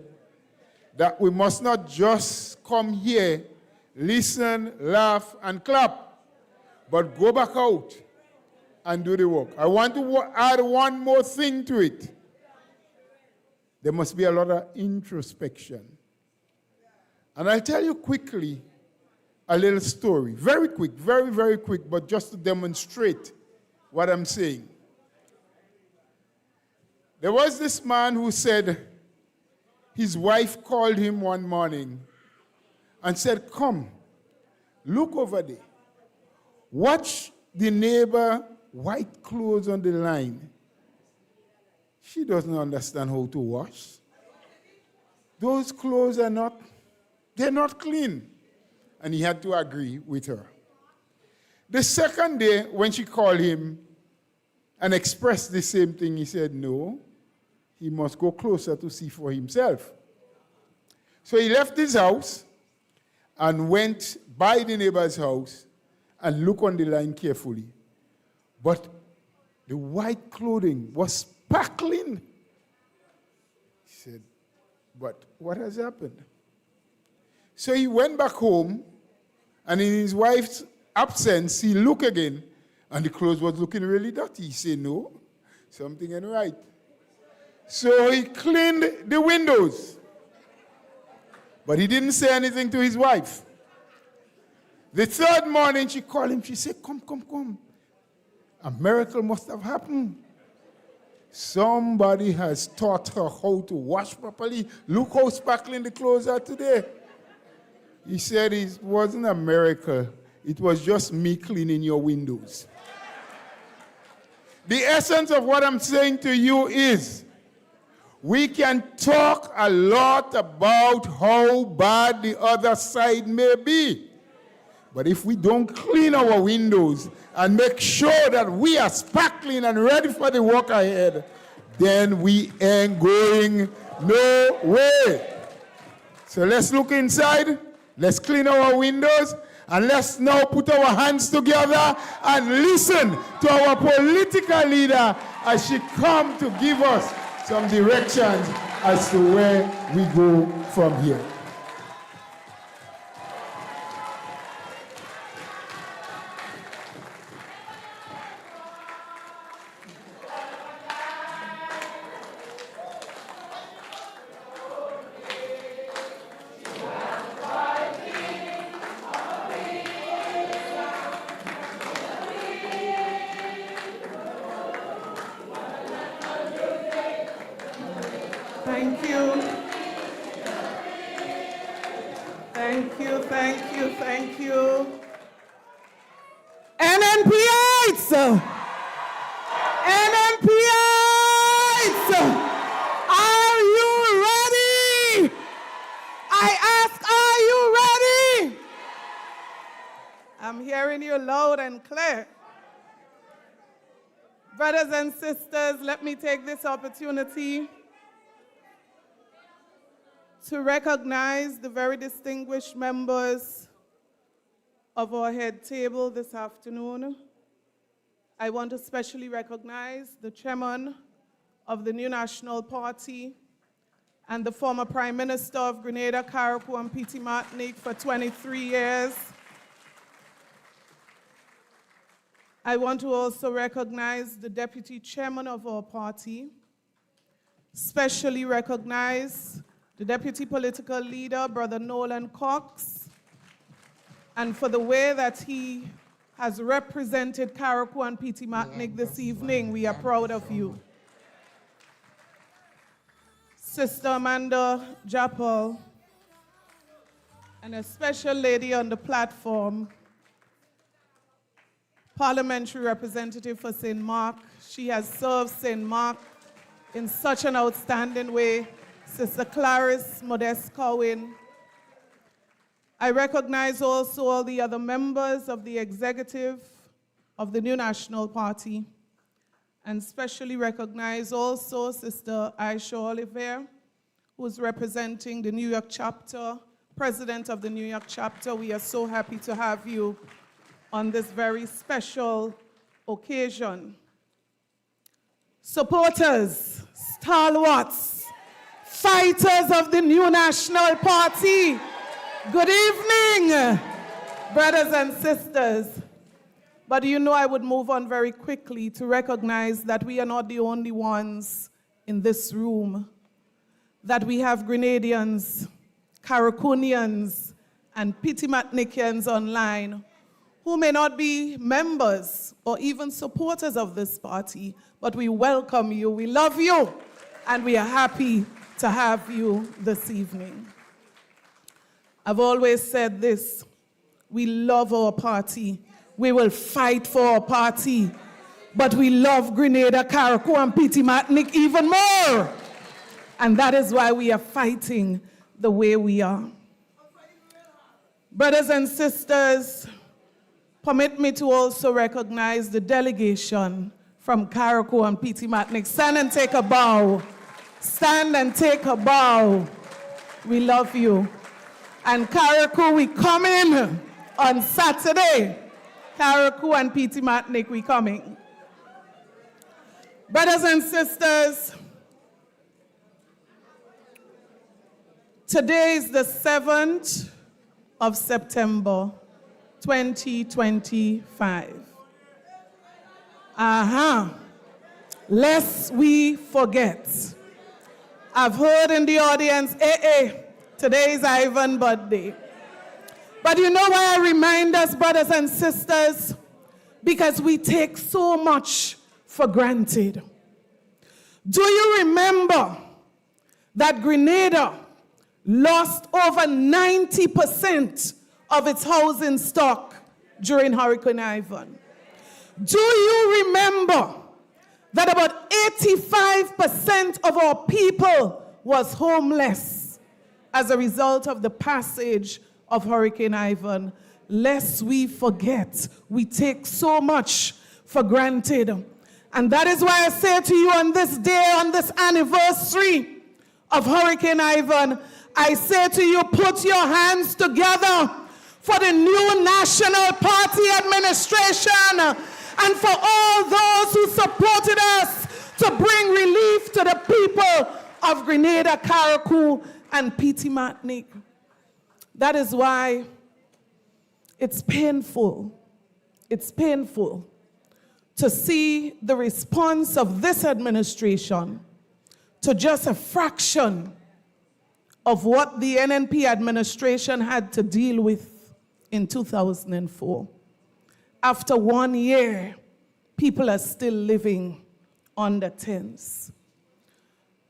that we must not just come here, listen, laugh, and clap, but go back out and do the work. I want to add one more thing to it. There must be a lot of introspection. And I'll tell you quickly a little story. Very quick, very quick, but just to demonstrate what I'm saying. There was this man who said his wife called him one morning and said, "Come, look over there. Watch the neighbor white clothes on the line. She doesn't understand how to wash. Those clothes are not clean." And he had to agree with her. The second day, when she called him and expressed the same thing, he said, no, he must go closer to see for himself. So he left his house and went by the neighbor's house and looked on the line carefully. But the white clothing was sparkling. He said, but what has happened? So he went back home, and in his wife's absence, he looked again, and the clothes was looking really dirty. He said, no, something ain't right. So he cleaned the windows. But he didn't say anything to his wife. The third morning, she called him. She said, come. A miracle must have happened. Somebody has taught her how to wash properly. Look how sparkling the clothes are today. He said it wasn't a miracle. It was just me cleaning your windows. The essence of what I'm saying to you is, we can talk a lot about how bad the other side may be. But if we don't clean our windows and make sure that we are sparkling and ready for the work ahead, then we ain't going nowhere. So let's look inside, let's clean our windows, and let's now put our hands together and listen to our political leader as she comes to give us some directions as to where we go from here. Thank you. Thank you. NNPites! Are you ready? I ask, are you ready? I'm hearing you loud and clear. Brothers and sisters, let me take this opportunity to recognize the very distinguished members of our head table this afternoon. I want to especially recognize the chairman of the New National Party and the former Prime Minister of Grenada, Carriacou and Petite Martinique for 23 years. I want to also recognize the deputy chairman of our party, especially recognize the deputy political leader, Brother Nolan Cox, and for the way that he has represented Carriacou and Petite Martinique this evening. We are proud of you. Sister Amanda Japal, and a special lady on the platform, parliamentary representative for St. Mark. She has served St. Mark in such an outstanding way. Sister Clarice Modest Cowan. I recognize also all the other members of the executive of the New National Party, and especially recognize also Sister Aisha Oliver, who is representing the New York chapter, president of the New York chapter. We are so happy to have you on this very special occasion. Supporters, stalwarts, fighters of the New National Party, good evening, brothers and sisters. But you know I would move on very quickly to recognize that we are not the only ones in this room, that we have Grenadians, Carriacouians, and Petite Martiniqueans online who may not be members or even supporters of this party, but we welcome you, we love you, and we are happy to have you this evening. I've always said this, we love our party, we will fight for our party, but we love Grenada, Carriacou, and Petite Martinique even more. And that is why we are fighting the way we are. Brothers and sisters, permit me to also recognize the delegation from Carriacou and Petite Martinique. Stand and take a bow. Stand and take a bow. We love you. And Carriacou, we come in on Saturday. Carriacou and Petite Martinique, we coming. Brothers and sisters, today is the 7th of September, 2025. Lest we forget, I've heard in the audience, today is Ivan's birthday. But you know why I remind us, brothers and sisters? Because we take so much for granted. Do you remember that Grenada lost over 90% of its housing stock during Hurricane Ivan? Do you remember that about 85% of our people was homeless as a result of the passage of Hurricane Ivan? Lest we forget, we take so much for granted. And that is why I say to you on this day, on this anniversary of Hurricane Ivan, I say to you, put your hands together for the new National Party administration and for all those who supported us to bring relief to the people of Grenada, Carriacou, and Petite Martinique. That is why it's painful to see the response of this administration to just a fraction of what the NNP administration had to deal with in 2004. After 1 year, people are still living under tents.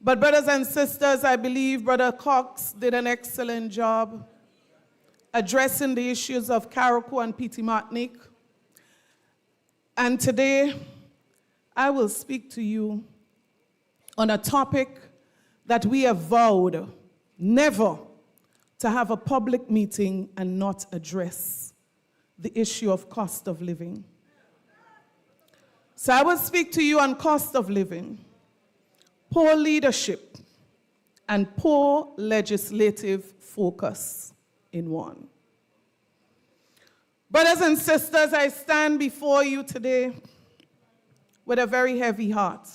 But brothers and sisters, I believe Brother Cox did an excellent job addressing the issues of Carriacou and Petite Martinique. And today, I will speak to you on a topic that we have vowed never to have a public meeting and not address: the issue of cost of living. So I will speak to you on cost of living, poor leadership, and poor legislative focus in one. Brothers and sisters, I stand before you today with a very heavy heart.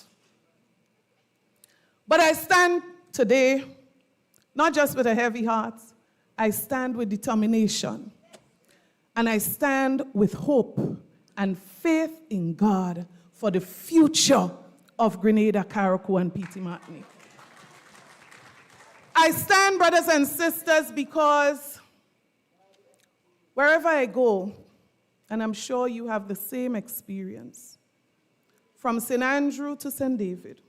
But I stand today not just with a heavy heart, I stand with determination. And I stand with hope and faith in God for the future of Grenada, Carriacou, and Petite Martinique. I stand, brothers and sisters, because wherever I go, and I'm sure you have the same experience, from St. Andrew to St. David,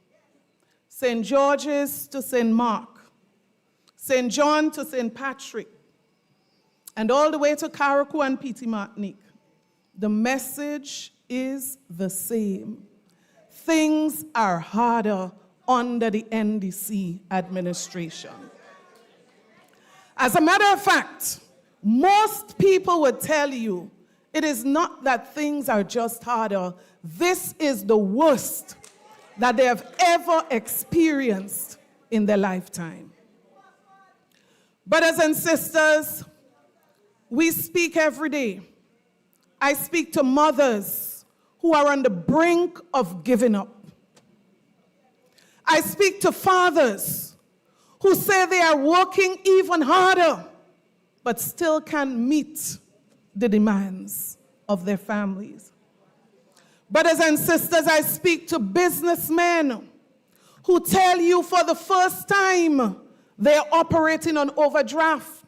St. George's to St. Mark, St. John to St. Patrick, and all the way to Carriacou and Petite Martinique, the message is the same. Things are harder under the NDC administration. As a matter of fact, most people would tell you it is not that things are just harder. This is the worst that they have ever experienced in their lifetime. Brothers and sisters, we speak every day. I speak to mothers who are on the brink of giving up. I speak to fathers who say they are working even harder, but still can't meet the demands of their families. Brothers and sisters, I speak to businessmen who tell you for the first time they are operating on overdraft,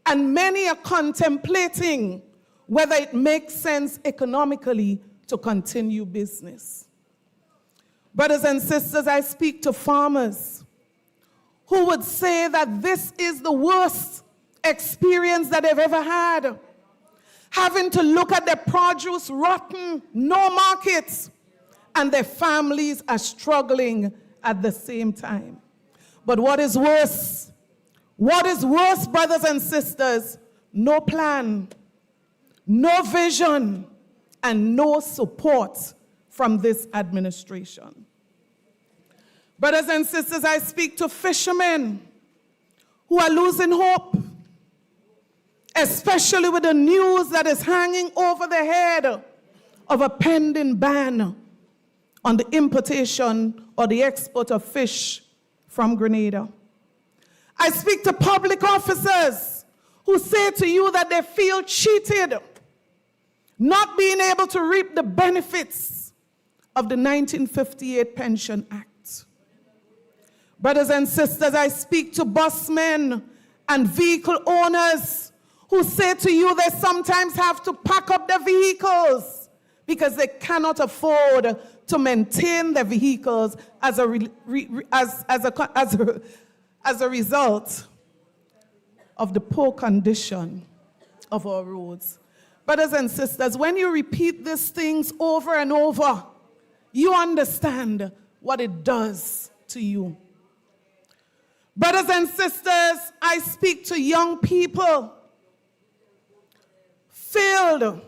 and many are contemplating whether it makes sense economically to continue business. Brothers and sisters, I speak to farmers who would say that this is the worst experience that they've ever had, having to look at their produce rotten, no markets, and their families are struggling at the same time. But what is worse? What is worse, brothers and sisters? No plan, no vision, and no support from this administration. Brothers and sisters, I speak to fishermen who are losing hope, especially with the news that is hanging over their head of a pending ban on the importation or the export of fish from Grenada. I speak to public officers who say to you that they feel cheated, not being able to reap the benefits of the 1958 Pension Act. Brothers and sisters, I speak to busmen and vehicle owners who say to you they sometimes have to pack up their vehicles because they cannot afford to maintain their vehicles as a result of the poor condition of our roads. Brothers and sisters, when you repeat these things over and over, you understand what it does to you. Brothers and sisters, I speak to young people filled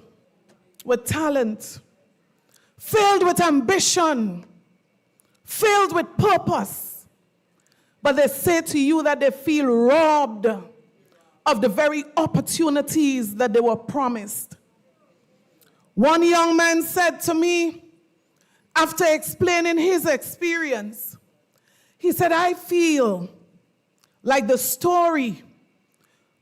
with talent, filled with ambition, filled with purpose. But they say to you that they feel robbed of the very opportunities that they were promised. One young man said to me, after explaining his experience, he said, I feel like the story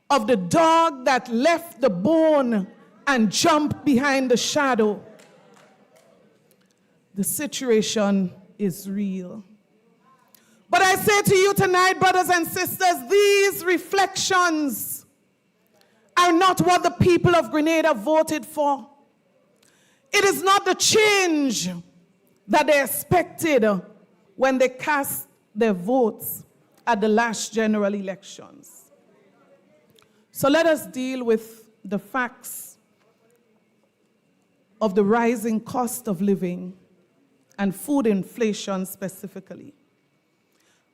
of the dog that left the bone and jumped behind the shadow. The situation is real. But I say to you tonight, brothers and sisters, these reflections are not what the people of Grenada voted for. It is not the change that they expected when they cast their votes at the last general elections. So let us deal with the facts of the rising cost of living and food inflation specifically.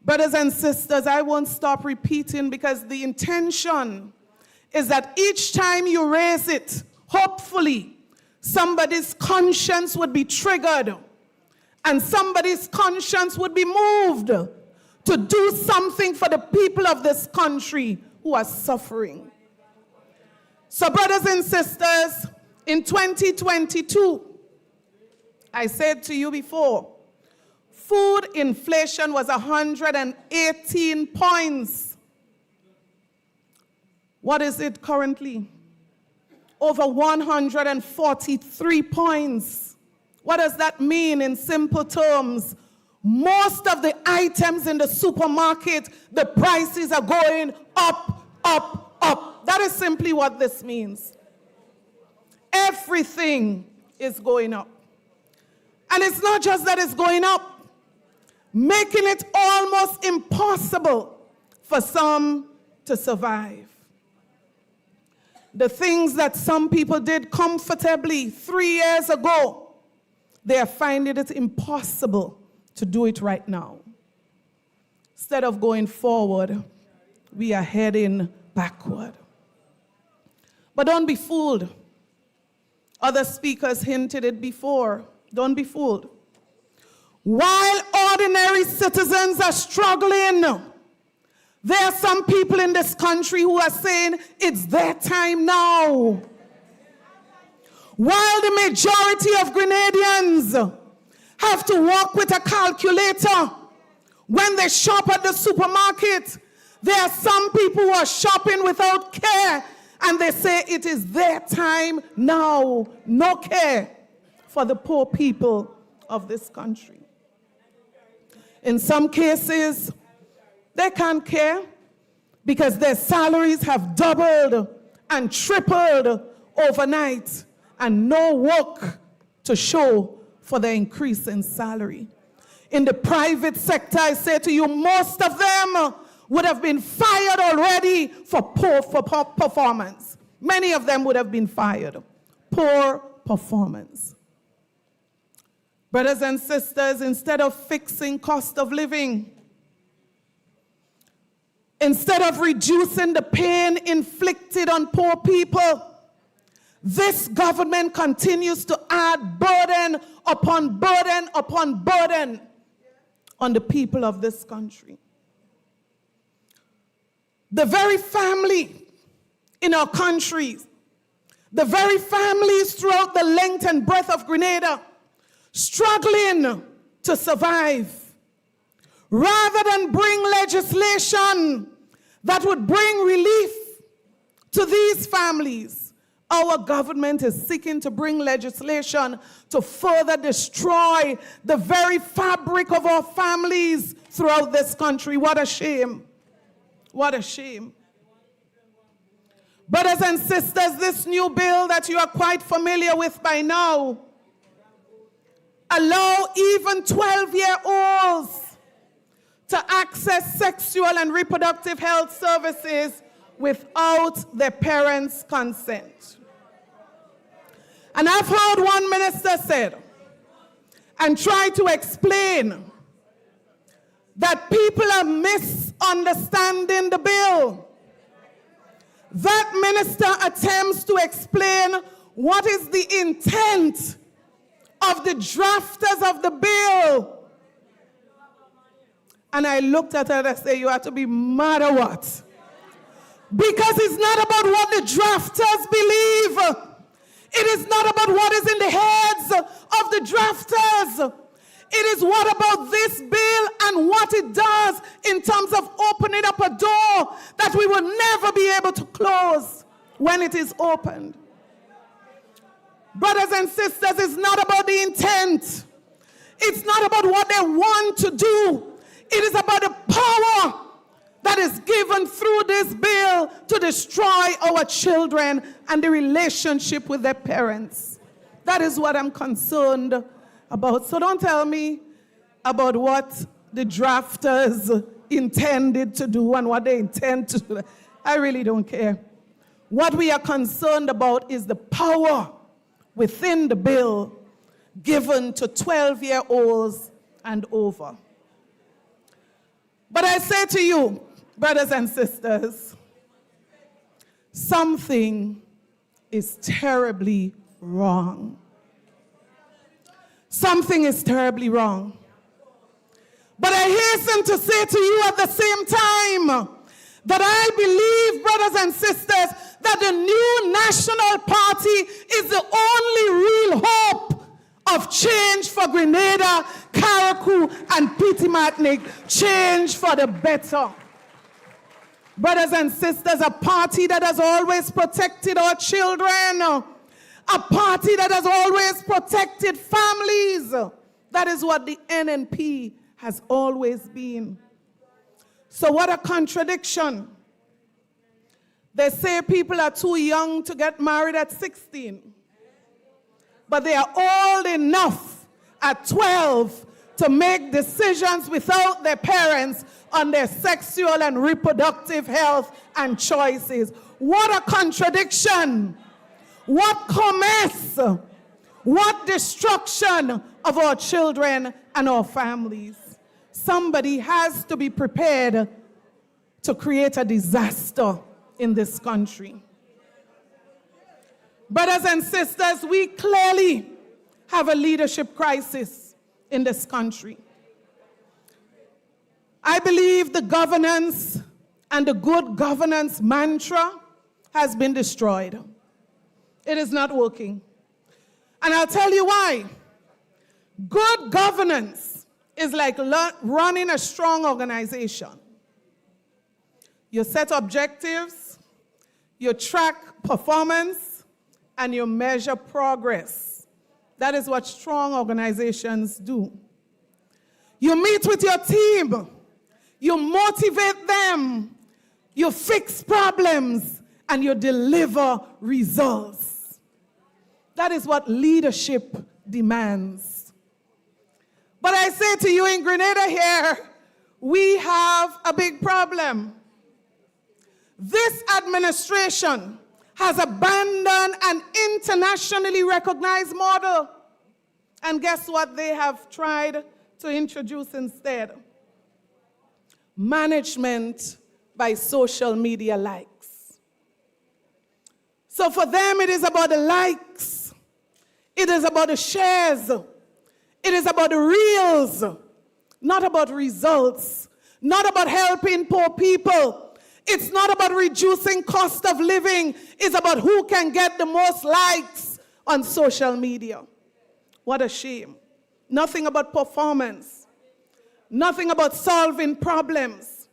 Brothers and sisters, I won't stop repeating because the intention is that each time you raise it, hopefully somebody's conscience would be triggered and somebody's conscience would be moved to do something for the people of this country who are suffering. So brothers and sisters, in 2022, I said to you before, food inflation was 118 points. What is it currently? Over 143 points. What does that mean in simple terms? Most of the items in the supermarket, the prices are going up, up, up. That is simply what this means. Everything is going up. And it's not just that it's going up, making it almost impossible for some to survive. The things that some people did comfortably 3 years ago, they are finding it impossible to do it right now. Instead of going forward, we are heading backward. But don't be fooled. Other speakers hinted it before. Don't be fooled. While ordinary citizens are struggling, there are some people in this country who are saying it's their time now. While the majority of Grenadians have to walk with a calculator when they shop at the supermarket, there are some people who are shopping without care, and they say it is their time now. No care for the poor people of this country. In some cases, they can't care because their salaries have doubled and tripled overnight and no work to show for the increase in salary. In the private sector, I say to you, most of them would have been fired already for poor performance. Many of them would have been fired. Poor performance. Brothers and sisters, instead of fixing cost of living, instead of reducing the pain inflicted on poor people, this government continues to add burden upon burden upon burden on the people of this country. The very family in our countries, the very families throughout the length and breadth of Grenada, struggling to survive, rather than bring legislation that would bring relief to these families, our government is seeking to bring legislation to further destroy the very fabric of our families throughout this country. What a shame. What a shame. Brothers and sisters, this new bill that you are quite familiar with by now allow even 12-year-olds to access sexual and reproductive health services without their parents' consent. And I've heard one minister said, and try to explain, that people are misunderstanding the bill. That minister attempts to explain what is the intent of the drafters of the bill. And I looked at her and I said, you have to be mad or what? Because it's not about what the drafters believe. It is not about what is in the heads of the drafters. It is what about this bill and what it does in terms of opening up a door that we will never be able to close when it is opened. Brothers and sisters, it's not about the intent. It's not about what they want to do. It is about the power that is given through this bill to destroy our children and the relationship with their parents. That is what I'm concerned about. So don't tell me about what the drafters intended to do and what they intend to do. I really don't care. What we are concerned about is the power within the bill given to 12-year-olds and over. But I say to you, brothers and sisters, something is terribly wrong. Something is terribly wrong. But I hasten to say to you at the same time that I believe, brothers and sisters, that the new National Party is the only real hope of change for Grenada, Carriacou, and Petite Martinique. Change for the better. Brothers and sisters, a party that has always protected our children, a party that has always protected families. That is what the NNP has always been. So what a contradiction. They say people are too young to get married at 16. But they are old enough at 12 to make decisions without their parents on their sexual and reproductive health and choices. What a contradiction. What commerce. What destruction of our children and our families. Somebody has to be prepared to create a disaster in this country. Brothers and sisters, we clearly have a leadership crisis in this country. I believe the governance and the good governance mantra has been destroyed. It is not working. And I'll tell you why. Good governance is like running a strong organization. You set objectives, you track performance, and you measure progress. That is what strong organizations do. You meet with your team, you motivate them, you fix problems, and you deliver results. That is what leadership demands. But I say to you, in Grenada here, we have a big problem. This administration has abandoned an internationally recognized model. And guess what they have tried to introduce instead? Management by social media likes. So for them, it is about the likes. It is about the shares. It is about the reels, not about results, not about helping poor people. It's not about reducing cost of living. It's about who can get the most likes on social media. What a shame. Nothing about performance. Nothing about solving problems.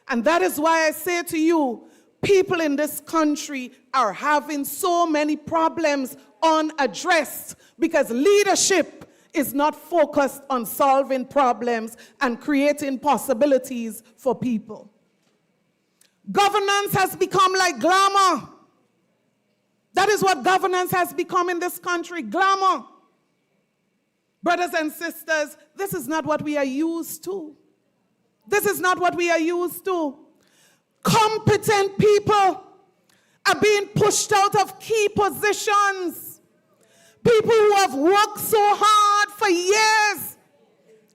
And that is why I say to you, people in this country are having so many problems unaddressed because leadership is not focused on solving problems and creating possibilities for people. Governance has become like glamour. That is what governance has become in this country, glamour. Brothers and sisters, this is not what we are used to. This is not what we are used to. Competent people are being pushed out of key positions. People who have worked so hard for years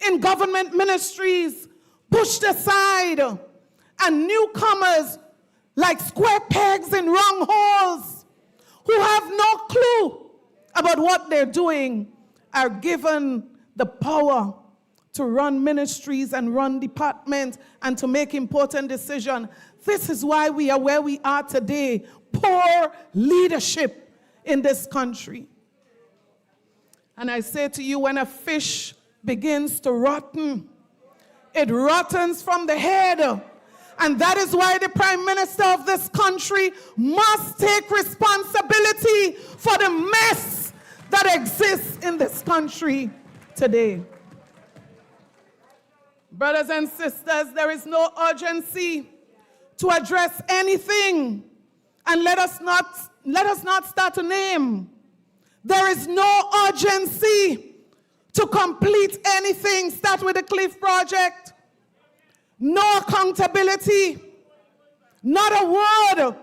in government ministries, pushed aside, and newcomers like square pegs in wrong holes who have no clue about what they're doing are given the power to run ministries and run departments and to make important decisions. This is why we are where we are today. Poor leadership in this country. And I say to you, when a fish begins to rotten, it rottens from the head. And that is why the Prime Minister of this country must take responsibility for the mess that exists in this country today. Brothers and sisters, there is no urgency to address anything. And let us not start to name. There is no urgency to complete anything. Start with the Cliff Project. No accountability. Not a word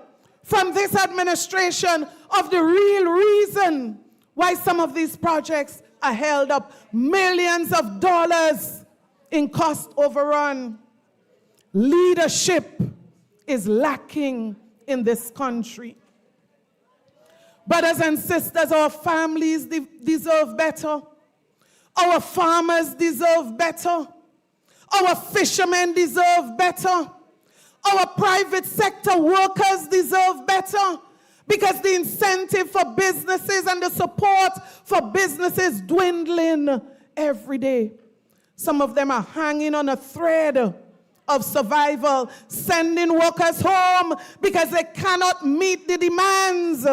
from this administration of the real reason why some of these projects are held up. Millions of dollars in cost overrun. Leadership is lacking in this country. Brothers and sisters, our families deserve better. Our farmers deserve better. Our fishermen deserve better. Our private sector workers deserve better, because the incentive for businesses and the support for businesses dwindling every day. Some of them are hanging on a thread of survival, sending workers home because they cannot meet the demands.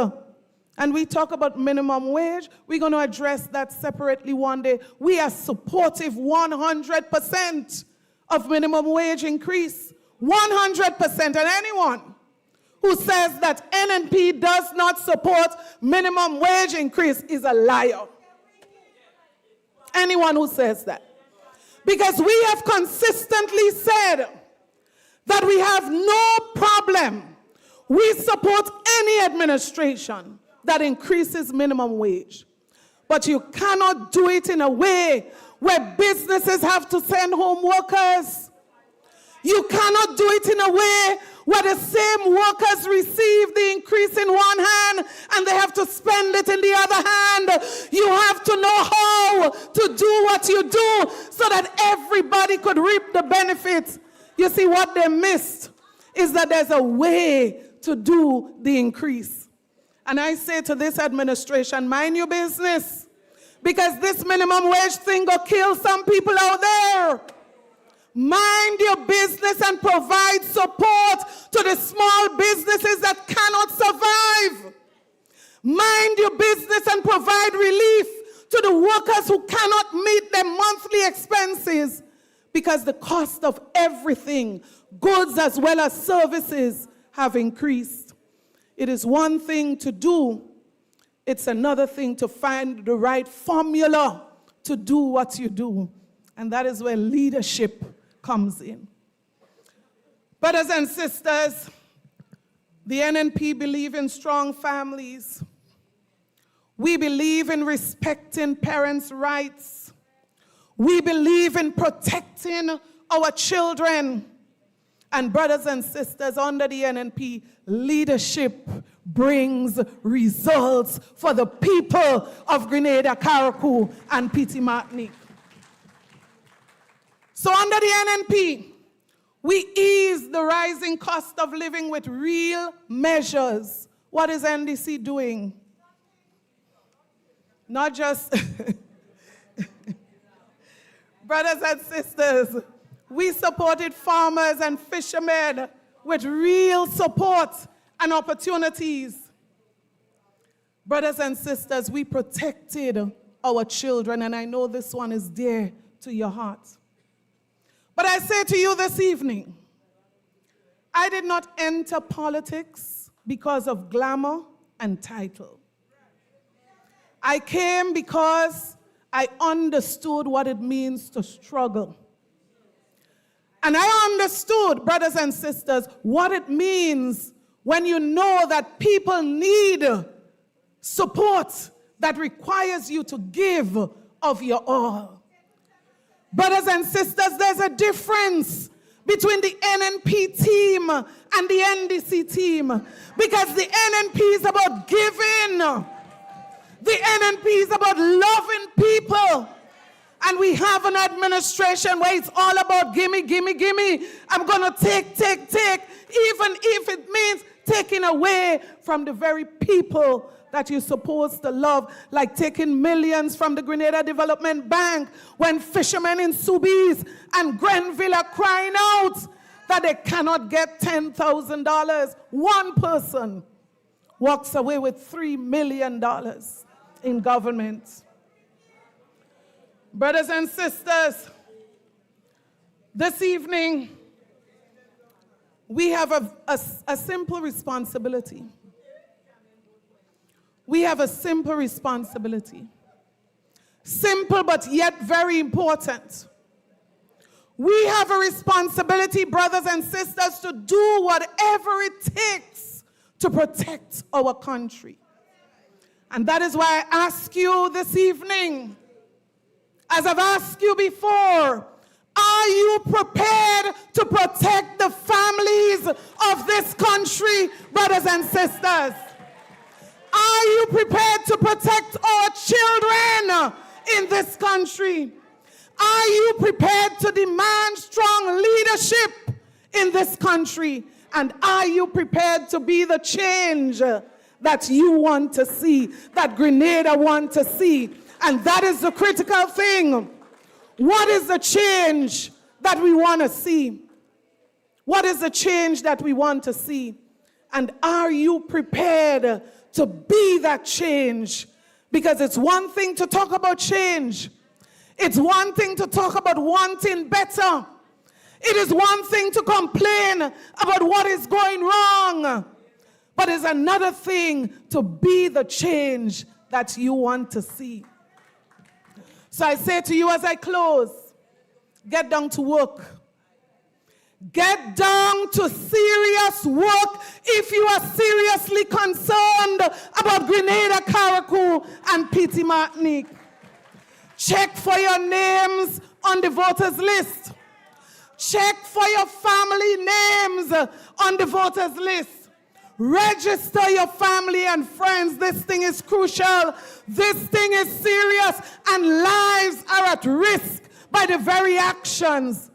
And we talk about minimum wage. We're going to address that separately one day. We are supportive 100% of minimum wage increase. 100%. And anyone who says that NNP does not support minimum wage increase is a liar. Anyone who says that. Because we have consistently said that we have no problem. We support any administration that increases minimum wage. But you cannot do it in a way where businesses have to send home workers. You cannot do it in a way where the same workers receive the increase in one hand and they have to spend it in the other hand. You have to know how to do what you do so that everybody could reap the benefits. You see, what they missed is that there's a way to do the increase. And I say to this administration, mind your business, because this minimum wage thing will kill some people out there. Mind your business and provide support to the small businesses that cannot survive. Mind your business and provide relief to the workers who cannot meet their monthly expenses, because the cost of everything, goods as well as services, have increased. It is one thing to do. It's another thing to find the right formula to do what you do. And that is where leadership comes in. Brothers and sisters, the NNP believe in strong families. We believe in respecting parents' rights. We believe in protecting our children. And brothers and sisters, under the NNP, leadership brings results for the people of Grenada, Carriacou, and Petite Martinique. So under the NNP, we ease the rising cost of living with real measures. What is NDC doing? Not just... Brothers and sisters, we supported farmers and fishermen with real support and opportunities. Brothers and sisters, we protected our children, and I know this one is dear to your heart. But I say to you this evening, I did not enter politics because of glamour and title. I came because I understood what it means to struggle. And I understood, brothers and sisters, what it means when you know that people need support that requires you to give of your all. Brothers and sisters, there's a difference between the NNP team and the NDC team, because the NNP is about giving. The NNP is about loving people. And we have an administration where it's all about gimme, gimme, gimme. I'm going to take, even if it means taking away from the very people that you're supposed to love, like taking millions from the Grenada Development Bank when fishermen in Soubise and Grenville are crying out that they cannot get $10,000. One person walks away with $3 million in government. Brothers and sisters, this evening, we have a simple responsibility. We have a simple responsibility. Simple, but yet very important. We have a responsibility, brothers and sisters, to do whatever it takes to protect our country. And that is why I ask you this evening, as I've asked you before, are you prepared to protect the families of this country, brothers and sisters? Are you prepared to protect our children in this country? Are you prepared to demand strong leadership in this country? And are you prepared to be the change that you want to see, that Grenada want to see? And that is the critical thing. What is the change that we want to see? What is the change that we want to see? And are you prepared to be that change? Because it's one thing to talk about change. It's one thing to talk about wanting better. It is one thing to complain about what is going wrong. But it's another thing to be the change that you want to see. So I say to you as I close, get down to work. Get down to serious work if you are seriously concerned about Grenada, Carriacou, and Petite Martinique. Check for your names on the voters list. Check for your family names on the voters list. Register your family and friends. This thing is crucial. This thing is serious, and lives are at risk by the very actions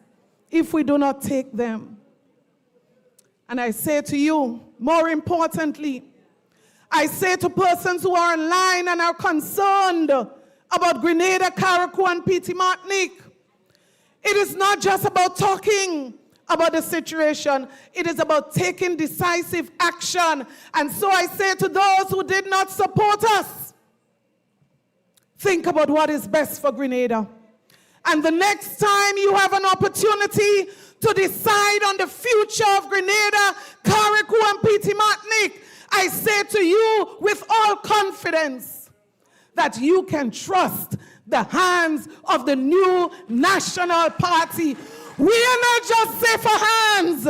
if we do not take them. And I say to you, more importantly, I say to persons who are online and are concerned about Grenada, Carriacou, and Petite Martinique, it is not just about talking about the situation. It is about taking decisive action. And so I say to those who did not support us, think about what is best for Grenada. And the next time you have an opportunity to decide on the future of Grenada, Carriacou, and Petite Martinique, I say to you with all confidence that you can trust the hands of the new National Party. We are not just safer hands.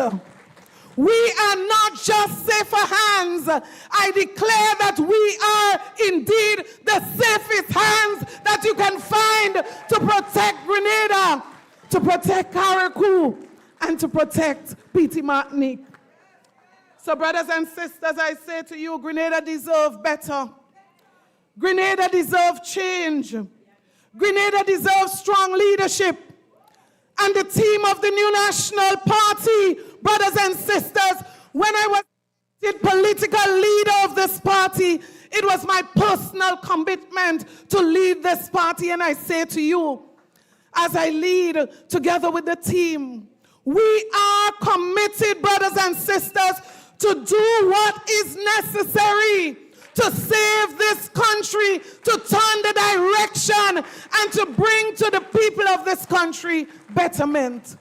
We are not just safer hands. I declare that we are indeed the safest hands that you can find to protect Grenada, to protect Carriacou, and to protect Petite Martinique. So brothers and sisters, I say to you, Grenada deserves better. Grenada deserves change. Grenada deserves strong leadership. And the team of the new National Party, brothers and sisters, when I was the political leader of this party, it was my personal commitment to lead this party. And I say to you, as I lead together with the team, We are committed, brothers and sisters, to do what is necessary to save this country, to turn the direction, and to bring to the people of this country betterment.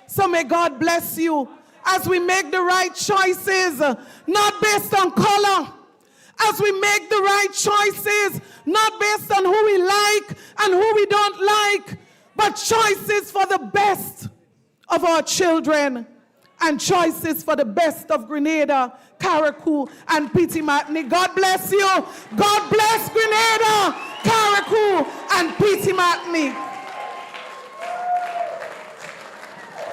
So may God bless you as we make the right choices, not based on color, as we make the right choices, not based on who we like and who we don't like, but choices for the best of our children and choices for the best of Grenada, Carriacou, and Petite Martinique. God bless you. God bless Grenada, Carriacou, and Petite Martinique.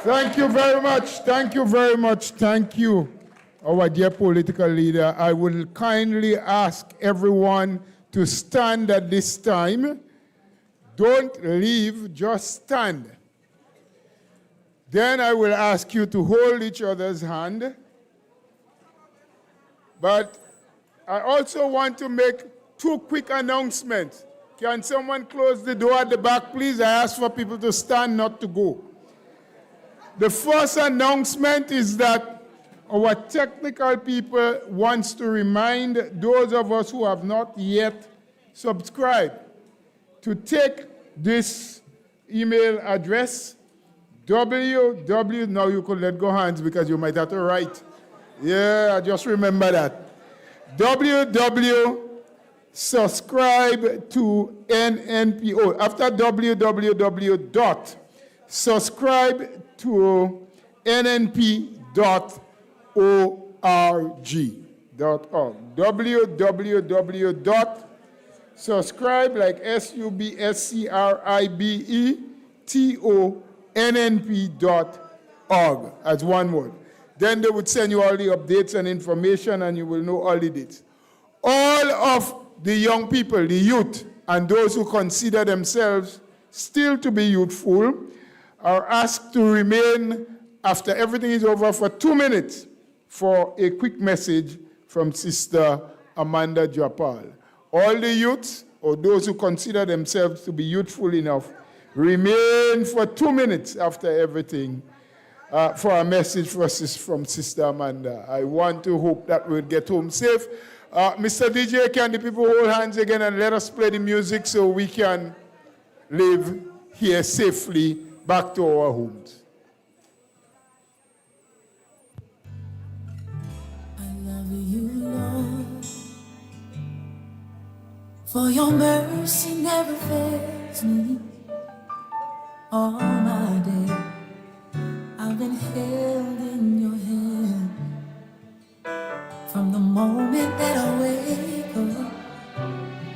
Thank you very much. Thank you very much. Thank you, our dear political leader. I will kindly ask everyone to stand at this time. Don't leave, just stand. Then I will ask you to hold each other's hand. But I also want to make two quick announcements. Can someone close the door at the back, please? I ask for people to stand, not to go. The first announcement is that our technical people wants to remind those of us who have not yet subscribed to take this email address, now you could let go hands because you might have to write. Yeah, just remember that. subscribe to NNPO. After subscribe to nnp.org. www.subscribe, like subscribetonnp.org as one word. Then they would send you all the updates and information, and you will know all the dates. All of the young people, the youth, and those who consider themselves still to be youthful are asked to remain after everything is over for 2 minutes for a quick message from Sister Amanda Japal. All the youths, or those who consider themselves to be youthful enough, remain for 2 minutes after everything for a message from Sister Amanda. I want to hope that we'll get home safe. Mr. DJ, can the people hold hands again and let us play the music so we can live here safely back to our homes? I love you, Lord, for your mercy never fails me. All my day I've been held in your hand. From the moment that I wake up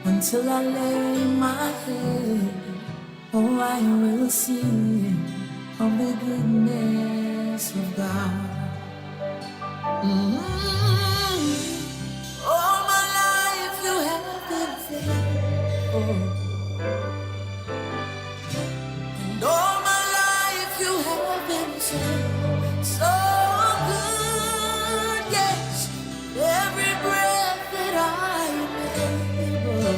until I lay my head, oh, I will sing of the goodness of God. All my life you have been faithful, and all my life you have been so good. Yes, every breath that I am able,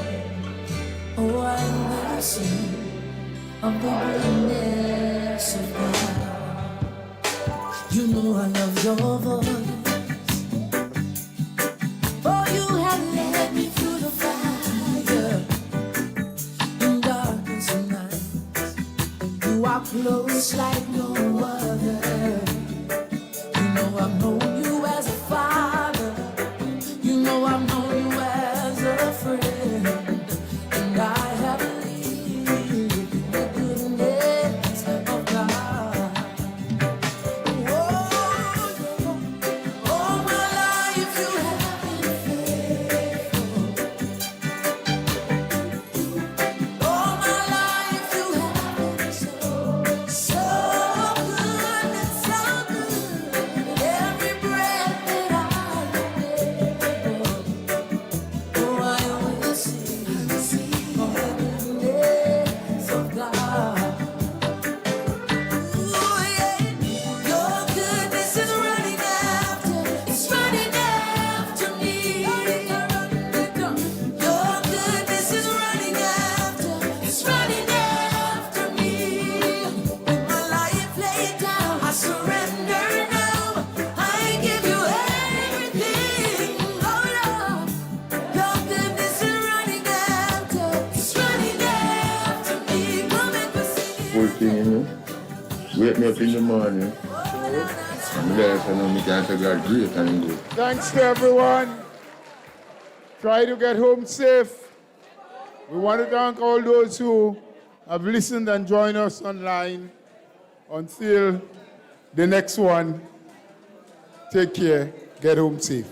oh, I will sing of the goodness of God. You know I love your voice, for you have led me through the fire in darkest nights. You are close like no other. You know I've known you as a father. You know I've known you as a friend, and I have lived the goodness of God. All my life you have been faithful. All my life you have been so good. whole thing, you know. Wake me up in the morning. I'm there, so now I can say God great and good. Thanks to everyone. Try to get home safe. We want to thank all those who have listened and joined us online. Until the next one, take care. Get home safe.